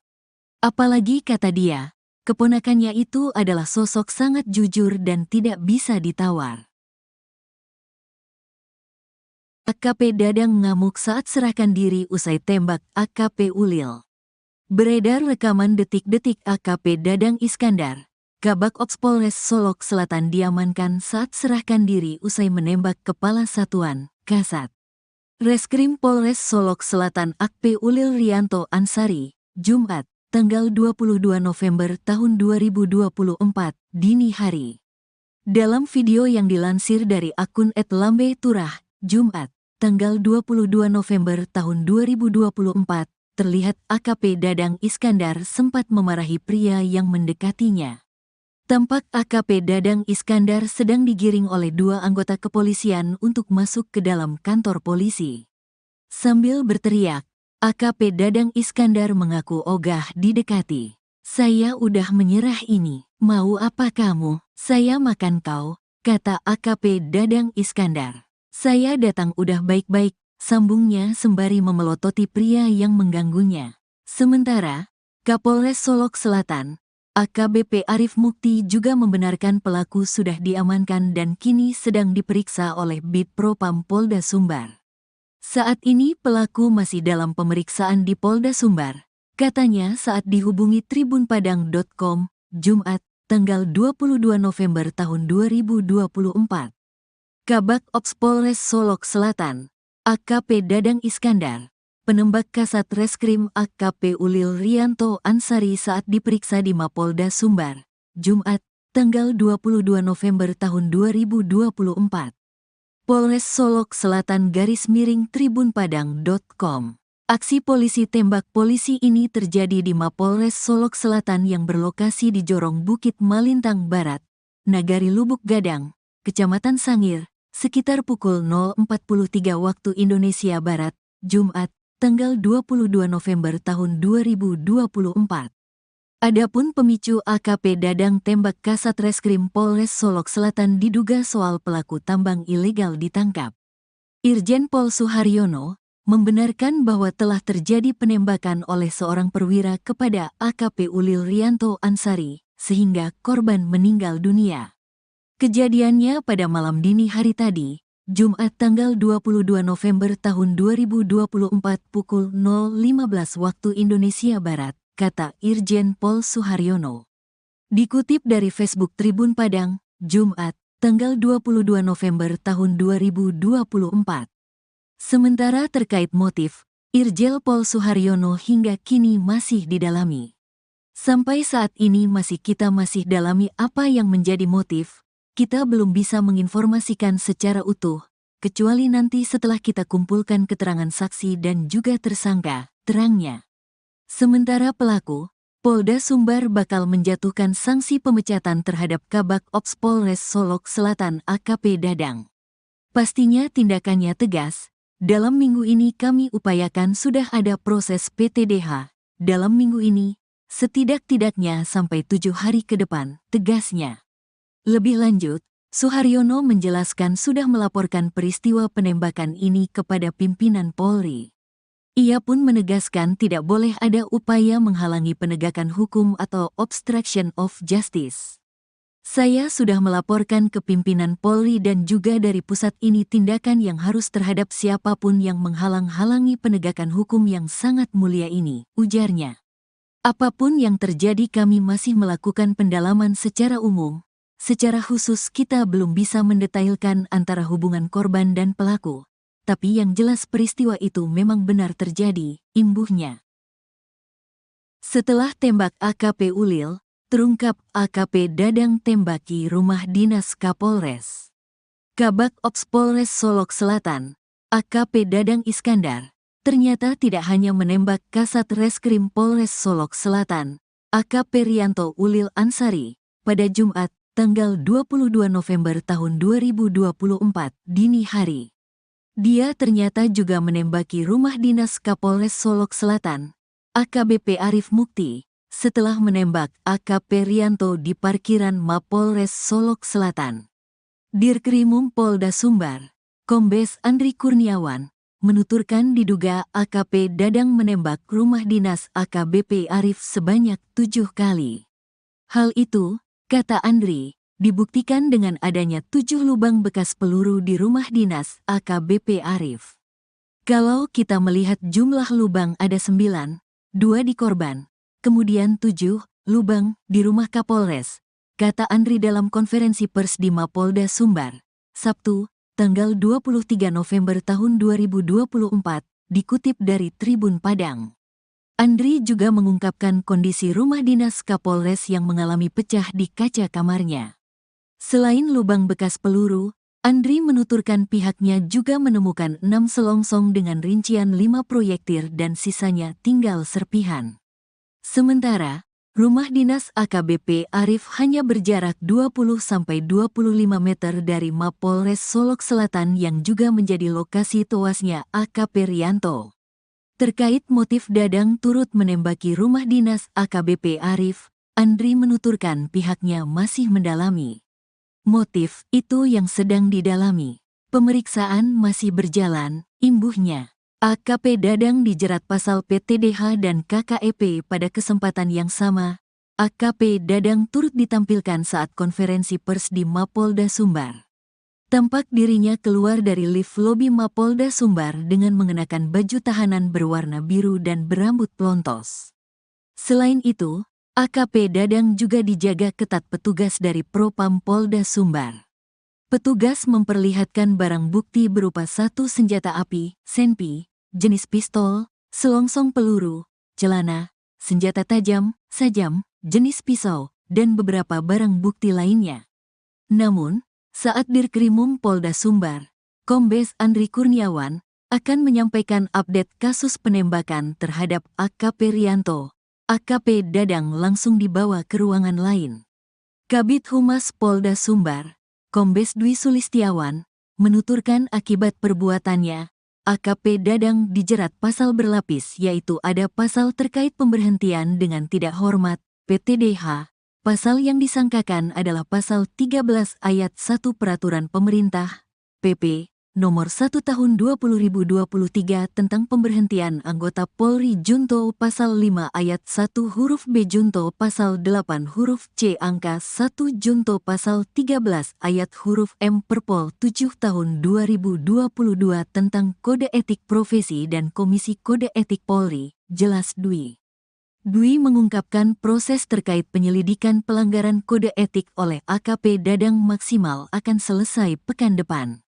Apalagi kata dia, keponakannya itu adalah sosok sangat jujur dan tidak bisa ditawar. AKP Dadang ngamuk saat serahkan diri usai tembak AKP Ulil. Beredar rekaman detik-detik AKP Dadang Iskandar, Kabak Ops Polres Solok Selatan diamankan saat serahkan diri usai menembak Kepala Satuan, Kasat Reskrim Polres Solok Selatan AKP Ulil Rianto Ansari, Jumat, tanggal 22 November tahun 2024, dini hari. Dalam video yang dilansir dari akun @lambe_turah, Jumat, tanggal 22 November tahun 2024, terlihat AKP Dadang Iskandar sempat memarahi pria yang mendekatinya. Tampak AKP Dadang Iskandar sedang digiring oleh dua anggota kepolisian untuk masuk ke dalam kantor polisi. Sambil berteriak, AKP Dadang Iskandar mengaku ogah didekati. "Saya udah menyerah ini, mau apa kamu? Saya makan kau," kata AKP Dadang Iskandar. "Saya datang udah baik-baik," sambungnya sembari memelototi pria yang mengganggunya. Sementara, Kapolres Solok Selatan, AKBP Arif Mukti juga membenarkan pelaku sudah diamankan dan kini sedang diperiksa oleh Bid Propam Polda Sumbar. Saat ini pelaku masih dalam pemeriksaan di Polda Sumbar, katanya saat dihubungi tribunpadang.com, Jumat, tanggal 22 November tahun 2024. Kabak Ops Polres Solok Selatan, AKP Dadang Iskandar, penembak Kasat Reskrim AKP Ulil Rianto Ansari saat diperiksa di Mapolda Sumbar, Jumat, tanggal 22 November tahun 2024. Polres Solok Selatan _tribunpadang.com. Aksi polisi tembak polisi ini terjadi di Mapolres Solok Selatan yang berlokasi di Jorong Bukit Malintang Barat, Nagari Lubuk Gadang, Kecamatan Sangir, sekitar pukul 0.43 waktu Indonesia Barat, Jumat, tanggal 22 November tahun 2024. Adapun pemicu AKP Dadang tembak Kasat Reskrim Polres Solok Selatan diduga soal pelaku tambang ilegal ditangkap. Irjen Pol Suharyono membenarkan bahwa telah terjadi penembakan oleh seorang perwira kepada AKP Ulil Rianto Ansari, sehingga korban meninggal dunia. Kejadiannya pada malam dini hari tadi, Jumat tanggal 22 November tahun 2024 pukul 0.15 waktu Indonesia Barat, kata Irjen Pol Suharyono. Dikutip dari Facebook Tribun Padang, Jumat, tanggal 22 November tahun 2024. Sementara terkait motif, Irjen Pol Suharyono hingga kini masih didalami. Sampai saat ini kita masih dalami apa yang menjadi motif, kita belum bisa menginformasikan secara utuh, kecuali nanti setelah kita kumpulkan keterangan saksi dan juga tersangka, terangnya. Sementara pelaku, Polda Sumbar bakal menjatuhkan sanksi pemecatan terhadap Kabak Ops Polres Solok Selatan AKP Dadang. Pastinya tindakannya tegas, dalam minggu ini kami upayakan sudah ada proses PTDH, dalam minggu ini, setidak-tidaknya sampai 7 hari ke depan, tegasnya. Lebih lanjut, Suharyono menjelaskan sudah melaporkan peristiwa penembakan ini kepada pimpinan Polri. Ia pun menegaskan tidak boleh ada upaya menghalangi penegakan hukum atau obstruction of justice. "Saya sudah melaporkan ke pimpinan Polri dan juga dari pusat ini tindakan yang harus terhadap siapapun yang menghalang-halangi penegakan hukum yang sangat mulia ini," ujarnya. "Apapun yang terjadi kami masih melakukan pendalaman secara umum. Secara khusus kita belum bisa mendetailkan antara hubungan korban dan pelaku. Tapi yang jelas peristiwa itu memang benar terjadi," imbuhnya. Setelah tembak AKP Ulil, terungkap AKP Dadang tembaki rumah dinas Kapolres. Kabak Ops Polres Solok Selatan, AKP Dadang Iskandar, ternyata tidak hanya menembak Kasat Reskrim Polres Solok Selatan, AKP Rianto Ulil Ansari, pada Jumat, tanggal 22 November tahun 2024, dini hari. Dia ternyata juga menembaki rumah dinas Kapolres Solok Selatan, AKBP Arif Mukti, setelah menembak AKP Rianto di parkiran Mapolres Solok Selatan. Dirkrimum Polda Sumbar, Kombes Andri Kurniawan, menuturkan diduga AKP Dadang menembak rumah dinas AKBP Arif sebanyak 7 kali. Hal itu, kata Andri, dibuktikan dengan adanya 7 lubang bekas peluru di rumah dinas AKBP Arif. Kalau kita melihat jumlah lubang ada 9, 2 di korban, kemudian 7 lubang di rumah Kapolres, kata Andri dalam konferensi pers di Mapolda Sumbar, Sabtu, tanggal 23 November tahun 2024, dikutip dari Tribun Padang. Andri juga mengungkapkan kondisi rumah dinas Kapolres yang mengalami pecah di kaca kamarnya. Selain lubang bekas peluru, Andri menuturkan pihaknya juga menemukan 6 selongsong dengan rincian 5 proyektil dan sisanya tinggal serpihan. Sementara, rumah dinas AKBP Arif hanya berjarak 20-25 meter dari Mapolres Solok Selatan yang juga menjadi lokasi tewasnya AKP Rianto. Terkait motif Dadang turut menembaki rumah dinas AKBP Arif, Andri menuturkan pihaknya masih mendalami motif itu yang sedang didalami. Pemeriksaan masih berjalan, imbuhnya. AKP Dadang dijerat pasal PTDH dan KKEP pada kesempatan yang sama. AKP Dadang turut ditampilkan saat konferensi pers di Mapolda Sumbar. Tampak dirinya keluar dari lift lobi Mapolda Sumbar dengan mengenakan baju tahanan berwarna biru dan berambut pelontos. Selain itu, AKP Dadang juga dijaga ketat petugas dari Propam Polda Sumbar. Petugas memperlihatkan barang bukti berupa satu senjata api, senpi, jenis pistol, selongsong peluru, celana, senjata tajam, sajam, jenis pisau, dan beberapa barang bukti lainnya. Namun, saat Dirkrimum Polda Sumbar, Kombes Andri Kurniawan akan menyampaikan update kasus penembakan terhadap AKP Rianto, AKP Dadang langsung dibawa ke ruangan lain. Kabid Humas Polda Sumbar, Kombes Dwi Sulistiawan, menuturkan akibat perbuatannya, AKP Dadang dijerat pasal berlapis yaitu ada pasal terkait pemberhentian dengan tidak hormat, PTDH. Pasal yang disangkakan adalah pasal 13 ayat 1 Peraturan Pemerintah, PP, nomor 1 tahun 2023 tentang pemberhentian anggota Polri Junto pasal 5 ayat 1 huruf B Junto pasal 8 huruf C angka 1 Junto pasal 13 ayat huruf M Perpol 7 tahun 2022 tentang Kode Etik Profesi dan Komisi Kode Etik Polri, jelas Dwi. Dwi mengungkapkan proses terkait penyelidikan pelanggaran kode etik oleh AKP Dadang maksimal akan selesai pekan depan.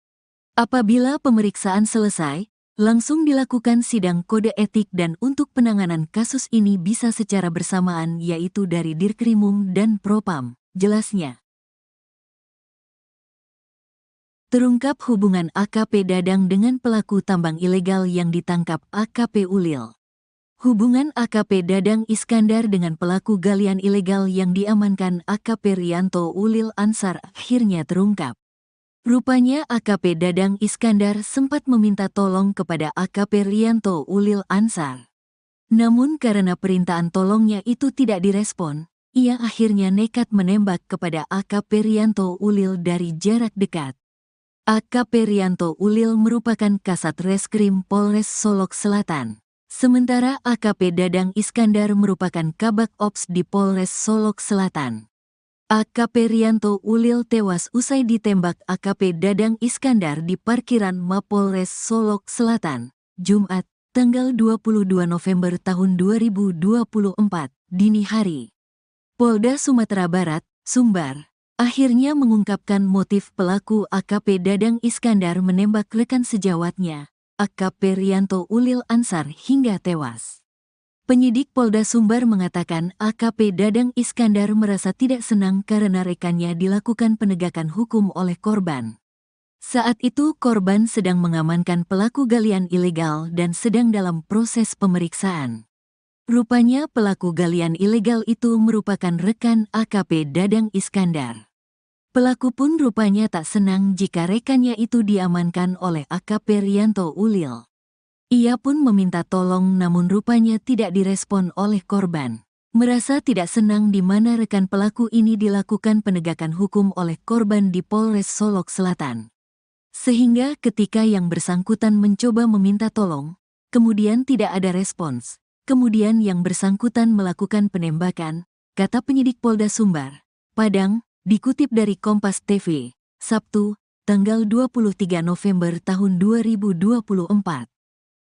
Apabila pemeriksaan selesai, langsung dilakukan sidang kode etik dan untuk penanganan kasus ini bisa secara bersamaan yaitu dari Dirkrimum dan Propam, jelasnya. Terungkap hubungan AKP Dadang dengan pelaku tambang ilegal yang ditangkap AKP Ulil. Hubungan AKP Dadang Iskandar dengan pelaku galian ilegal yang diamankan AKP Rianto Ulil Ansar akhirnya terungkap. Rupanya AKP Dadang Iskandar sempat meminta tolong kepada AKP Rianto Ulil Ansar. Namun karena permintaan tolongnya itu tidak direspon, ia akhirnya nekat menembak kepada AKP Rianto Ulil dari jarak dekat. AKP Rianto Ulil merupakan Kasat Reskrim Polres Solok Selatan. Sementara AKP Dadang Iskandar merupakan Kabak Ops di Polres Solok Selatan. AKP Rianto Ulil tewas usai ditembak AKP Dadang Iskandar di parkiran Mapolres Solok Selatan, Jumat, tanggal 22 November tahun 2024, dini hari. Polda Sumatera Barat, Sumbar, akhirnya mengungkapkan motif pelaku AKP Dadang Iskandar menembak rekan sejawatnya, AKP Rianto Ulil Ansar hingga tewas. Penyidik Polda Sumbar mengatakan AKP Dadang Iskandar merasa tidak senang karena rekannya dilakukan penegakan hukum oleh korban. Saat itu korban sedang mengamankan pelaku galian ilegal dan sedang dalam proses pemeriksaan. Rupanya pelaku galian ilegal itu merupakan rekan AKP Dadang Iskandar. Pelaku pun rupanya tak senang jika rekannya itu diamankan oleh AKP Rianto Ulil. Ia pun meminta tolong namun rupanya tidak direspon oleh korban. Merasa tidak senang di mana rekan pelaku ini dilakukan penegakan hukum oleh korban di Polres Solok Selatan. Sehingga ketika yang bersangkutan mencoba meminta tolong, kemudian tidak ada respons. Kemudian yang bersangkutan melakukan penembakan, kata penyidik Polda Sumbar, Padang, dikutip dari Kompas TV, Sabtu, tanggal 23 November tahun 2024.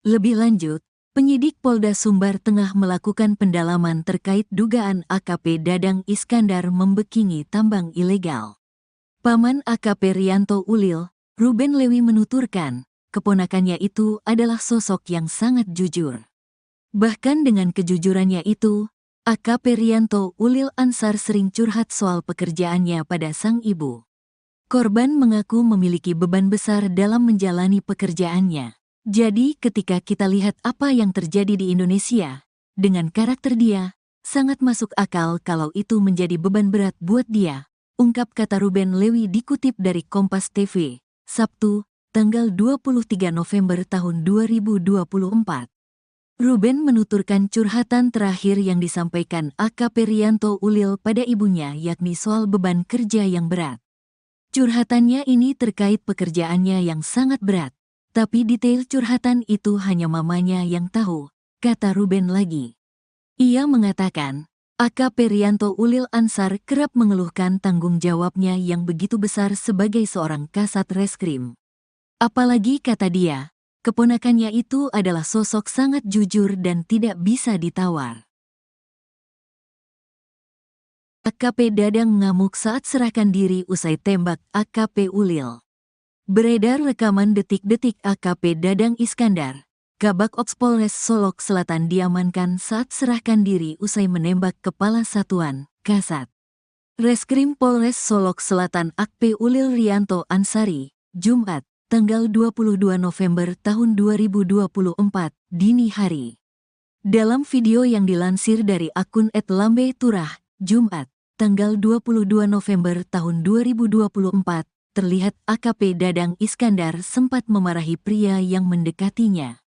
Lebih lanjut, penyidik Polda Sumbar tengah melakukan pendalaman terkait dugaan AKP Dadang Iskandar membekingi tambang ilegal. Paman AKP Rianto Ulil, Ruben Lewi menuturkan, keponakannya itu adalah sosok yang sangat jujur. Bahkan dengan kejujurannya itu, AKP Rianto Ulil Ansar sering curhat soal pekerjaannya pada sang ibu. Korban mengaku memiliki beban besar dalam menjalani pekerjaannya. Jadi ketika kita lihat apa yang terjadi di Indonesia, dengan karakter dia, sangat masuk akal kalau itu menjadi beban berat buat dia, ungkap kata Ruben Lewi dikutip dari Kompas TV, Sabtu, tanggal 23 November tahun 2024. Ruben menuturkan curhatan terakhir yang disampaikan AKP Rianto Ulil pada ibunya yakni soal beban kerja yang berat. Curhatannya ini terkait pekerjaannya yang sangat berat, tapi detail curhatan itu hanya mamanya yang tahu, kata Ruben lagi. Ia mengatakan, AKP Rianto Ulil Ansar kerap mengeluhkan tanggung jawabnya yang begitu besar sebagai seorang kasat reskrim. Apalagi kata dia, keponakannya itu adalah sosok sangat jujur dan tidak bisa ditawar. AKP Dadang ngamuk saat serahkan diri usai tembak AKP Ulil. Beredar rekaman detik-detik AKP Dadang Iskandar, Kabak Ops Polres Solok Selatan diamankan saat serahkan diri usai menembak Kepala Satuan, Kasat Reskrim Polres Solok Selatan AKP Ulil Rianto Ansari, Jumat, tanggal 22 November tahun 2024, dini hari. Dalam video yang dilansir dari akun @lambe_turah, Jumat, tanggal 22 November tahun 2024, terlihat AKP Dadang Iskandar sempat memarahi pria yang mendekatinya.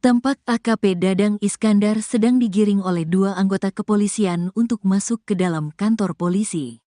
Tampak AKP Dadang Iskandar sedang digiring oleh dua anggota kepolisian untuk masuk ke dalam kantor polisi.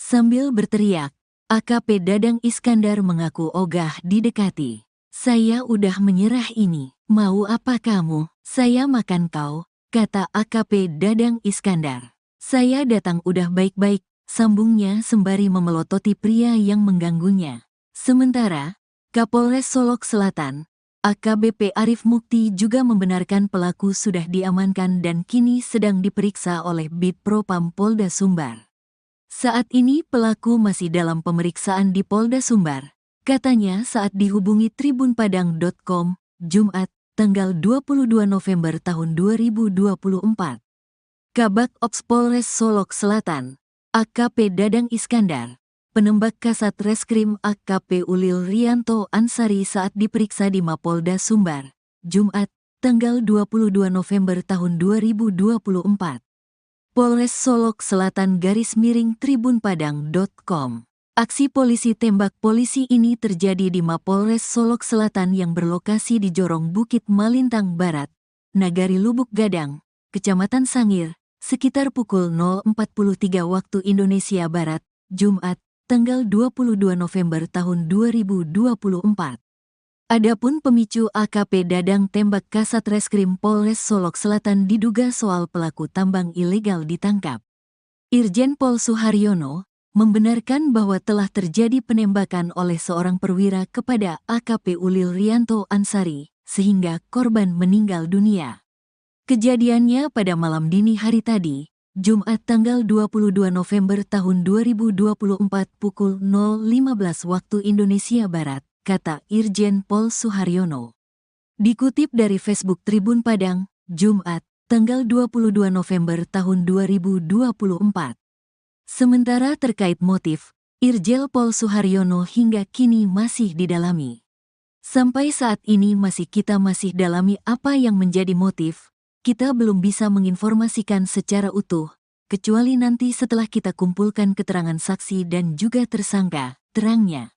Sambil berteriak, AKP Dadang Iskandar mengaku ogah didekati. Saya udah menyerah ini, mau apa kamu? Saya makan kau, kata AKP Dadang Iskandar. Saya datang udah baik-baik, sambungnya sembari memelototi pria yang mengganggunya. Sementara, Kapolres Solok Selatan, AKBP Arif Mukti juga membenarkan pelaku sudah diamankan dan kini sedang diperiksa oleh Bid Propam Polda Sumbar. Saat ini pelaku masih dalam pemeriksaan di Polda Sumbar, katanya saat dihubungi tribunpadang.com, Jumat, tanggal 22 November tahun 2024. Kabak Ops Polres Solok Selatan, AKP Dadang Iskandar, penembak Kasat Reskrim AKP Ulil Rianto Ansari saat diperiksa di Mapolda Sumbar, Jumat, tanggal 22 November tahun 2024. Polres Solok Selatan _tribunpadang.com. Aksi polisi tembak polisi ini terjadi di Mapolres Solok Selatan yang berlokasi di Jorong Bukit Malintang Barat, Nagari Lubuk Gadang, Kecamatan Sangir, sekitar pukul 0.43 waktu Indonesia Barat, Jumat, tanggal 22 November tahun 2024. Adapun pemicu AKP Dadang tembak Kasat Reskrim Polres Solok Selatan diduga soal pelaku tambang ilegal ditangkap. Irjen Pol Suharyono membenarkan bahwa telah terjadi penembakan oleh seorang perwira kepada AKP Ulil Rianto Ansari, sehingga korban meninggal dunia. Kejadiannya pada malam dini hari tadi, Jumat tanggal 22 November tahun 2024 pukul 0.15 waktu Indonesia Barat, kata Irjen Pol Suharyono. Dikutip dari Facebook Tribun Padang, Jumat, tanggal 22 November tahun 2024. Sementara terkait motif, Irjen Pol Suharyono hingga kini masih didalami. Sampai saat ini kita masih dalami apa yang menjadi motif, kita belum bisa menginformasikan secara utuh, kecuali nanti setelah kita kumpulkan keterangan saksi dan juga tersangka, terangnya.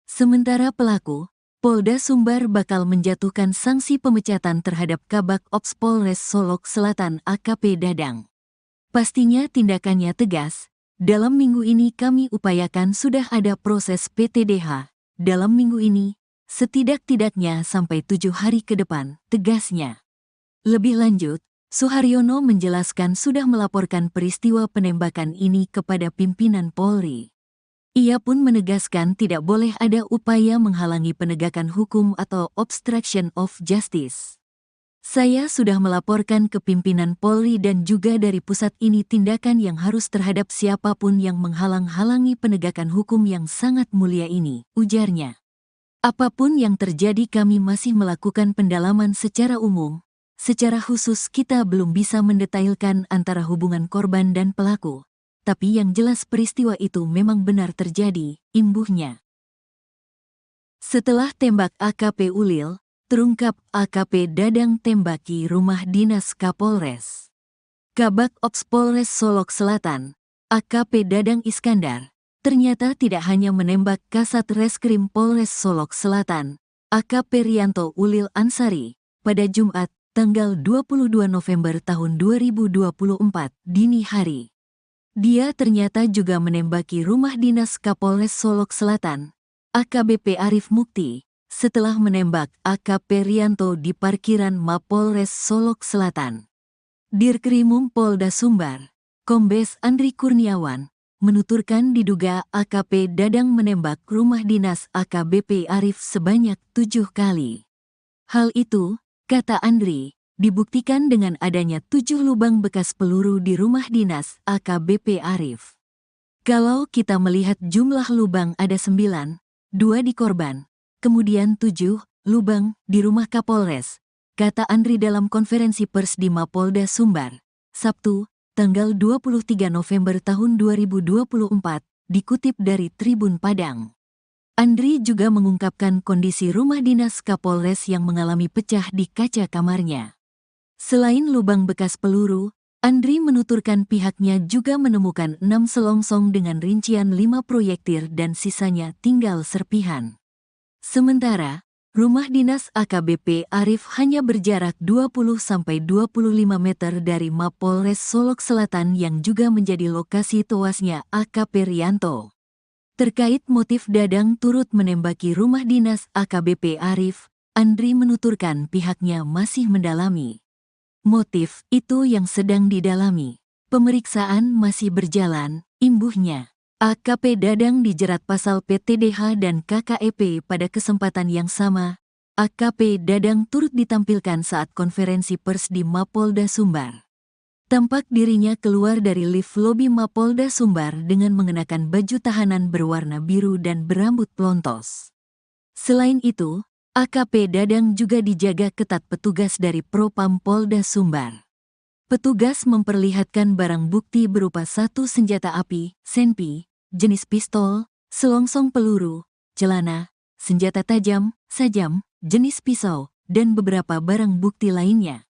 Sementara pelaku, Polda Sumbar bakal menjatuhkan sanksi pemecatan terhadap Kabak Ops Polres Solok Selatan AKP Dadang. Pastinya tindakannya tegas, dalam minggu ini kami upayakan sudah ada proses PTDH, dalam minggu ini, setidak-tidaknya sampai 7 hari ke depan, tegasnya. Lebih lanjut, Suharyono menjelaskan sudah melaporkan peristiwa penembakan ini kepada pimpinan Polri. Ia pun menegaskan tidak boleh ada upaya menghalangi penegakan hukum atau obstruction of justice. Saya sudah melaporkan ke pimpinan Polri dan juga dari pusat ini tindakan yang harus terhadap siapapun yang menghalang-halangi penegakan hukum yang sangat mulia ini, ujarnya. Apapun yang terjadi kami masih melakukan pendalaman secara umum. Secara khusus kita belum bisa mendetailkan antara hubungan korban dan pelaku, tapi yang jelas peristiwa itu memang benar terjadi, imbuhnya. Setelah tembak AKP Ulil, terungkap AKP Dadang tembaki rumah dinas Kapolres. Kabak Ops Polres Solok Selatan, AKP Dadang Iskandar, ternyata tidak hanya menembak Kasat Reskrim Polres Solok Selatan, AKP Rianto Ulil Ansari, pada Jumat, tanggal 22 November tahun 2024, dini hari. Dia ternyata juga menembaki rumah dinas Kapolres Solok Selatan, AKBP Arif Mukti, setelah menembak AKP Rianto di parkiran Mapolres Solok Selatan. Dirkrimum Polda Sumbar, Kombes Andri Kurniawan, menuturkan diduga AKP Dadang menembak rumah dinas AKBP Arif sebanyak 7 kali. Hal itu, kata Andri, dibuktikan dengan adanya 7 lubang bekas peluru di rumah dinas AKBP Arif. Kalau kita melihat jumlah lubang ada 9, 2 di korban, kemudian 7 lubang di rumah Kapolres, kata Andri dalam konferensi pers di Mapolda Sumbar, Sabtu, tanggal 23 November tahun 2024, dikutip dari Tribun Padang. Andri juga mengungkapkan kondisi rumah dinas Kapolres yang mengalami pecah di kaca kamarnya. Selain lubang bekas peluru, Andri menuturkan pihaknya juga menemukan 6 selongsong dengan rincian 5 proyektil dan sisanya tinggal serpihan. Sementara, rumah dinas AKBP Arif hanya berjarak 20-25 meter dari Mapolres Solok Selatan yang juga menjadi lokasi tewasnya AKP Rianto. Terkait motif Dadang turut menembaki rumah dinas AKBP Arif, Andri menuturkan pihaknya masih mendalami. Motif itu yang sedang didalami. Pemeriksaan masih berjalan, imbuhnya. AKP Dadang dijerat pasal PTDH dan KKEP pada kesempatan yang sama. AKP Dadang turut ditampilkan saat konferensi pers di Mapolda Sumbar. Tampak dirinya keluar dari lift lobi Mapolda Sumbar dengan mengenakan baju tahanan berwarna biru dan berambut pelontos. Selain itu, AKP Dadang juga dijaga ketat petugas dari Propam Polda Sumbar. Petugas memperlihatkan barang bukti berupa 1 senjata api, senpi, jenis pistol, selongsong peluru, celana, senjata tajam, sajam, jenis pisau, dan beberapa barang bukti lainnya.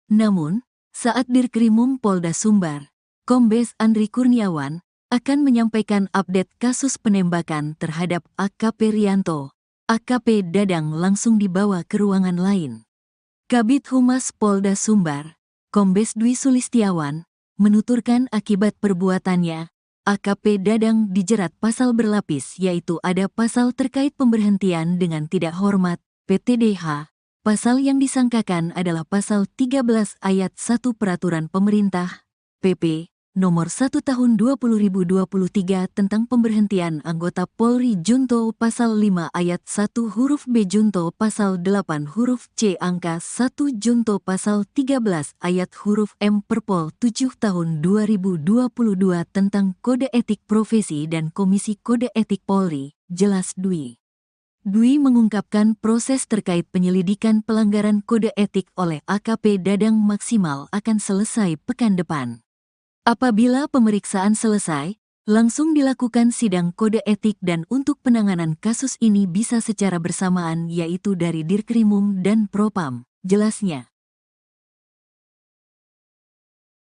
Namun, saat Dirkrimum Polda Sumbar, Kombes Andri Kurniawan akan menyampaikan update kasus penembakan terhadap AKP Rianto, AKP Dadang langsung dibawa ke ruangan lain. Kabid Humas Polda Sumbar, Kombes Dwi Sulistiawan, menuturkan akibat perbuatannya, AKP Dadang dijerat pasal berlapis yaitu ada pasal terkait pemberhentian dengan tidak hormat, PTDH. Pasal yang disangkakan adalah pasal 13 ayat 1 Peraturan Pemerintah, PP, nomor 1 tahun 2023 tentang pemberhentian anggota Polri Junto pasal 5 ayat 1 huruf B Junto pasal 8 huruf C angka 1 Junto pasal 13 ayat huruf M Perpol 7 tahun 2022 tentang Kode Etik Profesi dan Komisi Kode Etik Polri, jelas Dwi. Dwi mengungkapkan proses terkait penyelidikan pelanggaran kode etik oleh AKP Dadang maksimal akan selesai pekan depan. Apabila pemeriksaan selesai, langsung dilakukan sidang kode etik dan untuk penanganan kasus ini bisa secara bersamaan yaitu dari Dirkrimum dan Propam, jelasnya.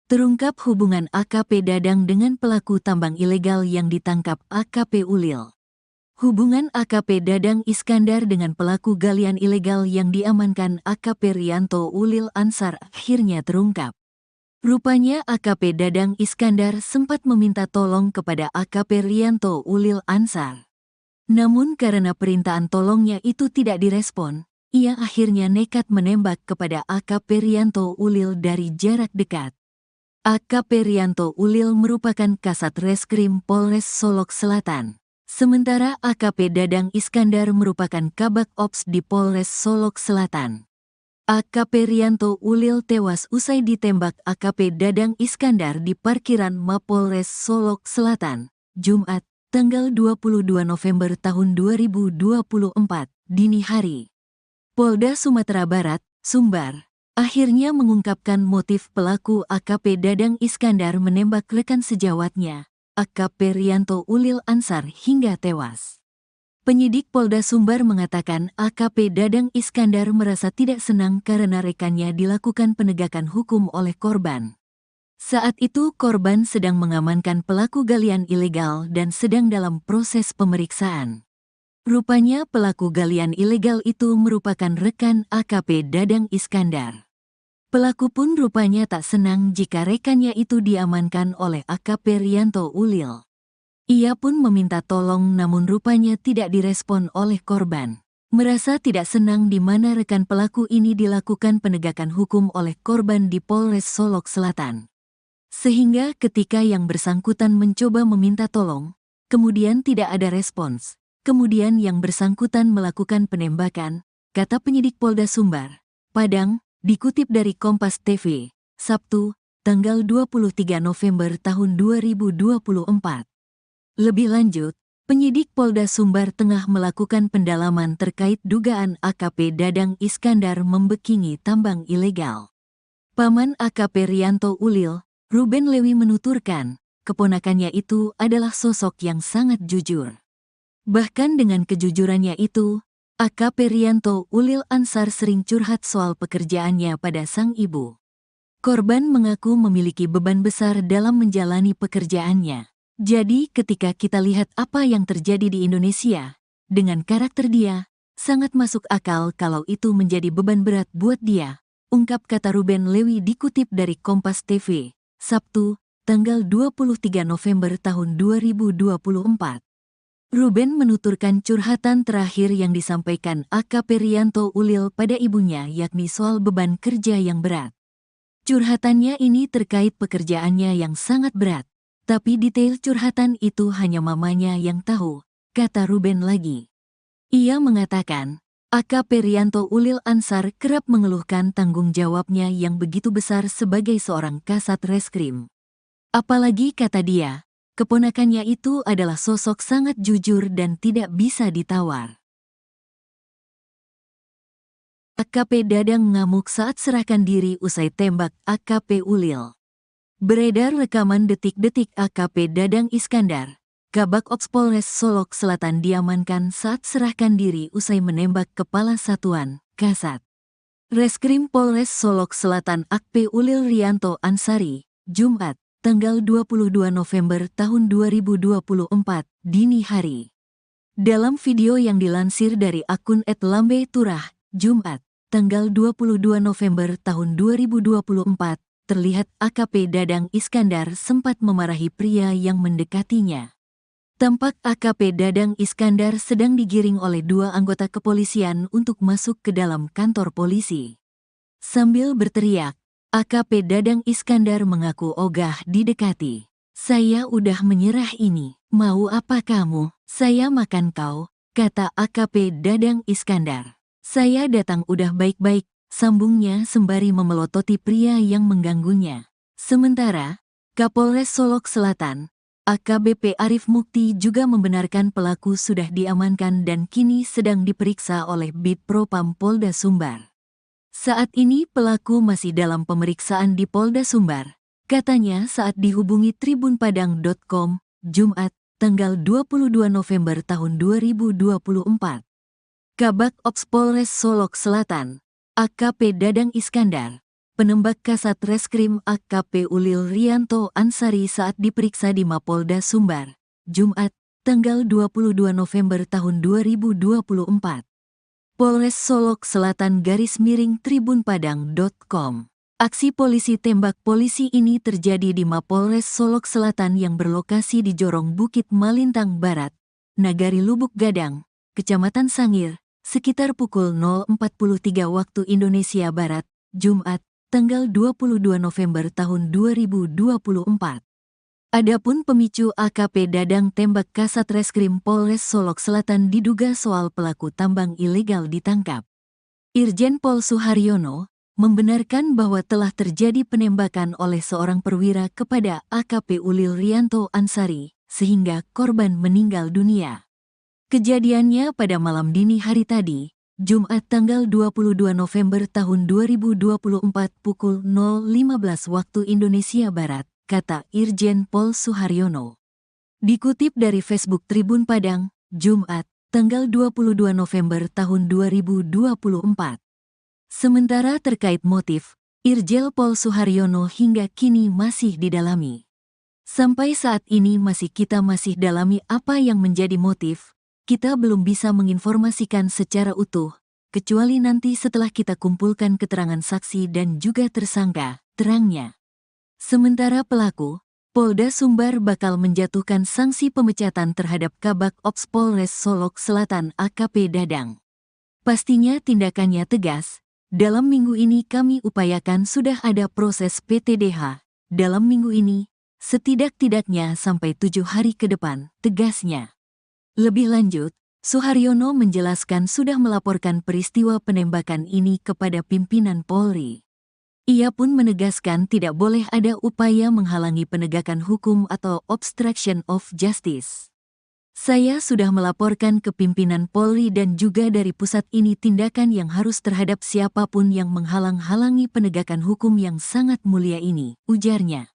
Terungkap hubungan AKP Dadang dengan pelaku tambang ilegal yang ditangkap AKP Ulil. Hubungan AKP Dadang Iskandar dengan pelaku galian ilegal yang diamankan AKP Rianto Ulil Ansar akhirnya terungkap. Rupanya AKP Dadang Iskandar sempat meminta tolong kepada AKP Rianto Ulil Ansar. Namun karena permintaan tolongnya itu tidak direspon, ia akhirnya nekat menembak kepada AKP Rianto Ulil dari jarak dekat. AKP Rianto Ulil merupakan Kasat Reskrim Polres Solok Selatan. Sementara AKP Dadang Iskandar merupakan Kabak Ops di Polres Solok Selatan. AKP Rianto Ulil tewas usai ditembak AKP Dadang Iskandar di parkiran Mapolres Solok Selatan, Jumat, tanggal 22 November tahun 2024, dini hari. Polda Sumatera Barat, Sumbar, akhirnya mengungkapkan motif pelaku AKP Dadang Iskandar menembak rekan sejawatnya, AKP Rianto Ulil Ansar hingga tewas. Penyidik Polda Sumbar mengatakan AKP Dadang Iskandar merasa tidak senang karena rekannya dilakukan penegakan hukum oleh korban. Saat itu korban sedang mengamankan pelaku galian ilegal dan sedang dalam proses pemeriksaan. Rupanya pelaku galian ilegal itu merupakan rekan AKP Dadang Iskandar. Pelaku pun rupanya tak senang jika rekannya itu diamankan oleh AKP Rianto Ulil. Ia pun meminta tolong namun rupanya tidak direspon oleh korban. Merasa tidak senang di mana rekan pelaku ini dilakukan penegakan hukum oleh korban di Polres Solok Selatan. Sehingga ketika yang bersangkutan mencoba meminta tolong, kemudian tidak ada respons. Kemudian yang bersangkutan melakukan penembakan, kata penyidik Polda Sumbar, Padang, dikutip dari Kompas TV, Sabtu, tanggal 23 November tahun 2024. Lebih lanjut, penyidik Polda Sumbar tengah melakukan pendalaman terkait dugaan AKP Dadang Iskandar membekingi tambang ilegal. Paman AKP Rianto Ulil, Ruben Lewi menuturkan, keponakannya itu adalah sosok yang sangat jujur. Bahkan dengan kejujurannya itu, AKP Rianto Ulil Ansar sering curhat soal pekerjaannya pada sang ibu. Korban mengaku memiliki beban besar dalam menjalani pekerjaannya. Jadi ketika kita lihat apa yang terjadi di Indonesia, dengan karakter dia, sangat masuk akal kalau itu menjadi beban berat buat dia, ungkap kata Ruben Lewi dikutip dari Kompas TV, Sabtu, tanggal 23 November tahun 2024. Ruben menuturkan curhatan terakhir yang disampaikan AKP Rianto Ulil pada ibunya yakni soal beban kerja yang berat. Curhatannya ini terkait pekerjaannya yang sangat berat, tapi detail curhatan itu hanya mamanya yang tahu, kata Ruben lagi. Ia mengatakan, AKP Rianto Ulil Ansar kerap mengeluhkan tanggung jawabnya yang begitu besar sebagai seorang kasat reskrim. Apalagi kata dia, keponakannya itu adalah sosok sangat jujur dan tidak bisa ditawar. AKP Dadang ngamuk saat serahkan diri usai tembak AKP Ulil. Beredar rekaman detik-detik AKP Dadang Iskandar, Kabak Ops Polres Solok Selatan diamankan saat serahkan diri usai menembak Kepala Satuan, Kasat Reskrim Polres Solok Selatan AKP Ulil Rianto Ansari, Jumat, tanggal 22 November tahun 2024, dini hari. Dalam video yang dilansir dari akun @lambe_turah, Jumat, tanggal 22 November tahun 2024, terlihat AKP Dadang Iskandar sempat memarahi pria yang mendekatinya. Tampak AKP Dadang Iskandar sedang digiring oleh dua anggota kepolisian untuk masuk ke dalam kantor polisi. Sambil berteriak, AKP Dadang Iskandar mengaku ogah didekati. Saya udah menyerah ini, mau apa kamu? Saya makan kau, kata AKP Dadang Iskandar. Saya datang udah baik-baik, sambungnya sembari memelototi pria yang mengganggunya. Sementara, Kapolres Solok Selatan, AKBP Arif Mukti juga membenarkan pelaku sudah diamankan dan kini sedang diperiksa oleh Bid Propam Polda Sumbar. Saat ini pelaku masih dalam pemeriksaan di Polda Sumbar, katanya saat dihubungi tribunpadang.com, Jumat, tanggal 22 November tahun 2024. Kabak Ops Polres Solok Selatan, AKP Dadang Iskandar, penembak Kasat Reskrim AKP Ulil Rianto Ansari saat diperiksa di Mapolda Sumbar, Jumat, tanggal 22 November tahun 2024. Polres Solok Selatan _tribunpadang.com. Aksi polisi tembak polisi ini terjadi di Mapolres Solok Selatan yang berlokasi di Jorong Bukit Malintang Barat, Nagari Lubuk Gadang, Kecamatan Sangir, sekitar pukul 0.43 waktu Indonesia Barat, Jumat, tanggal 22 November tahun 2024. Adapun pemicu AKP Dadang tembak Kasat Reskrim Polres Solok Selatan diduga soal pelaku tambang ilegal ditangkap. Irjen Pol Suharyono membenarkan bahwa telah terjadi penembakan oleh seorang perwira kepada AKP Ulil Rianto Ansari, sehingga korban meninggal dunia. Kejadiannya pada malam dini hari tadi, Jumat tanggal 22 November tahun 2024 pukul 0.15 waktu Indonesia Barat, kata Irjen Pol Suharyono. Dikutip dari Facebook Tribun Padang, Jumat, tanggal 22 November tahun 2024. Sementara terkait motif, Irjen Pol Suharyono hingga kini masih didalami. Sampai saat ini kita masih dalami apa yang menjadi motif. Kita belum bisa menginformasikan secara utuh, kecuali nanti setelah kita kumpulkan keterangan saksi dan juga tersangka, terangnya. Sementara pelaku, Polda Sumbar bakal menjatuhkan sanksi pemecatan terhadap Kabak Ops Polres Solok Selatan AKP Dadang. Pastinya tindakannya tegas. Dalam minggu ini kami upayakan sudah ada proses PTDH. Dalam minggu ini, setidak-tidaknya sampai 7 hari ke depan, tegasnya. Lebih lanjut, Suharyono menjelaskan sudah melaporkan peristiwa penembakan ini kepada pimpinan Polri. Ia pun menegaskan tidak boleh ada upaya menghalangi penegakan hukum atau obstruction of justice. Saya sudah melaporkan ke pimpinan Polri dan juga dari pusat ini tindakan yang harus terhadap siapapun yang menghalang-halangi penegakan hukum yang sangat mulia ini, ujarnya.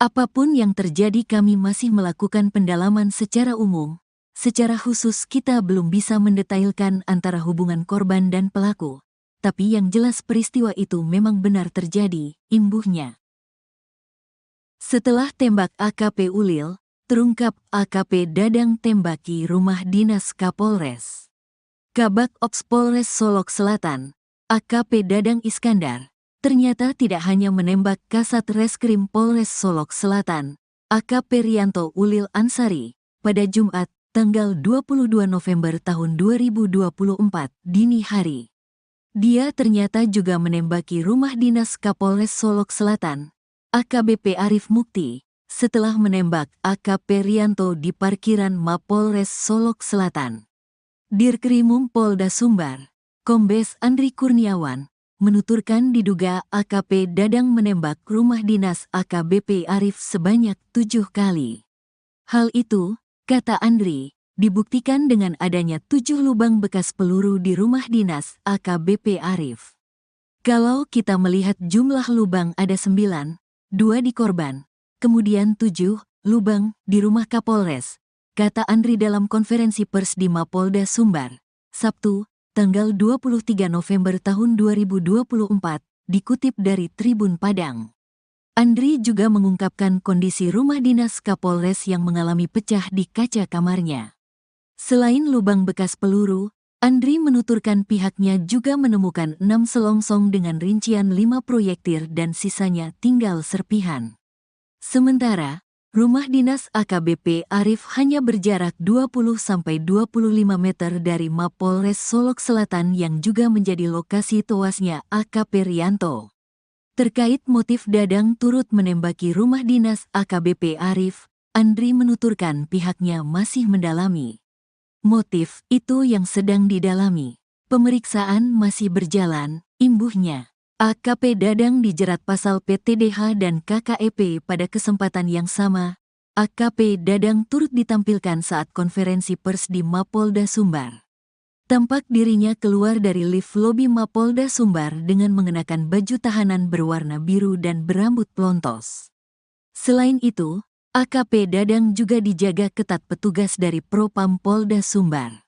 Apapun yang terjadi kami masih melakukan pendalaman secara umum. Secara khusus kita belum bisa mendetailkan antara hubungan korban dan pelaku. Tapi yang jelas peristiwa itu memang benar terjadi, imbuhnya. Setelah tembak AKP Ulil, terungkap AKP Dadang tembaki rumah dinas Kapolres. Kabak Ops Polres Solok Selatan, AKP Dadang Iskandar, ternyata tidak hanya menembak Kasat Reskrim Polres Solok Selatan, AKP Rianto Ulil Ansari, pada Jumat, tanggal 22 November tahun 2024, dini hari. Dia ternyata juga menembaki rumah dinas Kapolres Solok Selatan, AKBP Arif Mukti, setelah menembak AKP Rianto di parkiran Mapolres Solok Selatan. Dirkrimum Polda Sumbar, Kombes Andri Kurniawan, menuturkan diduga AKP Dadang menembak rumah dinas AKBP Arif sebanyak 7 kali. Hal itu, kata Andri, dibuktikan dengan adanya 7 lubang bekas peluru di rumah dinas AKBP Arif. Kalau kita melihat jumlah lubang ada 9, 2 di korban, kemudian 7 lubang di rumah Kapolres, kata Andri dalam konferensi pers di Mapolda Sumbar, Sabtu, tanggal 23 November tahun 2024, dikutip dari Tribun Padang. Andri juga mengungkapkan kondisi rumah dinas Kapolres yang mengalami pecah di kaca kamarnya. Selain lubang bekas peluru, Andri menuturkan pihaknya juga menemukan 6 selongsong dengan rincian 5 proyektil dan sisanya tinggal serpihan. Sementara, rumah dinas AKBP Arif hanya berjarak 20-25 meter dari Mapolres Solok Selatan yang juga menjadi lokasi tewasnya AKP Rianto. Terkait motif Dadang turut menembaki rumah dinas AKBP Arif, Andri menuturkan pihaknya masih mendalami. Motif itu yang sedang didalami. Pemeriksaan masih berjalan, imbuhnya. AKP Dadang dijerat pasal PTDH dan KKEP pada kesempatan yang sama. AKP Dadang turut ditampilkan saat konferensi pers di Mapolda Sumbar. Tampak dirinya keluar dari lift lobi Mapolda Sumbar dengan mengenakan baju tahanan berwarna biru dan berambut pelontos. Selain itu, AKP Dadang juga dijaga ketat petugas dari Propam Polda Sumbar.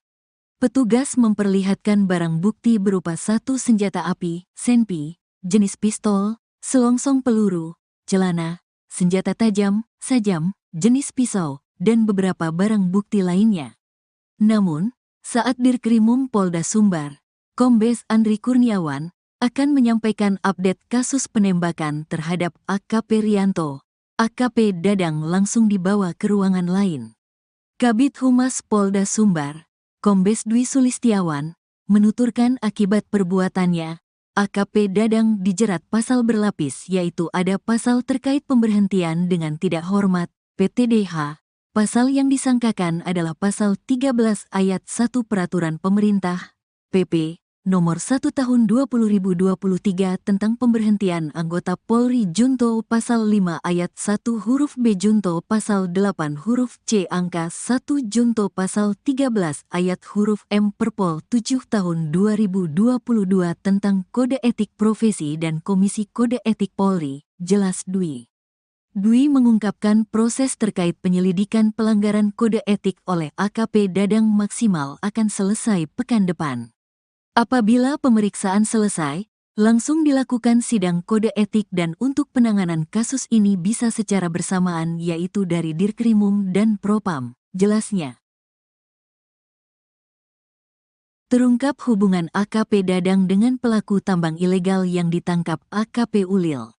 Petugas memperlihatkan barang bukti berupa 1 senjata api, senpi, jenis pistol, selongsong peluru, celana, senjata tajam, sajam, jenis pisau, dan beberapa barang bukti lainnya. Namun, saat Dirkrimum Polda Sumbar, Kombes Andri Kurniawan akan menyampaikan update kasus penembakan terhadap AKP Rianto, AKP Dadang langsung dibawa ke ruangan lain. Kabid Humas Polda Sumbar, Kombes Dwi Sulistiawan, menuturkan akibat perbuatannya, AKP Dadang dijerat pasal berlapis yaitu ada pasal terkait pemberhentian dengan tidak hormat, PTDH. Pasal yang disangkakan adalah pasal 13 ayat 1 Peraturan Pemerintah, PP, nomor 1 tahun 2023 tentang pemberhentian anggota Polri Junto pasal 5 ayat 1 huruf B Junto pasal 8 huruf C angka 1 Junto pasal 13 ayat huruf M Perpol 7 tahun 2022 tentang Kode Etik Profesi dan Komisi Kode Etik Polri, jelas Dwi. Dwi mengungkapkan proses terkait penyelidikan pelanggaran kode etik oleh AKP Dadang maksimal akan selesai pekan depan. Apabila pemeriksaan selesai, langsung dilakukan sidang kode etik dan untuk penanganan kasus ini bisa secara bersamaan yaitu dari Dirkrimum dan Propam, jelasnya. Terungkap hubungan AKP Dadang dengan pelaku tambang ilegal yang ditangkap AKP Ulil.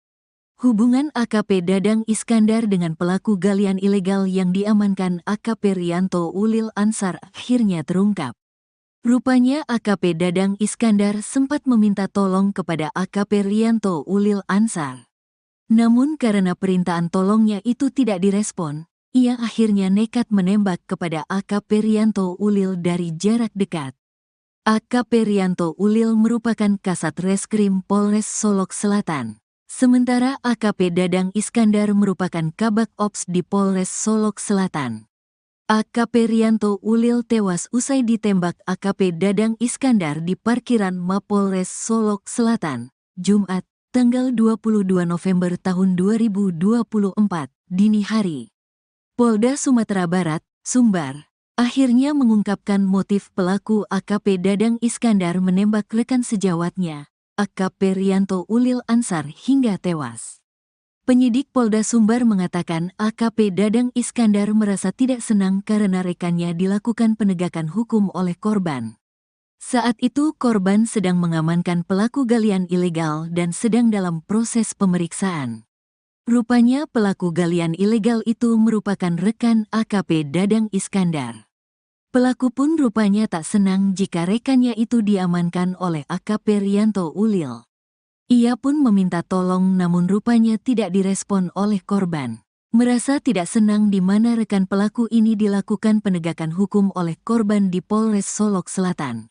Hubungan AKP Dadang Iskandar dengan pelaku galian ilegal yang diamankan AKP Rianto Ulil Ansar akhirnya terungkap. Rupanya AKP Dadang Iskandar sempat meminta tolong kepada AKP Rianto Ulil Ansar. Namun karena permintaan tolongnya itu tidak direspon, ia akhirnya nekat menembak kepada AKP Rianto Ulil dari jarak dekat. AKP Rianto Ulil merupakan Kasat Reskrim Polres Solok Selatan. Sementara AKP Dadang Iskandar merupakan Kabak Ops di Polres Solok Selatan. AKP Rianto Ulil tewas usai ditembak AKP Dadang Iskandar di parkiran Mapolres Solok Selatan, Jumat, tanggal 22 November tahun 2024, dini hari. Polda Sumatera Barat, Sumbar, akhirnya mengungkapkan motif pelaku AKP Dadang Iskandar menembak rekan sejawatnya, AKP Rianto Ulil Ansar hingga tewas. Penyidik Polda Sumbar mengatakan AKP Dadang Iskandar merasa tidak senang karena rekannya dilakukan penegakan hukum oleh korban. Saat itu korban sedang mengamankan pelaku galian ilegal dan sedang dalam proses pemeriksaan. Rupanya pelaku galian ilegal itu merupakan rekan AKP Dadang Iskandar. Pelaku pun rupanya tak senang jika rekannya itu diamankan oleh AKP Rianto Ulil. Ia pun meminta tolong namun rupanya tidak direspon oleh korban. Merasa tidak senang di mana rekan pelaku ini dilakukan penegakan hukum oleh korban di Polres Solok Selatan.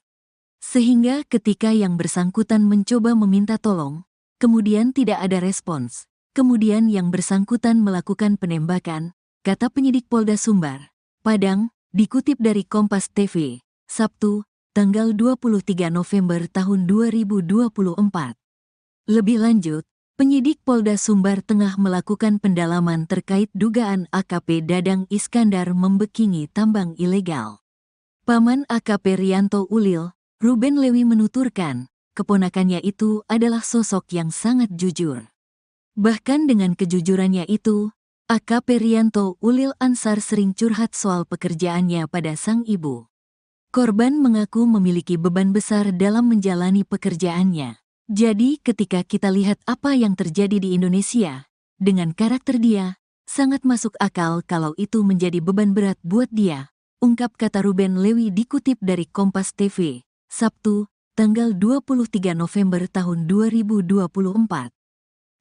Sehingga ketika yang bersangkutan mencoba meminta tolong, kemudian tidak ada respons. Kemudian yang bersangkutan melakukan penembakan, kata penyidik Polda Sumbar, Padang, dikutip dari Kompas TV, Sabtu, tanggal 23 November tahun 2024. Lebih lanjut, penyidik Polda Sumbar tengah melakukan pendalaman terkait dugaan AKP Dadang Iskandar membekingi tambang ilegal. Paman AKP Rianto Ulil, Ruben Lewi menuturkan, keponakannya itu adalah sosok yang sangat jujur. Bahkan dengan kejujurannya itu, AKP Rianto Ulil Ansar sering curhat soal pekerjaannya pada sang ibu. Korban mengaku memiliki beban besar dalam menjalani pekerjaannya. Jadi ketika kita lihat apa yang terjadi di Indonesia, dengan karakter dia, sangat masuk akal kalau itu menjadi beban berat buat dia, ungkap kata Ruben Lewi dikutip dari Kompas TV, Sabtu, tanggal 23 November tahun 2024.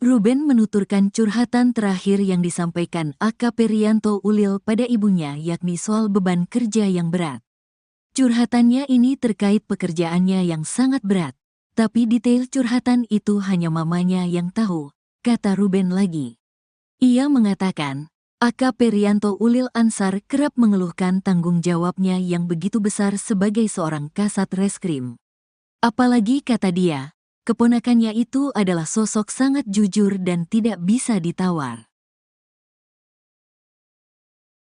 Ruben menuturkan curhatan terakhir yang disampaikan AKP Rianto Ulil pada ibunya yakni soal beban kerja yang berat. Curhatannya ini terkait pekerjaannya yang sangat berat, tapi detail curhatan itu hanya mamanya yang tahu, kata Ruben lagi. Ia mengatakan, AKP Rianto Ulil Ansar kerap mengeluhkan tanggung jawabnya yang begitu besar sebagai seorang kasat reskrim. Apalagi kata dia, keponakannya itu adalah sosok sangat jujur dan tidak bisa ditawar.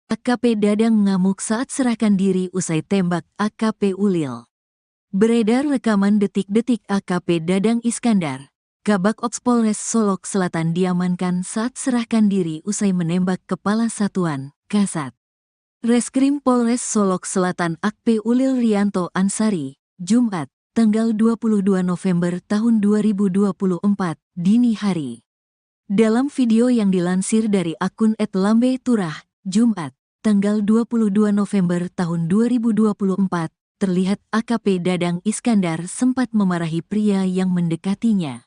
AKP Dadang ngamuk saat serahkan diri usai tembak AKP Ulil. Beredar rekaman detik-detik AKP Dadang Iskandar, Kabak Ops Polres Solok Selatan diamankan saat serahkan diri usai menembak Kepala Satuan, Kasat Reskrim Polres Solok Selatan AKP Ulil Rianto Ansari, Jumat, tanggal 22 November tahun 2024, dini hari. Dalam video yang dilansir dari akun @lambe_turah, Jumat, tanggal 22 November tahun 2024, terlihat AKP Dadang Iskandar sempat memarahi pria yang mendekatinya.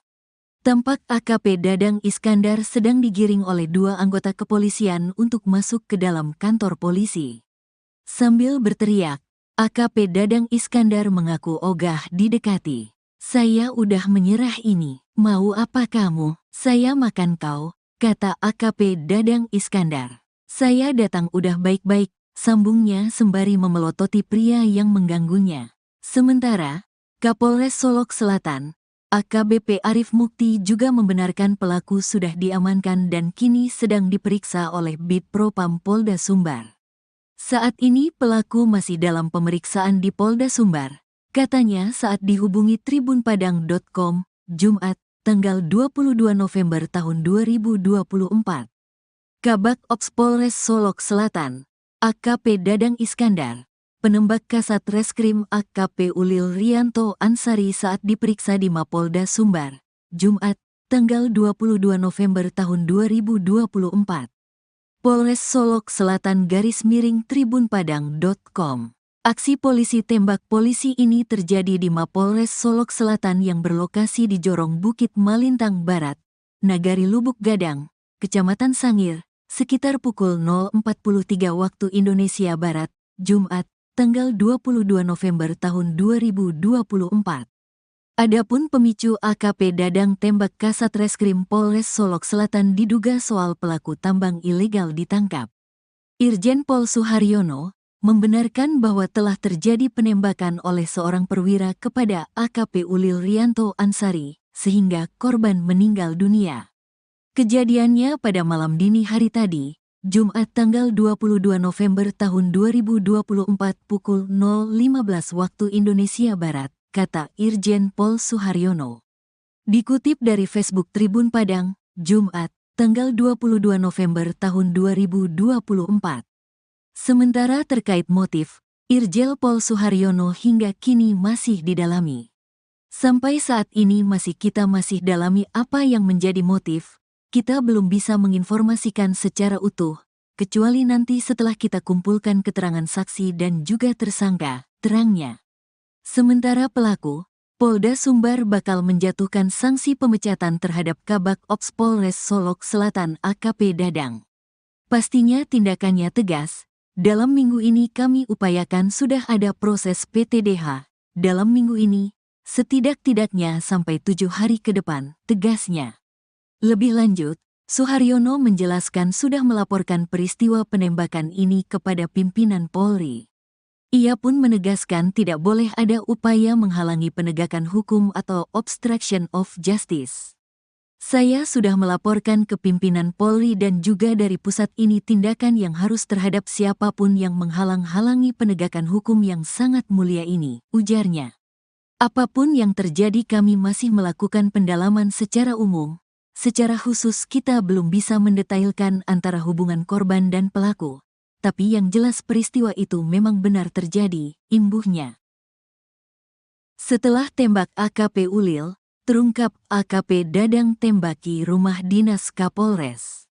Tampak AKP Dadang Iskandar sedang digiring oleh dua anggota kepolisian untuk masuk ke dalam kantor polisi. Sambil berteriak, AKP Dadang Iskandar mengaku ogah didekati. Saya udah menyerah ini, mau apa kamu? Saya makan kau, kata AKP Dadang Iskandar. Saya datang udah baik-baik, sambungnya sembari memelototi pria yang mengganggunya. Sementara, Kapolres Solok Selatan, AKBP Arif Mukti juga membenarkan pelaku sudah diamankan dan kini sedang diperiksa oleh Bid Propam Polda Sumbar. Saat ini pelaku masih dalam pemeriksaan di Polda Sumbar, katanya saat dihubungi tribunpadang.com, Jumat, tanggal 22 November tahun 2024. Kabak Ops Polres Solok Selatan, AKP Dadang Iskandar, penembak Kasat Reskrim AKP Ulil Rianto Ansari saat diperiksa di Mapolda Sumbar, Jumat, tanggal 22 November tahun 2024. Polres Solok Selatan _tribunpadang.com. Aksi polisi tembak polisi ini terjadi di Mapolres Solok Selatan yang berlokasi di Jorong Bukit Malintang Barat, Nagari Lubuk Gadang, Kecamatan Sangir, sekitar pukul 0.43 waktu Indonesia Barat, Jumat, tanggal 22 November tahun 2024. Adapun pemicu AKP Dadang tembak Kasat Reskrim Polres Solok Selatan diduga soal pelaku tambang ilegal ditangkap. Irjen Pol Suharyono membenarkan bahwa telah terjadi penembakan oleh seorang perwira kepada AKP Ulil Rianto Ansari, sehingga korban meninggal dunia. Kejadiannya pada malam dini hari tadi, Jumat tanggal 22 November tahun 2024 pukul 0.15 waktu Indonesia Barat, kata Irjen Pol Suharyono. Dikutip dari Facebook Tribun Padang, Jumat, tanggal 22 November tahun 2024. Sementara terkait motif, Irjen Pol Suharyono hingga kini masih didalami. Sampai saat ini kita masih dalami apa yang menjadi motif. Kita belum bisa menginformasikan secara utuh, kecuali nanti setelah kita kumpulkan keterangan saksi dan juga tersangka, terangnya. Sementara pelaku, Polda Sumbar bakal menjatuhkan sanksi pemecatan terhadap Kabak Ops Polres Solok Selatan AKP Dadang. Pastinya tindakannya tegas. Dalam minggu ini kami upayakan sudah ada proses PTDH. Dalam minggu ini, setidak-tidaknya sampai 7 hari ke depan, tegasnya. Lebih lanjut, Suharyono menjelaskan sudah melaporkan peristiwa penembakan ini kepada pimpinan Polri. Ia pun menegaskan tidak boleh ada upaya menghalangi penegakan hukum atau obstruction of justice. Saya sudah melaporkan ke pimpinan Polri dan juga dari pusat ini tindakan yang harus terhadap siapapun yang menghalang-halangi penegakan hukum yang sangat mulia ini, ujarnya. Apapun yang terjadi kami masih melakukan pendalaman secara umum. Secara khusus kita belum bisa mendetailkan antara hubungan korban dan pelaku. Tapi yang jelas peristiwa itu memang benar terjadi, imbuhnya. Setelah tembak AKP Ulil, terungkap AKP Dadang tembaki rumah dinas Kapolres.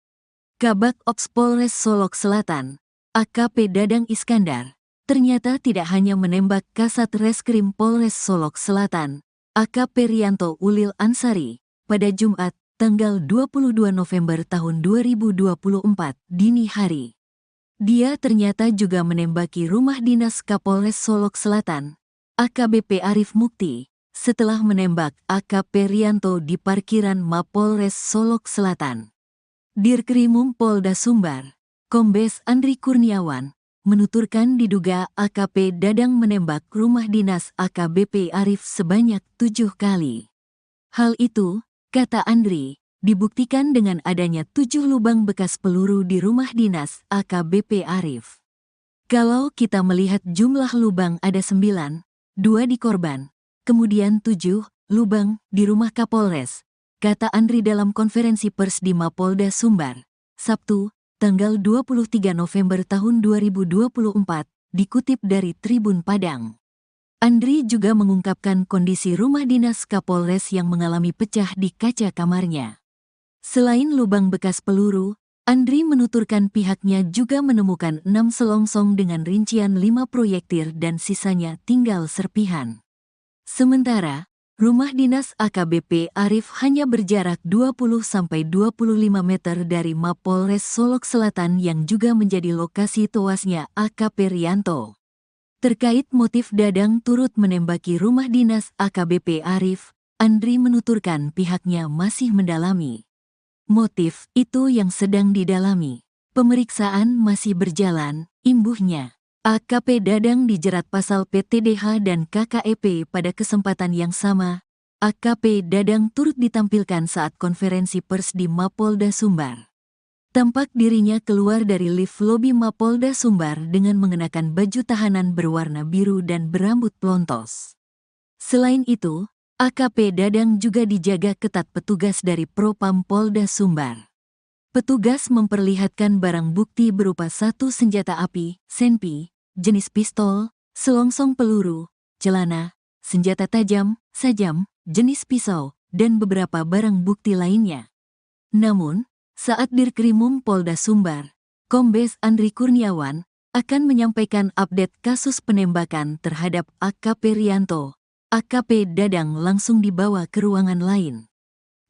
Kabak Ops Polres Solok Selatan, AKP Dadang Iskandar, ternyata tidak hanya menembak Kasat Reskrim Polres Solok Selatan, AKP Rianto Ulil Ansari, pada Jumat, tanggal 22 November tahun 2024, dini hari. Dia ternyata juga menembaki rumah dinas Kapolres Solok Selatan, AKBP Arif Mukti, setelah menembak AKP Rianto di parkiran Mapolres Solok Selatan. Dirkrimum Polda Sumbar, Kombes Andri Kurniawan, menuturkan diduga AKP Dadang menembak rumah dinas AKBP Arif sebanyak 7 kali. Hal itu, kata Andri, dibuktikan dengan adanya 7 lubang bekas peluru di rumah dinas AKBP Arif. Kalau kita melihat jumlah lubang ada 9, 2 di korban, kemudian 7 lubang di rumah Kapolres, kata Andri dalam konferensi pers di Mapolda Sumbar, Sabtu, tanggal 23 November tahun 2024, dikutip dari Tribun Padang. Andri juga mengungkapkan kondisi rumah dinas Kapolres yang mengalami pecah di kaca kamarnya. Selain lubang bekas peluru, Andri menuturkan pihaknya juga menemukan 6 selongsong dengan rincian 5 proyektil dan sisanya tinggal serpihan. Sementara, rumah dinas AKBP Arif hanya berjarak 20-25 meter dari Mapolres Solok Selatan yang juga menjadi lokasi tewasnya AKP Rianto. Terkait motif Dadang turut menembaki rumah dinas AKBP Arif, Andri menuturkan pihaknya masih mendalami. Motif itu yang sedang didalami. Pemeriksaan masih berjalan, imbuhnya. AKP Dadang dijerat pasal PTDH dan KKEP pada kesempatan yang sama. AKP Dadang turut ditampilkan saat konferensi pers di Mapolda Sumbar. Tampak dirinya keluar dari lift lobi Mapolda Sumbar dengan mengenakan baju tahanan berwarna biru dan berambut plontos. Selain itu, AKP Dadang juga dijaga ketat petugas dari Propam Polda Sumbar. Petugas memperlihatkan barang bukti berupa 1 senjata api, senpi, jenis pistol, selongsong peluru, celana, senjata tajam, sajam, jenis pisau, dan beberapa barang bukti lainnya. Namun, saat Dirkrimum Polda Sumbar, Kombes Andri Kurniawan, akan menyampaikan update kasus penembakan terhadap AKP Rianto, AKP Dadang langsung dibawa ke ruangan lain.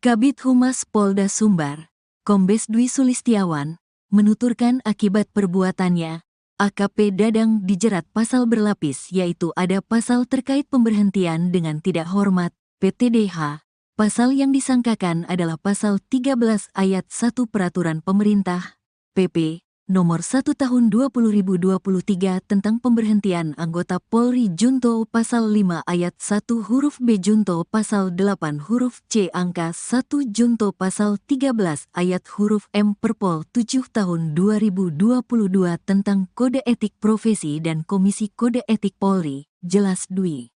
Kabid Humas Polda Sumbar, Kombes Dwi Sulistiawan, menuturkan akibat perbuatannya, AKP Dadang dijerat pasal berlapis yaitu ada pasal terkait pemberhentian dengan tidak hormat, PTDH. Pasal yang disangkakan adalah pasal 13 ayat 1 Peraturan Pemerintah, PP, Nomor 1 Tahun 2023 tentang pemberhentian anggota Polri Junto Pasal 5 ayat 1 huruf B Junto Pasal 8 huruf C angka 1 Junto Pasal 13 ayat huruf M Perpol 7 Tahun 2022 tentang Kode Etik Profesi dan Komisi Kode Etik Polri, jelas Dwi.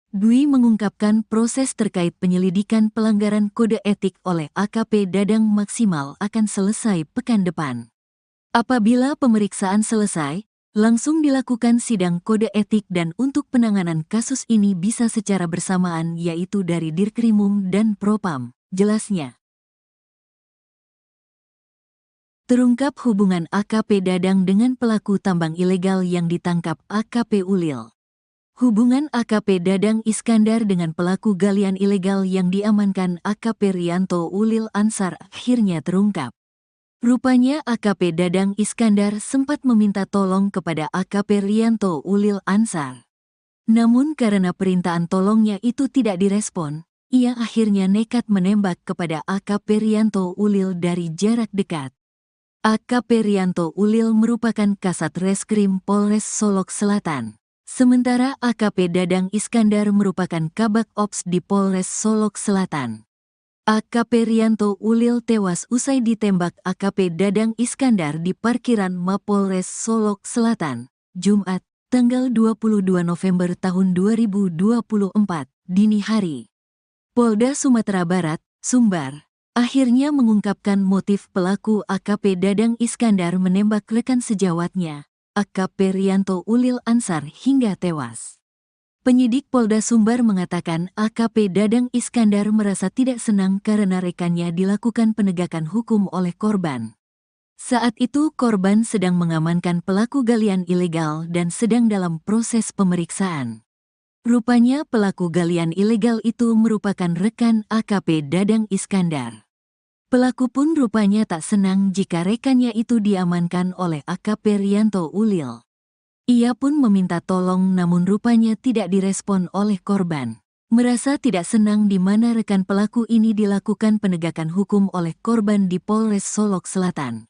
Dwi mengungkapkan proses terkait penyelidikan pelanggaran kode etik oleh AKP Dadang maksimal akan selesai pekan depan. Apabila pemeriksaan selesai, langsung dilakukan sidang kode etik dan untuk penanganan kasus ini bisa secara bersamaan yaitu dari Dirkrimum dan Propam, jelasnya. Terungkap hubungan AKP Dadang dengan pelaku tambang ilegal yang ditangkap AKP Ulil. Hubungan AKP Dadang Iskandar dengan pelaku galian ilegal yang diamankan AKP Rianto Ulil Ansar akhirnya terungkap. Rupanya AKP Dadang Iskandar sempat meminta tolong kepada AKP Rianto Ulil Ansar. Namun karena permintaan tolongnya itu tidak direspon, ia akhirnya nekat menembak kepada AKP Rianto Ulil dari jarak dekat. AKP Rianto Ulil merupakan Kasat Reskrim Polres Solok Selatan. Sementara AKP Dadang Iskandar merupakan Kabak Ops di Polres Solok Selatan. AKP Rianto Ulil tewas usai ditembak AKP Dadang Iskandar di parkiran Mapolres Solok Selatan, Jumat, tanggal 22 November tahun 2024, dini hari. Polda Sumatera Barat, Sumbar, akhirnya mengungkapkan motif pelaku AKP Dadang Iskandar menembak rekan sejawatnya, AKP Rianto Ulil Ansar hingga tewas. Penyidik Polda Sumbar mengatakan AKP Dadang Iskandar merasa tidak senang karena rekannya dilakukan penegakan hukum oleh korban. Saat itu korban sedang mengamankan pelaku galian ilegal dan sedang dalam proses pemeriksaan. Rupanya pelaku galian ilegal itu merupakan rekan AKP Dadang Iskandar. Pelaku pun rupanya tak senang jika rekannya itu diamankan oleh AKP Rianto Ulil. Ia pun meminta tolong namun rupanya tidak direspon oleh korban. Merasa tidak senang di mana rekan pelaku ini dilakukan penegakan hukum oleh korban di Polres Solok Selatan.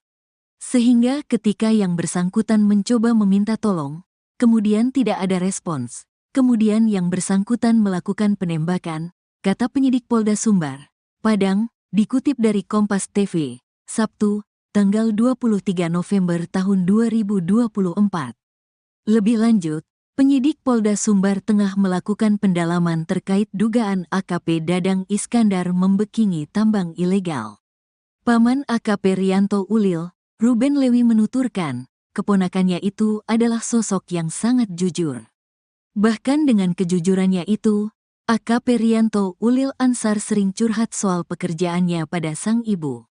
Sehingga ketika yang bersangkutan mencoba meminta tolong, kemudian tidak ada respons. Kemudian yang bersangkutan melakukan penembakan, kata penyidik Polda Sumbar, Padang, dikutip dari Kompas TV, Sabtu, tanggal 23 November tahun 2024. Lebih lanjut, penyidik Polda Sumbar tengah melakukan pendalaman terkait dugaan AKP Dadang Iskandar membekingi tambang ilegal. Paman AKP Rianto Ulil, Ruben Lewi menuturkan, keponakannya itu adalah sosok yang sangat jujur. Bahkan dengan kejujurannya itu, AKP Rianto Ulil Ansar sering curhat soal pekerjaannya pada sang ibu.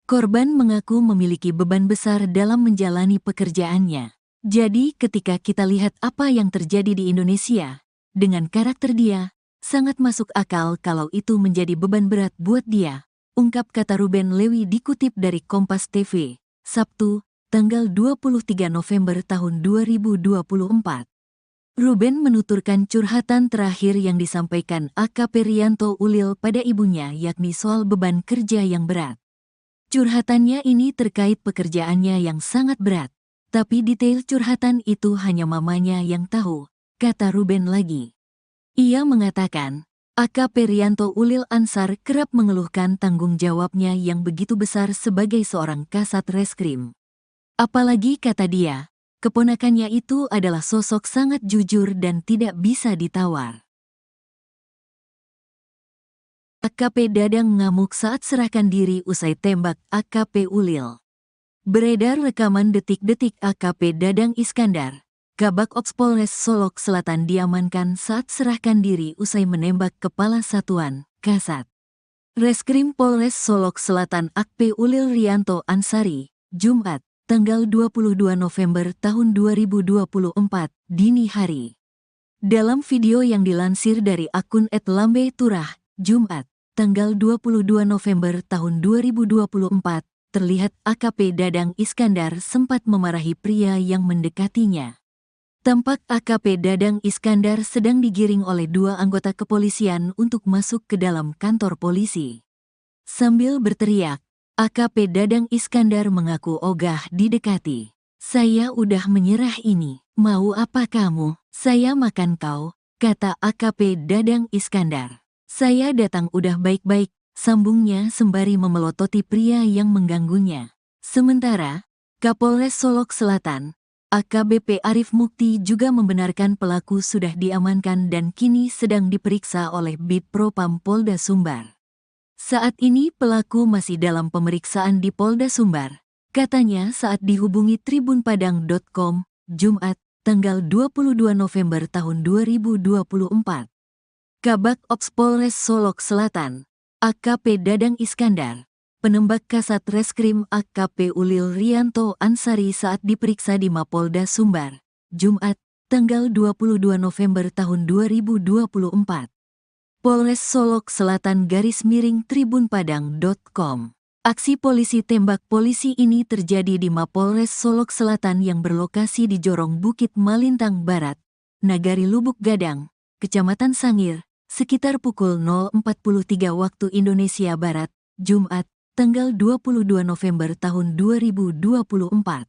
Korban mengaku memiliki beban besar dalam menjalani pekerjaannya. Jadi ketika kita lihat apa yang terjadi di Indonesia, dengan karakter dia, sangat masuk akal kalau itu menjadi beban berat buat dia, ungkap kata Ruben Lewi dikutip dari Kompas TV, Sabtu, tanggal 23 November tahun 2024. Ruben menuturkan curhatan terakhir yang disampaikan AKP Rianto Ulil pada ibunya yakni soal beban kerja yang berat. Curhatannya ini terkait pekerjaannya yang sangat berat. Tapi detail curhatan itu hanya mamanya yang tahu, kata Ruben lagi. Ia mengatakan, AKP Rianto Ulil Ansar kerap mengeluhkan tanggung jawabnya yang begitu besar sebagai seorang kasat reskrim. Apalagi kata dia, keponakannya itu adalah sosok sangat jujur dan tidak bisa ditawar. AKP Dadang ngamuk saat serahkan diri usai tembak AKP Ulil. Beredar rekaman detik-detik AKP Dadang Iskandar, Kabak Ops Polres Solok Selatan diamankan saat serahkan diri usai menembak Kepala Satuan Kasat Reskrim Polres Solok Selatan AKP Ulil Rianto Ansari, Jumat, tanggal 22 November tahun 2024, dini hari. Dalam video yang dilansir dari akun @lambe_turah, Jumat, tanggal 22 November tahun 2024, terlihat AKP Dadang Iskandar sempat memarahi pria yang mendekatinya. Tampak AKP Dadang Iskandar sedang digiring oleh dua anggota kepolisian untuk masuk ke dalam kantor polisi. Sambil berteriak, AKP Dadang Iskandar mengaku ogah didekati. "Saya udah menyerah ini, mau apa kamu? Saya makan kau," kata AKP Dadang Iskandar. "Saya datang udah baik-baik," sambungnya sembari memelototi pria yang mengganggunya. Sementara, Kapolres Solok Selatan, AKBP Arif Mukti juga membenarkan pelaku sudah diamankan dan kini sedang diperiksa oleh Bid Propam Polda Sumbar. Saat ini pelaku masih dalam pemeriksaan di Polda Sumbar, katanya saat dihubungi tribunpadang.com, Jumat, tanggal 22 November tahun 2024. Kabak Ops Polres Solok Selatan, AKP Dadang Iskandar, penembak Kasat Reskrim AKP Ulil Rianto Ansari saat diperiksa di Mapolda Sumbar, Jumat, tanggal 22 November tahun 2024. Polres Solok Selatan _tribunpadang.com. Aksi polisi tembak polisi ini terjadi di Mapolres Solok Selatan yang berlokasi di Jorong Bukit Malintang Barat, Nagari Lubuk Gadang, Kecamatan Sangir, sekitar pukul 0.43 waktu Indonesia Barat, Jumat, tanggal 22 November tahun 2024.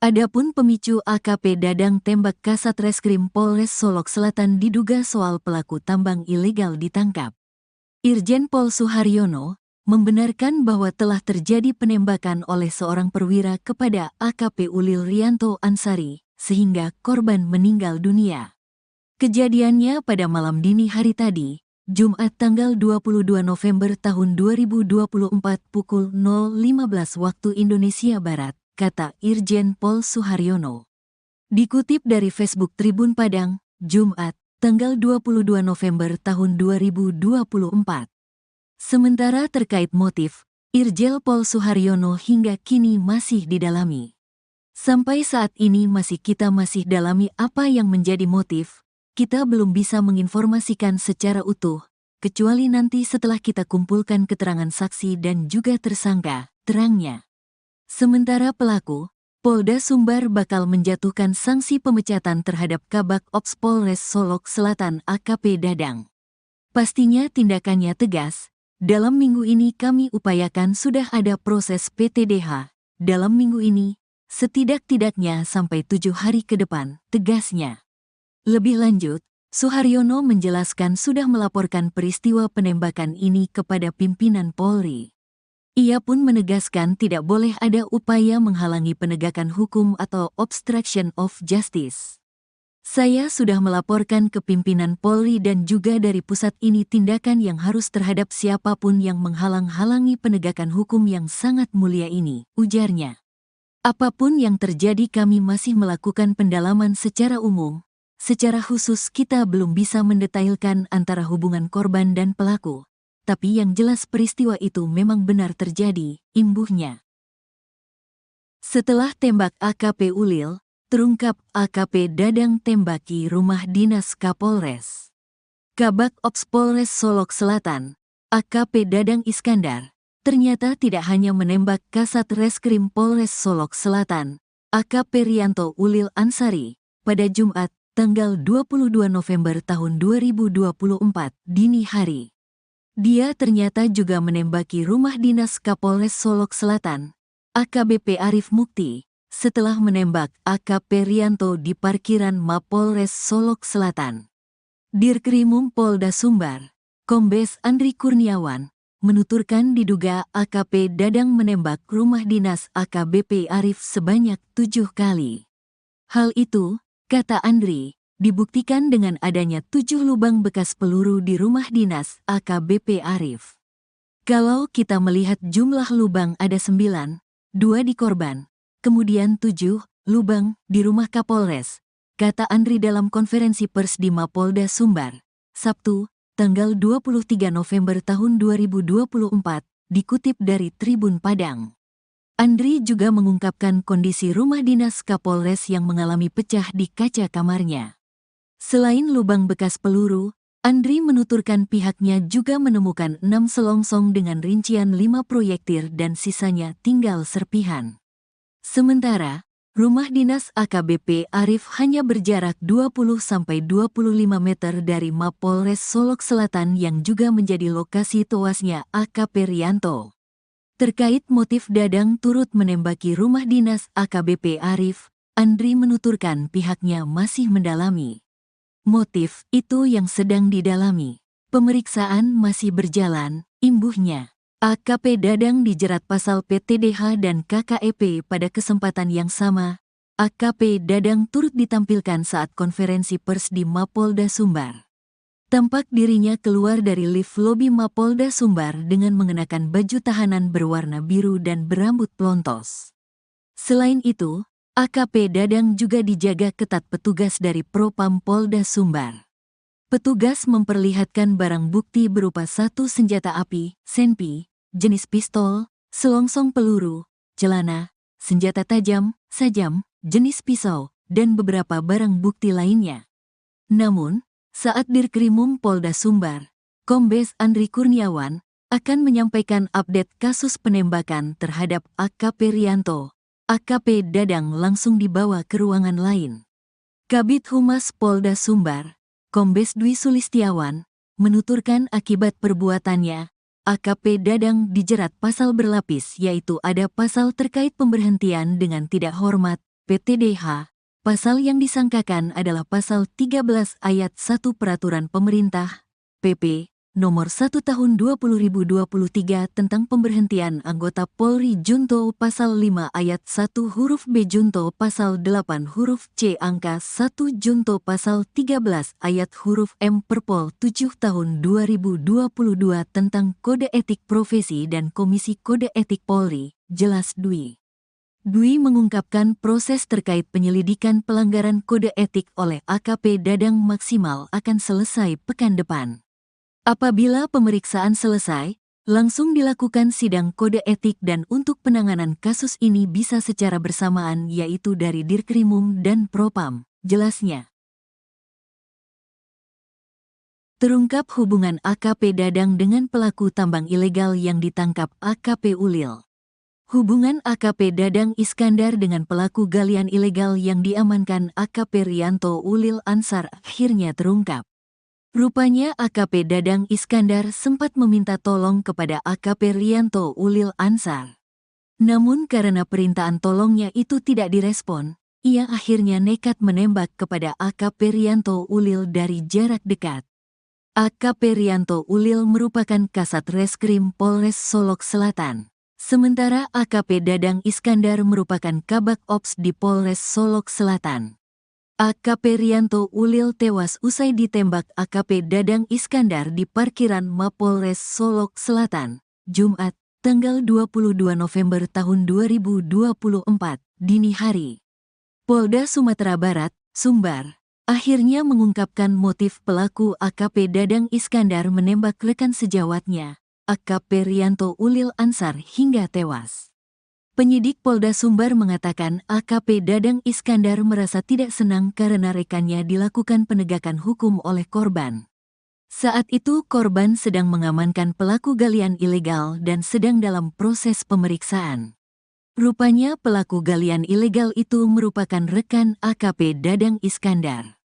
Adapun pemicu AKP Dadang tembak Kasat Reskrim Polres Solok Selatan diduga soal pelaku tambang ilegal ditangkap. Irjen Pol Suharyono membenarkan bahwa telah terjadi penembakan oleh seorang perwira kepada AKP Ulil Rianto Ansari, sehingga korban meninggal dunia. Kejadiannya pada malam dini hari tadi, Jumat tanggal 22 November tahun 2024 pukul 0.15 waktu Indonesia Barat, kata Irjen Pol Suharyono. Dikutip dari Facebook Tribun Padang, Jumat, tanggal 22 November tahun 2024. Sementara terkait motif, Irjen Pol Suharyono hingga kini masih didalami. Sampai saat ini kita masih dalami apa yang menjadi motif. Kita belum bisa menginformasikan secara utuh, kecuali nanti setelah kita kumpulkan keterangan saksi dan juga tersangka, terangnya. Sementara pelaku, Polda Sumbar bakal menjatuhkan sanksi pemecatan terhadap Kabak Ops Polres Solok Selatan AKP Dadang. Pastinya tindakannya tegas. Dalam minggu ini kami upayakan sudah ada proses PTDH. Dalam minggu ini, setidak-tidaknya sampai 7 hari ke depan, tegasnya. Lebih lanjut, Suharyono menjelaskan sudah melaporkan peristiwa penembakan ini kepada pimpinan Polri. Ia pun menegaskan tidak boleh ada upaya menghalangi penegakan hukum atau obstruction of justice. "Saya sudah melaporkan ke pimpinan Polri dan juga dari pusat ini tindakan yang harus terhadap siapapun yang menghalang-halangi penegakan hukum yang sangat mulia ini," ujarnya. "Apapun yang terjadi kami masih melakukan pendalaman secara umum. Secara khusus kita belum bisa mendetailkan antara hubungan korban dan pelaku. Tapi yang jelas peristiwa itu memang benar terjadi," imbuhnya. Setelah tembak AKP Ulil, terungkap AKP Dadang tembaki rumah dinas Kapolres. Kabak Ops Polres Solok Selatan, AKP Dadang Iskandar, ternyata tidak hanya menembak Kasat Reskrim Polres Solok Selatan, AKP Rianto Ulil Ansari, pada Jumat, tanggal 22 November tahun 2024, dini hari. Dia ternyata juga menembaki rumah dinas Kapolres Solok Selatan, AKBP Arif Mukti, setelah menembak AKP Rianto di parkiran Mapolres Solok Selatan. Dirkrimum Polda Sumbar, Kombes Andri Kurniawan, menuturkan diduga AKP Dadang menembak rumah dinas AKBP Arif sebanyak 7 kali. Hal itu, kata Andri, dibuktikan dengan adanya 7 lubang bekas peluru di rumah dinas AKBP Arif. Kalau kita melihat jumlah lubang ada 9, 2 di korban, kemudian 7 lubang di rumah Kapolres, kata Andri dalam konferensi pers di Mapolda Sumbar, Sabtu, tanggal 23 November tahun 2024, dikutip dari Tribun Padang. Andri juga mengungkapkan kondisi rumah dinas Kapolres yang mengalami pecah di kaca kamarnya. Selain lubang bekas peluru, Andri menuturkan pihaknya juga menemukan 6 selongsong dengan rincian 5 proyektil dan sisanya tinggal serpihan. Sementara, rumah dinas AKBP Arif hanya berjarak 20-25 meter dari Mapolres Solok Selatan yang juga menjadi lokasi tewasnya AKP Rianto. Terkait motif Dadang turut menembaki rumah dinas AKBP Arif, Andri menuturkan pihaknya masih mendalami motif itu yang sedang didalami. Pemeriksaan masih berjalan, imbuhnya. AKP Dadang dijerat pasal PTDH dan KKEP pada kesempatan yang sama. AKP Dadang turut ditampilkan saat konferensi pers di Mapolda Sumbar. Tampak dirinya keluar dari lift lobi Mapolda Sumbar dengan mengenakan baju tahanan berwarna biru dan berambut pelontos. Selain itu, AKP Dadang juga dijaga ketat petugas dari Propam Polda Sumbar. Petugas memperlihatkan barang bukti berupa 1 senjata api, senpi, jenis pistol, selongsong peluru, celana, senjata tajam, sajam, jenis pisau, dan beberapa barang bukti lainnya. Namun, saat Dirkrimum Polda Sumbar, Kombes Andri Kurniawan akan menyampaikan update kasus penembakan terhadap AKP Rianto, AKP Dadang langsung dibawa ke ruangan lain. Kabid Humas Polda Sumbar, Kombes Dwi Sulistiawan, menuturkan akibat perbuatannya, AKP Dadang dijerat pasal berlapis yaitu ada pasal terkait pemberhentian dengan tidak hormat, PTDH. Pasal yang disangkakan adalah pasal 13 ayat 1 Peraturan Pemerintah, PP, Nomor 1 Tahun 2023 tentang pemberhentian anggota Polri Junto Pasal 5 Ayat 1 huruf B Junto Pasal 8 huruf C Angka 1 Junto Pasal 13 Ayat huruf M Perpol 7 Tahun 2022 tentang Kode Etik Profesi dan Komisi Kode Etik Polri, jelas Dwi. Dwi mengungkapkan proses terkait penyelidikan pelanggaran kode etik oleh AKP Dadang maksimal akan selesai pekan depan. Apabila pemeriksaan selesai, langsung dilakukan sidang kode etik dan untuk penanganan kasus ini bisa secara bersamaan yaitu dari Dirkrimum dan Propam, jelasnya. Terungkap hubungan AKP Dadang dengan pelaku tambang ilegal yang ditangkap AKP Ulil. Hubungan AKP Dadang Iskandar dengan pelaku galian ilegal yang diamankan AKP Rianto Ulil Ansar akhirnya terungkap. Rupanya AKP Dadang Iskandar sempat meminta tolong kepada AKP Rianto Ulil Ansar. Namun karena permintaan tolongnya itu tidak direspon, ia akhirnya nekat menembak kepada AKP Rianto Ulil dari jarak dekat. AKP Rianto Ulil merupakan Kasat Reskrim Polres Solok Selatan. Sementara AKP Dadang Iskandar merupakan Kabak Ops di Polres Solok Selatan. AKP Rianto Ulil tewas usai ditembak AKP Dadang Iskandar di parkiran Mapolres Solok Selatan, Jumat, tanggal 22 November tahun 2024, dini hari. Polda Sumatera Barat, Sumbar, akhirnya mengungkapkan motif pelaku AKP Dadang Iskandar menembak rekan sejawatnya, AKP Rianto Ulil Ansar hingga tewas. Penyidik Polda Sumbar mengatakan AKP Dadang Iskandar merasa tidak senang karena rekannya dilakukan penegakan hukum oleh korban. Saat itu korban sedang mengamankan pelaku galian ilegal dan sedang dalam proses pemeriksaan. Rupanya pelaku galian ilegal itu merupakan rekan AKP Dadang Iskandar.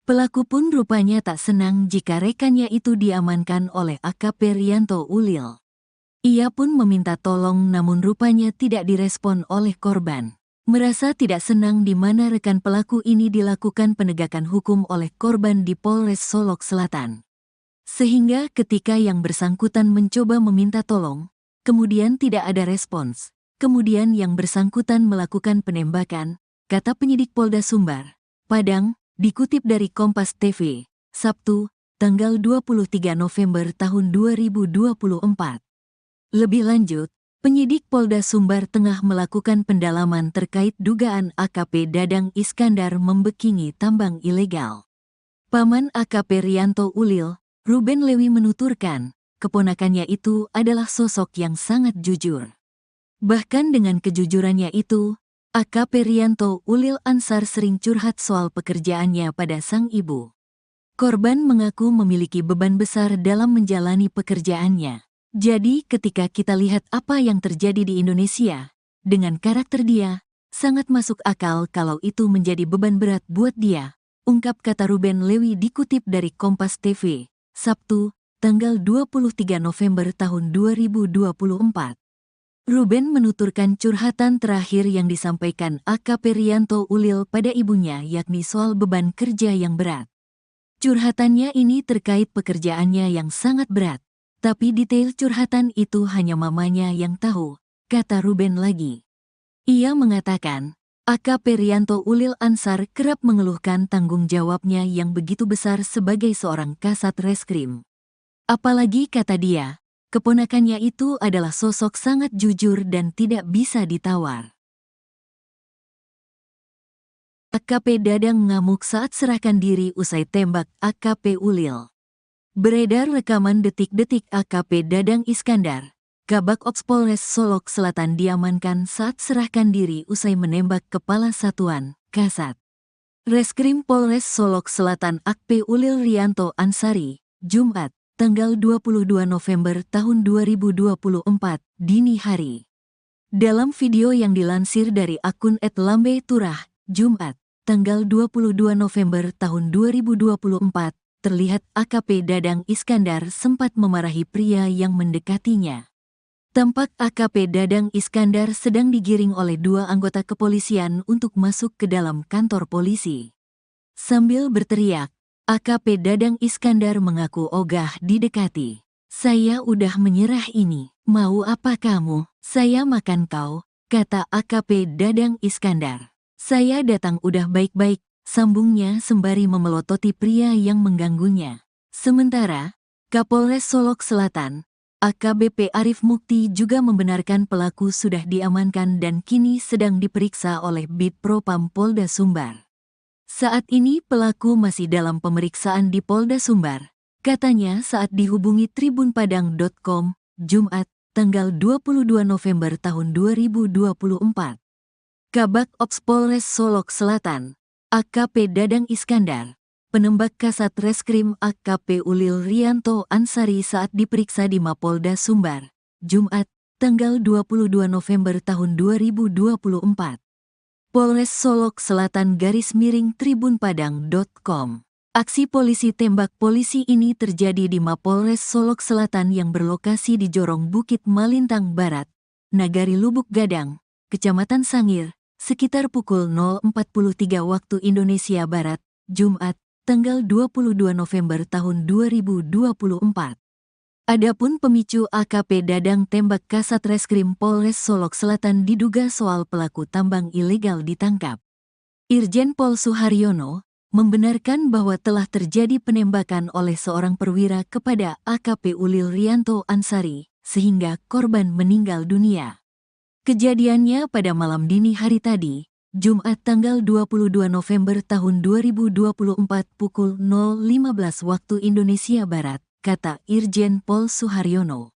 Pelaku pun rupanya tak senang jika rekannya itu diamankan oleh AKP Rianto Ulil. Ia pun meminta tolong namun rupanya tidak direspon oleh korban. Merasa tidak senang di mana rekan pelaku ini dilakukan penegakan hukum oleh korban di Polres Solok Selatan. Sehingga ketika yang bersangkutan mencoba meminta tolong, kemudian tidak ada respons. Kemudian yang bersangkutan melakukan penembakan, kata penyidik Polda Sumbar, Padang, dikutip dari Kompas TV, Sabtu, tanggal 23 November tahun 2024. Lebih lanjut, Penyidik Polda Sumbar tengah melakukan pendalaman terkait dugaan AKP Dadang Iskandar membekingi tambang ilegal. Paman AKP Rianto Ulil, Ruben Lewi menuturkan, keponakannya itu adalah sosok yang sangat jujur. Bahkan dengan kejujurannya itu, AKP Rianto Ulil Ansar sering curhat soal pekerjaannya pada sang ibu. Korban mengaku memiliki beban besar dalam menjalani pekerjaannya. Jadi ketika kita lihat apa yang terjadi di Indonesia, dengan karakter dia, sangat masuk akal kalau itu menjadi beban berat buat dia, ungkap kata Ruben Lewi dikutip dari Kompas TV, Sabtu, tanggal 23 November tahun 2024. Ruben menuturkan curhatan terakhir yang disampaikan AKP Rianto Ulil pada ibunya yakni soal beban kerja yang berat. Curhatannya ini terkait pekerjaannya yang sangat berat. Tapi detail curhatan itu hanya mamanya yang tahu, kata Ruben lagi. Ia mengatakan, AKP Rianto Ulil Ansar kerap mengeluhkan tanggung jawabnya yang begitu besar sebagai seorang kasat reskrim. Apalagi kata dia, keponakannya itu adalah sosok sangat jujur dan tidak bisa ditawar. AKP Dadang ngamuk saat serahkan diri usai tembak AKP Ulil. Beredar rekaman detik-detik AKP Dadang Iskandar, Kabak Ops Polres Solok Selatan diamankan saat serahkan diri usai menembak Kepala Satuan, Kasat Reskrim Polres Solok Selatan AKP Ulil Rianto Ansari, Jumat, tanggal 22 November tahun 2024, dini hari. Dalam video yang dilansir dari akun @lambe_turah, Jumat, tanggal 22 November tahun 2024, terlihat AKP Dadang Iskandar sempat memarahi pria yang mendekatinya. Tampak AKP Dadang Iskandar sedang digiring oleh dua anggota kepolisian untuk masuk ke dalam kantor polisi. Sambil berteriak, AKP Dadang Iskandar mengaku ogah didekati. "Saya udah menyerah ini, mau apa kamu? Saya makan kau," kata AKP Dadang Iskandar. "Saya datang udah baik-baik," sambungnya sembari memelototi pria yang mengganggunya. Sementara, Kapolres Solok Selatan, AKBP Arif Mukti juga membenarkan pelaku sudah diamankan dan kini sedang diperiksa oleh Bid Propam Polda Sumbar. Saat ini pelaku masih dalam pemeriksaan di Polda Sumbar, katanya saat dihubungi tribunpadang.com, Jumat, tanggal 22 November tahun 2024. Kabak Ops Polres Solok Selatan, AKP Dadang Iskandar, penembak Kasat Reskrim AKP Ulil Rianto Ansari saat diperiksa di Mapolda Sumbar, Jumat, tanggal 22 November tahun 2024. Polres Solok Selatan _tribunpadang.com. Aksi polisi tembak polisi ini terjadi di Mapolres Solok Selatan yang berlokasi di Jorong Bukit Malintang Barat, Nagari Lubuk Gadang, Kecamatan Sangir, sekitar pukul 0.43 waktu Indonesia Barat, Jumat, tanggal 22 November tahun 2024. Adapun pemicu AKP Dadang tembak Kasat Reskrim Polres Solok Selatan diduga soal pelaku tambang ilegal ditangkap. Irjen Pol Suharyono membenarkan bahwa telah terjadi penembakan oleh seorang perwira kepada AKP Ulil Rianto Ansari, sehingga korban meninggal dunia. Kejadiannya pada malam dini hari tadi, Jumat tanggal 22 November tahun 2024 pukul 0.15 waktu Indonesia Barat, kata Irjen Pol Suharyono.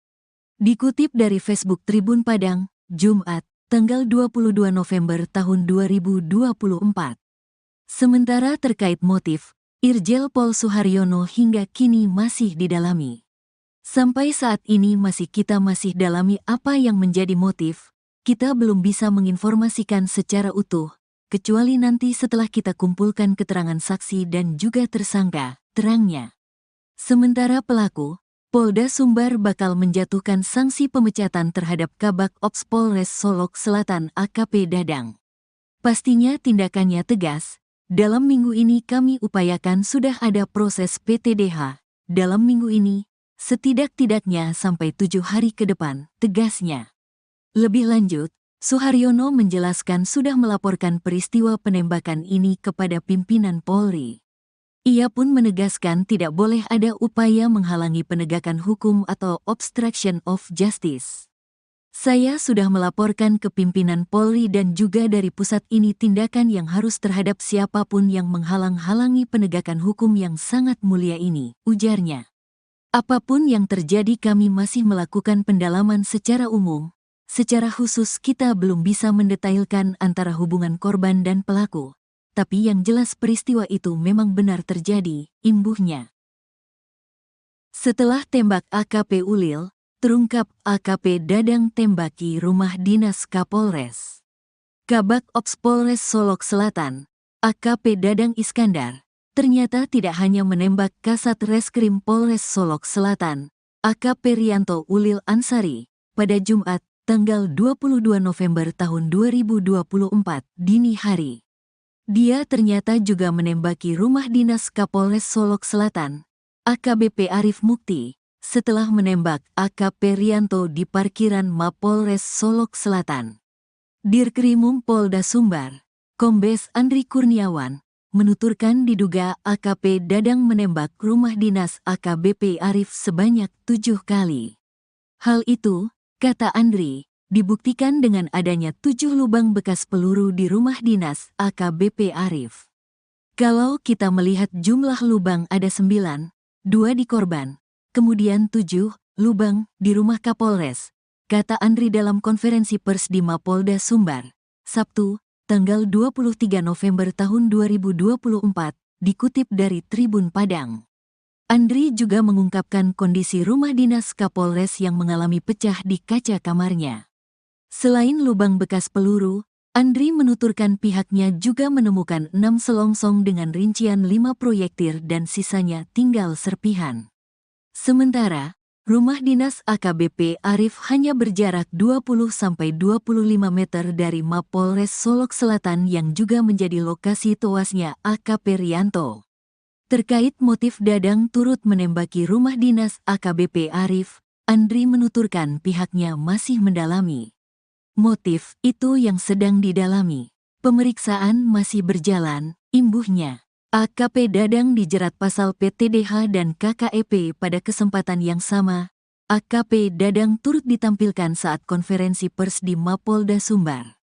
Dikutip dari Facebook Tribun Padang, Jumat, tanggal 22 November tahun 2024. Sementara terkait motif, Irjen Pol Suharyono hingga kini masih didalami. Sampai saat ini kita masih dalami apa yang menjadi motif. Kita belum bisa menginformasikan secara utuh, kecuali nanti setelah kita kumpulkan keterangan saksi dan juga tersangka, terangnya. Sementara pelaku, Polda Sumbar bakal menjatuhkan sanksi pemecatan terhadap Kabak Ops Polres Solok Selatan AKP Dadang. Pastinya tindakannya tegas. Dalam minggu ini kami upayakan sudah ada proses PTDH. Dalam minggu ini, setidak-tidaknya sampai 7 hari ke depan, tegasnya. Lebih lanjut, Suharyono menjelaskan sudah melaporkan peristiwa penembakan ini kepada pimpinan Polri. Ia pun menegaskan tidak boleh ada upaya menghalangi penegakan hukum atau obstruction of justice. Saya sudah melaporkan ke pimpinan Polri dan juga dari pusat, ini tindakan yang harus terhadap siapapun yang menghalang-halangi penegakan hukum yang sangat mulia ini, ujarnya. Apapun yang terjadi, kami masih melakukan pendalaman secara umum. Secara khusus kita belum bisa mendetailkan antara hubungan korban dan pelaku. Tapi yang jelas peristiwa itu memang benar terjadi, imbuhnya. Setelah tembak AKP Ulil, terungkap AKP Dadang tembaki rumah dinas Kapolres. Kabak Ops Polres Solok Selatan, AKP Dadang Iskandar, ternyata tidak hanya menembak Kasat Reskrim Polres Solok Selatan, AKP Rianto Ulil Ansari, pada Jumat, tanggal 22 November tahun 2024, dini hari. Dia ternyata juga menembaki rumah dinas Kapolres Solok Selatan, AKBP Arif Mukti, setelah menembak AKP Rianto di parkiran Mapolres Solok Selatan. Dirkrimum Polda Sumbar, Kombes Andri Kurniawan, menuturkan diduga AKP Dadang menembak rumah dinas AKBP Arif sebanyak 7 kali. Hal itu, kata Andri, dibuktikan dengan adanya 7 lubang bekas peluru di rumah dinas AKBP Arif. Kalau kita melihat jumlah lubang, ada 9, 2 di korban, kemudian 7 lubang di rumah Kapolres, kata Andri dalam konferensi pers di Mapolda Sumbar, Sabtu, tanggal 23 November tahun 2024, dikutip dari Tribun Padang. Andri juga mengungkapkan kondisi rumah dinas Kapolres yang mengalami pecah di kaca kamarnya. Selain lubang bekas peluru, Andri menuturkan pihaknya juga menemukan 6 selongsong dengan rincian 5 proyektil dan sisanya tinggal serpihan. Sementara, rumah dinas AKBP Arif hanya berjarak 20-25 meter dari Mapolres Solok Selatan yang juga menjadi lokasi tewasnya AKP Rianto. Terkait motif Dadang turut menembaki rumah dinas AKBP Arif, Andri menuturkan pihaknya masih mendalami. Motif itu yang sedang didalami. Pemeriksaan masih berjalan, imbuhnya. AKP Dadang dijerat pasal PTDH dan KKEP. Pada kesempatan yang sama, AKP Dadang turut ditampilkan saat konferensi pers di Mapolda Sumbar.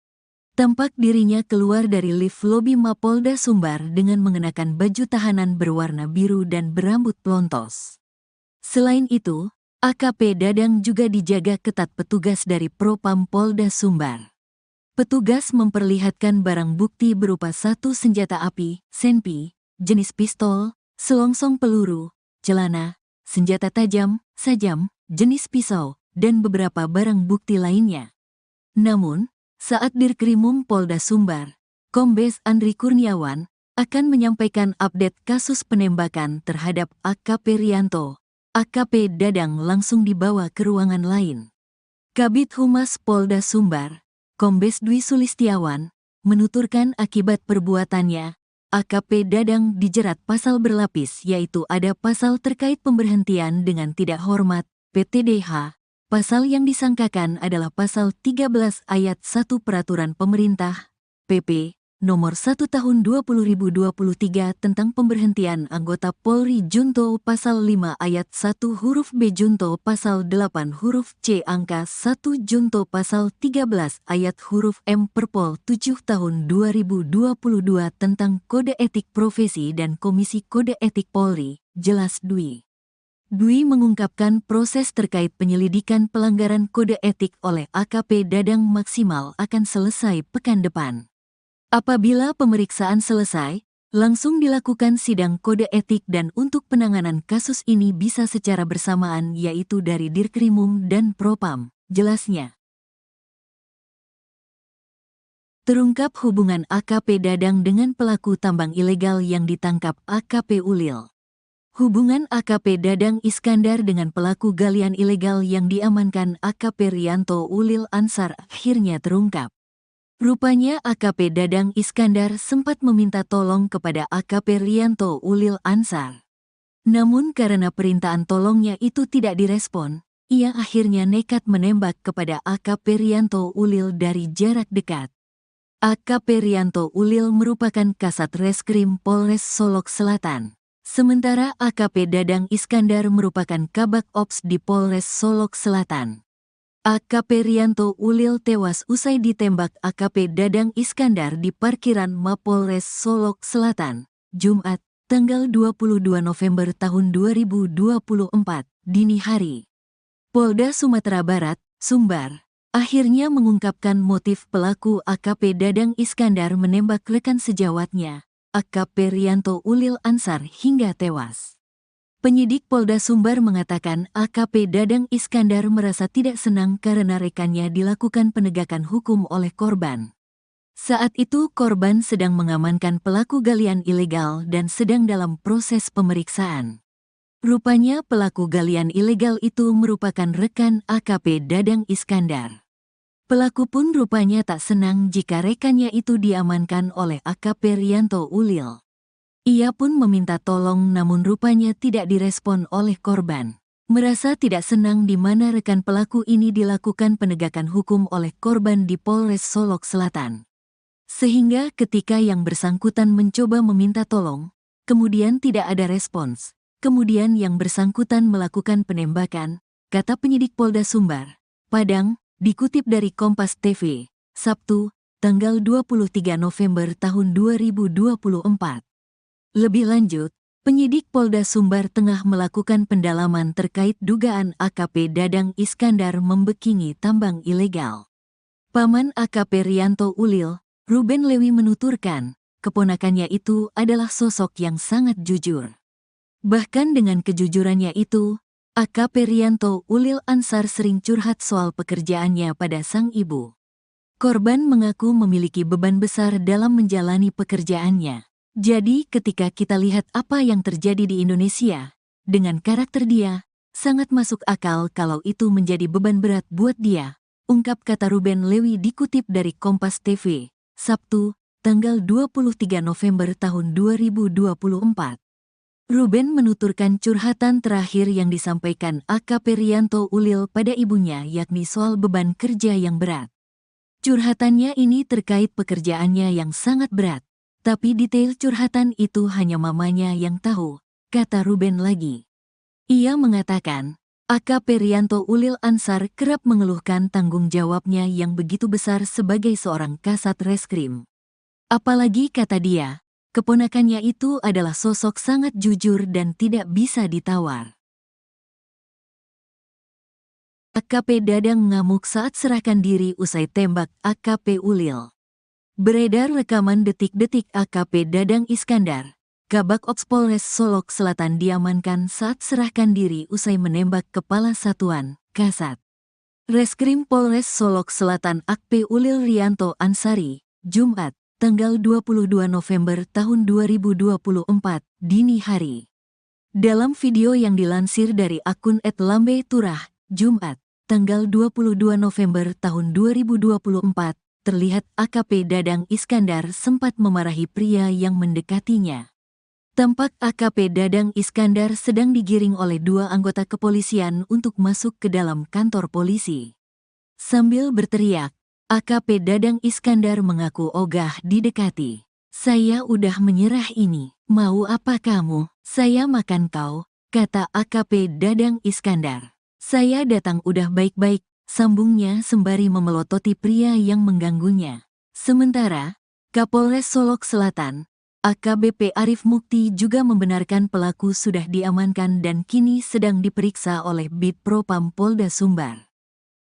Tampak dirinya keluar dari lift lobi Mapolda Sumbar dengan mengenakan baju tahanan berwarna biru dan berambut pelontos. Selain itu, AKP Dadang juga dijaga ketat petugas dari Propam Polda Sumbar. Petugas memperlihatkan barang bukti berupa 1 senjata api, senpi, jenis pistol, selongsong peluru, celana, senjata tajam, sajam, jenis pisau, dan beberapa barang bukti lainnya. Namun, saat Dirkrimum Polda Sumbar, Kombes Andri Kurniawan akan menyampaikan update kasus penembakan terhadap AKP Rianto, AKP Dadang langsung dibawa ke ruangan lain. Kabid Humas Polda Sumbar, Kombes Dwi Sulistiawan, menuturkan akibat perbuatannya, AKP Dadang dijerat pasal berlapis, yaitu ada pasal terkait pemberhentian dengan tidak hormat, PTDH. Pasal yang disangkakan adalah pasal 13 ayat 1 Peraturan Pemerintah, PP, Nomor 1 Tahun 2023 tentang pemberhentian anggota Polri Junto, Pasal 5 ayat 1 huruf B Junto, Pasal 8 huruf C angka 1 Junto, Pasal 13 ayat huruf M Perpol 7 Tahun 2022 tentang Kode Etik Profesi dan Komisi Kode Etik Polri, jelas Dwi. Dwi mengungkapkan proses terkait penyelidikan pelanggaran kode etik oleh AKP Dadang maksimal akan selesai pekan depan. Apabila pemeriksaan selesai, langsung dilakukan sidang kode etik dan untuk penanganan kasus ini bisa secara bersamaan, yaitu dari Dirkrimum dan Propam, jelasnya. Terungkap hubungan AKP Dadang dengan pelaku tambang ilegal yang ditangkap AKP Ulil. Hubungan AKP Dadang Iskandar dengan pelaku galian ilegal yang diamankan AKP Rianto Ulil Ansar akhirnya terungkap. Rupanya AKP Dadang Iskandar sempat meminta tolong kepada AKP Rianto Ulil Ansar. Namun karena permintaan tolongnya itu tidak direspon, ia akhirnya nekat menembak kepada AKP Rianto Ulil dari jarak dekat. AKP Rianto Ulil merupakan Kasat Reskrim Polres Solok Selatan. Sementara AKP Dadang Iskandar merupakan Kabak Ops di Polres Solok Selatan. AKP Rianto Ulil tewas usai ditembak AKP Dadang Iskandar di parkiran Mapolres Solok Selatan, Jumat, tanggal 22 November tahun 2024, dini hari. Polda Sumatera Barat, Sumbar, akhirnya mengungkapkan motif pelaku AKP Dadang Iskandar menembak rekan sejawatnya, AKP Rianto Ulil Ansar hingga tewas. Penyidik Polda Sumbar mengatakan AKP Dadang Iskandar merasa tidak senang karena rekannya dilakukan penegakan hukum oleh korban. Saat itu korban sedang mengamankan pelaku galian ilegal dan sedang dalam proses pemeriksaan. Rupanya pelaku galian ilegal itu merupakan rekan AKP Dadang Iskandar. Pelaku pun rupanya tak senang jika rekannya itu diamankan oleh AKP Rianto Ulil. Ia pun meminta tolong namun rupanya tidak direspon oleh korban. Merasa tidak senang di mana rekan pelaku ini dilakukan penegakan hukum oleh korban di Polres Solok Selatan. Sehingga ketika yang bersangkutan mencoba meminta tolong, kemudian tidak ada respons. Kemudian yang bersangkutan melakukan penembakan, kata penyidik Polda Sumbar, Padang, dikutip dari Kompas TV, Sabtu, tanggal 23 November tahun 2024. Lebih lanjut, penyidik Polda Sumbar tengah melakukan pendalaman terkait dugaan AKP Dadang Iskandar membekingi tambang ilegal. Paman AKP Rianto Ulil, Ruben Lewi menuturkan, keponakannya itu adalah sosok yang sangat jujur. Bahkan dengan kejujurannya itu, AKP Rianto Ulil Ansar sering curhat soal pekerjaannya pada sang ibu. Korban mengaku memiliki beban besar dalam menjalani pekerjaannya. Jadi ketika kita lihat apa yang terjadi di Indonesia, dengan karakter dia, sangat masuk akal kalau itu menjadi beban berat buat dia, ungkap kata Ruben Lewi dikutip dari Kompas TV, Sabtu, tanggal 23 November tahun 2024. Ruben menuturkan curhatan terakhir yang disampaikan AKP Rianto Ulil pada ibunya yakni soal beban kerja yang berat. Curhatannya ini terkait pekerjaannya yang sangat berat. Tapi detail curhatan itu hanya mamanya yang tahu, kata Ruben lagi. Ia mengatakan, AKP Rianto Ulil Ansar kerap mengeluhkan tanggung jawabnya yang begitu besar sebagai seorang kasat reskrim. Apalagi kata dia, keponakannya itu adalah sosok sangat jujur dan tidak bisa ditawar. AKP Dadang ngamuk saat serahkan diri usai tembak AKP Ulil. Beredar rekaman detik-detik AKP Dadang Iskandar, Kabak Ops Polres Solok Selatan diamankan saat serahkan diri usai menembak Kepala Satuan, Kasat Reskrim Polres Solok Selatan AKP Ulil Rianto Ansari, Jumat, tanggal 22 November tahun 2024, dini hari. Dalam video yang dilansir dari akun @lambe_turah, Jumat, tanggal 22 November tahun 2024, terlihat AKP Dadang Iskandar sempat memarahi pria yang mendekatinya. Tampak AKP Dadang Iskandar sedang digiring oleh dua anggota kepolisian untuk masuk ke dalam kantor polisi. Sambil berteriak, AKP Dadang Iskandar mengaku ogah didekati. "Saya udah menyerah ini, mau apa kamu? Saya makan kau," kata AKP Dadang Iskandar. "Saya datang udah baik-baik," sambungnya sembari memelototi pria yang mengganggunya. Sementara, Kapolres Solok Selatan, AKBP Arif Mukti juga membenarkan pelaku sudah diamankan dan kini sedang diperiksa oleh Bid Propam Polda Sumbar.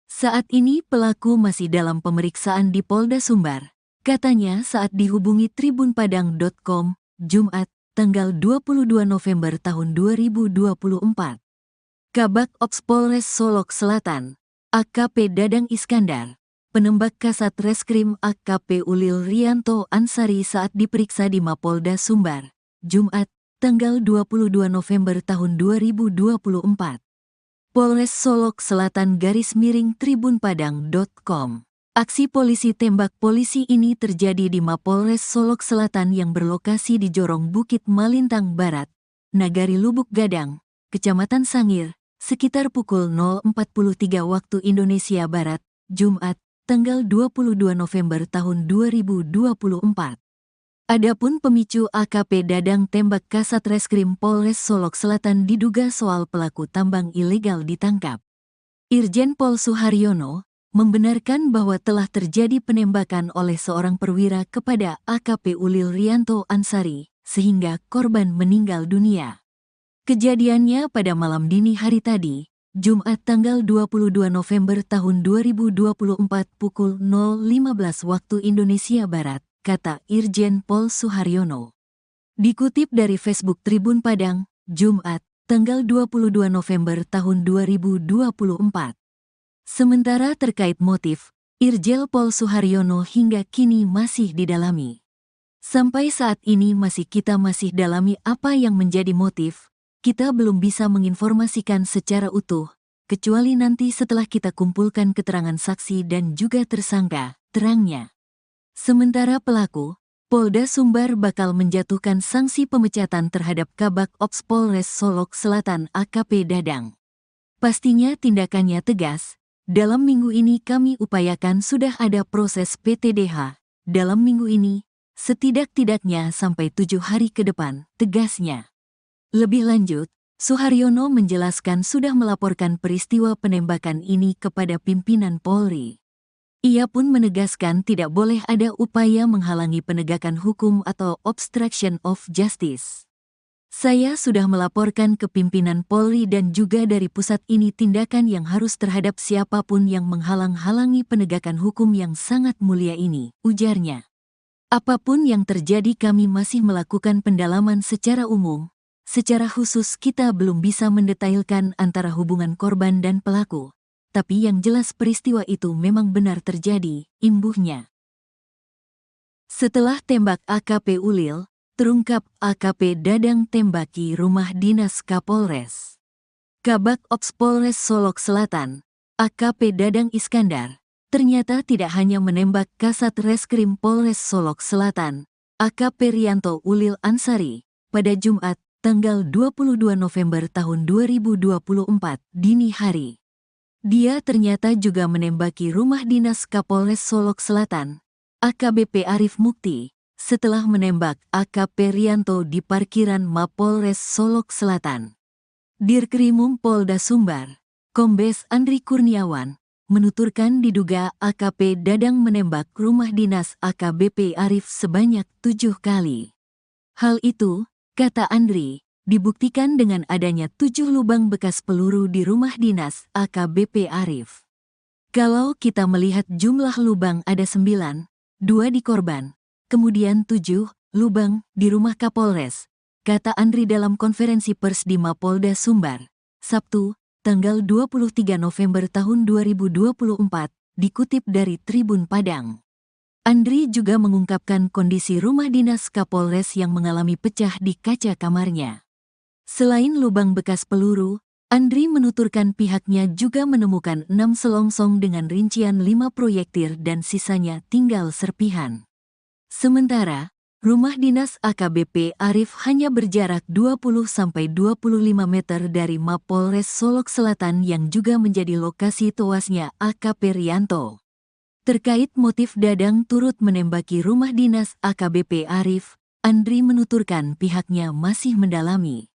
Saat ini pelaku masih dalam pemeriksaan di Polda Sumbar, katanya saat dihubungi tribunpadang.com, Jumat, tanggal 22 November tahun 2024. Kabak Ops Polres Solok Selatan, AKP Dadang Iskandar, penembak Kasat Reskrim AKP Ulil Rianto Ansari saat diperiksa di Mapolda Sumbar, Jumat, tanggal 22 November tahun 2024. Polres Solok Selatan _tribunpadang.com. Aksi polisi tembak polisi ini terjadi di Mapolres Solok Selatan yang berlokasi di Jorong Bukit Malintang Barat, Nagari Lubuk Gadang, Kecamatan Sangir, sekitar pukul 0.43 waktu Indonesia Barat, Jumat, tanggal 22 November tahun 2024. Adapun pemicu AKP Dadang tembak Kasat Reskrim Polres Solok Selatan diduga soal pelaku tambang ilegal ditangkap. Irjen Pol Suharyono membenarkan bahwa telah terjadi penembakan oleh seorang perwira kepada AKP Ulil Rianto Ansari, sehingga korban meninggal dunia. Kejadiannya pada malam dini hari tadi, Jumat tanggal 22 November tahun 2024 pukul 0.15 waktu Indonesia Barat, kata Irjen Pol Suharyono. Dikutip dari Facebook Tribun Padang, Jumat, tanggal 22 November tahun 2024. Sementara terkait motif, Irjen Pol Suharyono hingga kini masih didalami. Sampai saat ini kita masih dalami apa yang menjadi motif, kita belum bisa menginformasikan secara utuh, kecuali nanti setelah kita kumpulkan keterangan saksi dan juga tersangka, terangnya. Sementara pelaku, Polda Sumbar bakal menjatuhkan sanksi pemecatan terhadap Kabak Ops Polres Solok Selatan AKP Dadang. Pastinya tindakannya tegas. Dalam minggu ini kami upayakan sudah ada proses PTDH. Dalam minggu ini, setidak-tidaknya sampai 7 hari ke depan, tegasnya. Lebih lanjut, Suharyono menjelaskan sudah melaporkan peristiwa penembakan ini kepada pimpinan Polri. Ia pun menegaskan tidak boleh ada upaya menghalangi penegakan hukum atau obstruction of justice. Saya sudah melaporkan ke pimpinan Polri dan juga dari pusat ini tindakan yang harus terhadap siapapun yang menghalang-halangi penegakan hukum yang sangat mulia ini, ujarnya. Apapun yang terjadi kami masih melakukan pendalaman secara umum. Secara khusus kita belum bisa mendetailkan antara hubungan korban dan pelaku. Tapi yang jelas peristiwa itu memang benar terjadi, imbuhnya. Setelah tembak AKP Ulil, terungkap AKP Dadang tembaki rumah dinas Kapolres. Kabak Ops Polres Solok Selatan, AKP Dadang Iskandar, ternyata tidak hanya menembak Kasat Reskrim Polres Solok Selatan, AKP Rianto Ulil Ansari, pada Jumat, tanggal 22 November tahun 2024, dini hari. Dia ternyata juga menembaki rumah dinas Kapolres Solok Selatan, AKBP Arif Mukti, setelah menembak AKP Rianto di parkiran Mapolres Solok Selatan. Dirkrimum Polda Sumbar, Kombes Andri Kurniawan, menuturkan diduga AKP Dadang menembak rumah dinas AKBP Arif sebanyak 7 kali. Hal itu, kata Andri, dibuktikan dengan adanya 7 lubang bekas peluru di rumah dinas AKBP Arif. Kalau kita melihat jumlah lubang ada 9, 2 di korban, kemudian 7 lubang di rumah Kapolres, kata Andri dalam konferensi pers di Mapolda Sumbar, Sabtu, tanggal 23 November tahun 2024, dikutip dari Tribun Padang. Andri juga mengungkapkan kondisi rumah dinas Kapolres yang mengalami pecah di kaca kamarnya. Selain lubang bekas peluru, Andri menuturkan pihaknya juga menemukan 6 selongsong dengan rincian 5 proyektil dan sisanya tinggal serpihan. Sementara, rumah dinas AKBP Arif hanya berjarak 20-25 meter dari Mapolres Solok Selatan yang juga menjadi lokasi tewasnya AKP Rianto. Terkait motif Dadang turut menembaki rumah dinas AKBP Arif, Andri menuturkan pihaknya masih mendalami.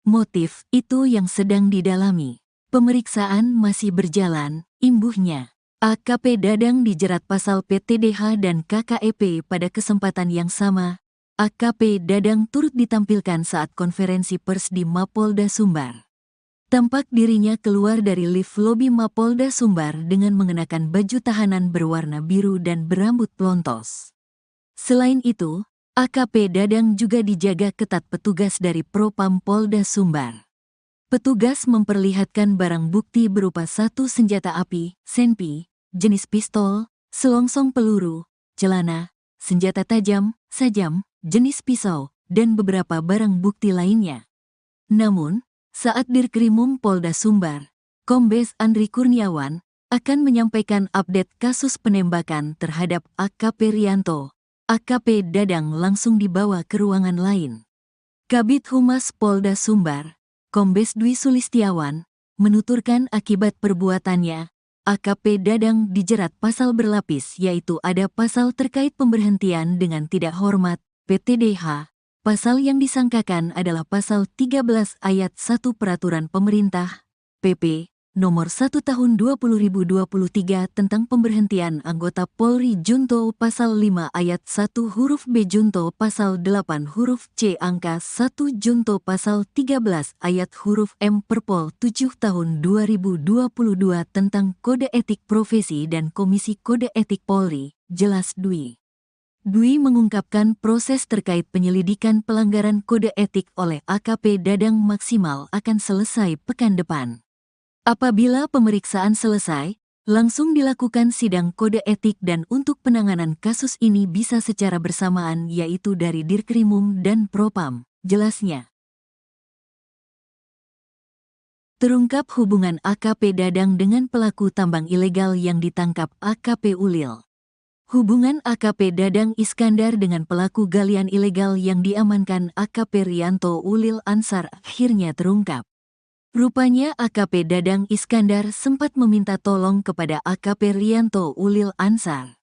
Motif itu yang sedang didalami. Pemeriksaan masih berjalan, imbuhnya. AKP Dadang dijerat pasal PTDH dan KKEP pada kesempatan yang sama. AKP Dadang turut ditampilkan saat konferensi pers di Mapolda Sumbar. Tampak dirinya keluar dari lift lobi Mapolda Sumbar dengan mengenakan baju tahanan berwarna biru dan berambut pelontos. Selain itu, AKP Dadang juga dijaga ketat petugas dari Propam Polda Sumbar. Petugas memperlihatkan barang bukti berupa 1 senjata api, senpi, jenis pistol, selongsong peluru, celana, senjata tajam, sajam, jenis pisau, dan beberapa barang bukti lainnya. Namun, saat Dirkrimum Polda Sumbar, Kombes Andri Kurniawan akan menyampaikan update kasus penembakan terhadap AKP Rianto, AKP Dadang langsung dibawa ke ruangan lain. Kabid Humas Polda Sumbar, Kombes Dwi Sulistiawan, menuturkan akibat perbuatannya, AKP Dadang dijerat pasal berlapis yaitu ada pasal terkait pemberhentian dengan tidak hormat, PTDH. Pasal yang disangkakan adalah pasal 13 ayat 1 Peraturan Pemerintah, PP, Nomor 1 Tahun 2023 tentang pemberhentian anggota Polri Junto Pasal 5 Ayat 1 huruf B Junto Pasal 8 huruf C Angka 1 Junto Pasal 13 Ayat huruf M Perpol 7 Tahun 2022 tentang Kode Etik Profesi dan Komisi Kode Etik Polri, jelas Dwi. Dwi mengungkapkan proses terkait penyelidikan pelanggaran kode etik oleh AKP Dadang maksimal akan selesai pekan depan. Apabila pemeriksaan selesai, langsung dilakukan sidang kode etik dan untuk penanganan kasus ini bisa secara bersamaan yaitu dari Dirkrimum dan Propam, jelasnya. Terungkap hubungan AKP Dadang dengan pelaku tambang ilegal yang ditangkap AKP Ulil. Hubungan AKP Dadang Iskandar dengan pelaku galian ilegal yang diamankan AKP Rianto Ulil Ansar akhirnya terungkap. Rupanya AKP Dadang Iskandar sempat meminta tolong kepada AKP Rianto Ulil Ansar.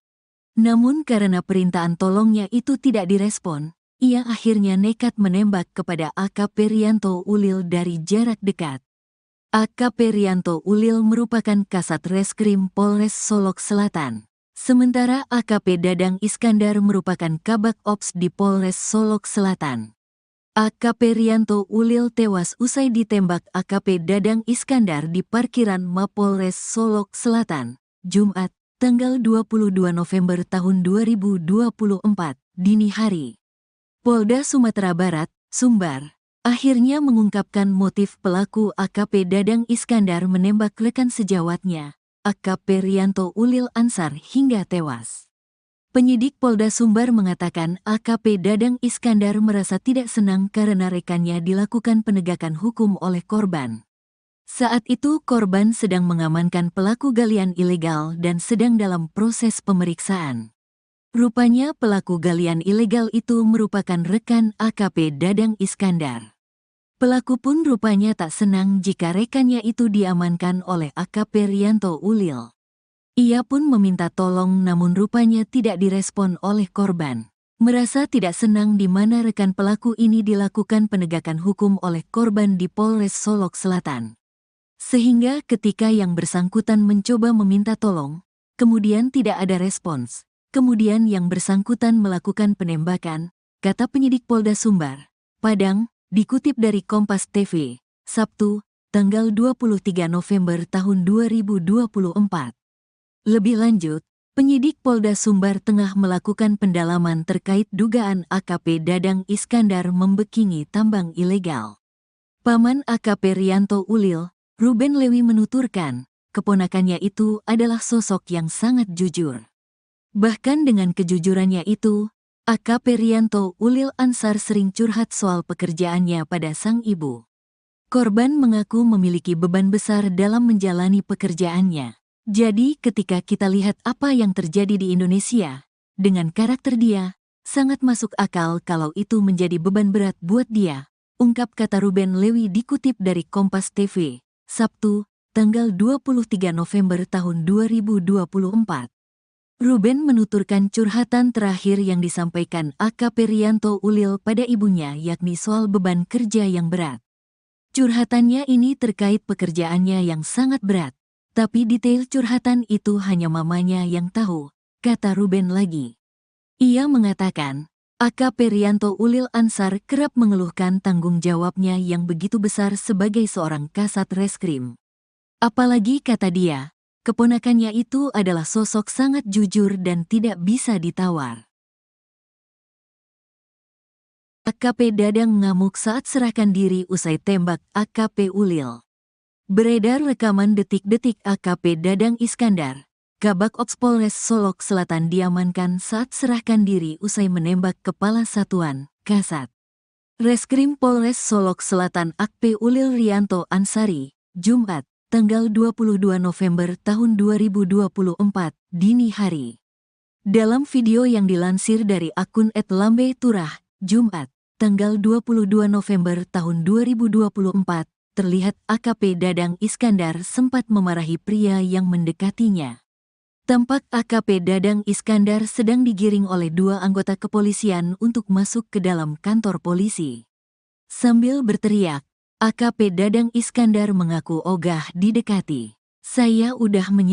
Namun karena permintaan tolongnya itu tidak direspon, ia akhirnya nekat menembak kepada AKP Rianto Ulil dari jarak dekat. AKP Rianto Ulil merupakan Kasat Reskrim Polres Solok Selatan. Sementara AKP Dadang Iskandar merupakan Kabak Ops di Polres Solok Selatan. AKP Rianto Ulil tewas usai ditembak AKP Dadang Iskandar di parkiran Mapolres Solok Selatan, Jumat, tanggal 22 November tahun 2024, dini hari. Polda Sumatera Barat, Sumbar, akhirnya mengungkapkan motif pelaku AKP Dadang Iskandar menembak rekan sejawatnya, AKP Rianto Ulil Ansar hingga tewas. Penyidik Polda Sumbar mengatakan AKP Dadang Iskandar merasa tidak senang karena rekannya dilakukan penegakan hukum oleh korban. Saat itu korban sedang mengamankan pelaku galian ilegal dan sedang dalam proses pemeriksaan. Rupanya pelaku galian ilegal itu merupakan rekan AKP Dadang Iskandar. Pelaku pun rupanya tak senang jika rekannya itu diamankan oleh AKP Rianto Ulil. Ia pun meminta tolong namun rupanya tidak direspon oleh korban. Merasa tidak senang di mana rekan pelaku ini dilakukan penegakan hukum oleh korban di Polres Solok Selatan. Sehingga ketika yang bersangkutan mencoba meminta tolong, kemudian tidak ada respons. Kemudian yang bersangkutan melakukan penembakan, kata penyidik Polda Sumbar, Padang, dikutip dari Kompas TV, Sabtu, tanggal 23 November tahun 2024. Lebih lanjut, penyidik Polda Sumbar tengah melakukan pendalaman terkait dugaan AKP Dadang Iskandar membekingi tambang ilegal. Paman AKP Rianto Ulil, Ruben Lewi menuturkan, keponakannya itu adalah sosok yang sangat jujur. Bahkan dengan kejujurannya itu, AKP Rianto Ulil Ansar sering curhat soal pekerjaannya pada sang ibu. Korban mengaku memiliki beban besar dalam menjalani pekerjaannya. Jadi ketika kita lihat apa yang terjadi di Indonesia, dengan karakter dia, sangat masuk akal kalau itu menjadi beban berat buat dia, ungkap kata Ruben Lewi dikutip dari Kompas TV, Sabtu, tanggal 23 November tahun 2024. Ruben menuturkan curhatan terakhir yang disampaikan AKP Rianto Ulil pada ibunya yakni soal beban kerja yang berat. Curhatannya ini terkait pekerjaannya yang sangat berat. Tapi detail curhatan itu hanya mamanya yang tahu, kata Ruben lagi. Ia mengatakan, AKP Rianto Ulil Ansar kerap mengeluhkan tanggung jawabnya yang begitu besar sebagai seorang kasat reskrim. Apalagi kata dia, keponakannya itu adalah sosok sangat jujur dan tidak bisa ditawar. AKP Dadang ngamuk saat serahkan diri usai tembak AKP Ulil. Beredar rekaman detik-detik AKP Dadang Iskandar, Kabak Ops Polres Solok Selatan diamankan saat serahkan diri usai menembak Kepala Satuan, Kasat Reskrim Polres Solok Selatan AKP Ulil Rianto Ansari, Jumat, tanggal 22 November tahun 2024, dini hari. Dalam video yang dilansir dari akun @lambe_turah, Jumat, tanggal 22 November tahun 2024, terlihat AKP Dadang Iskandar sempat memarahi pria yang mendekatinya. Tampak AKP Dadang Iskandar sedang digiring oleh dua anggota kepolisian untuk masuk ke dalam kantor polisi. Sambil berteriak, AKP Dadang Iskandar mengaku ogah didekati. Saya udah menyerah.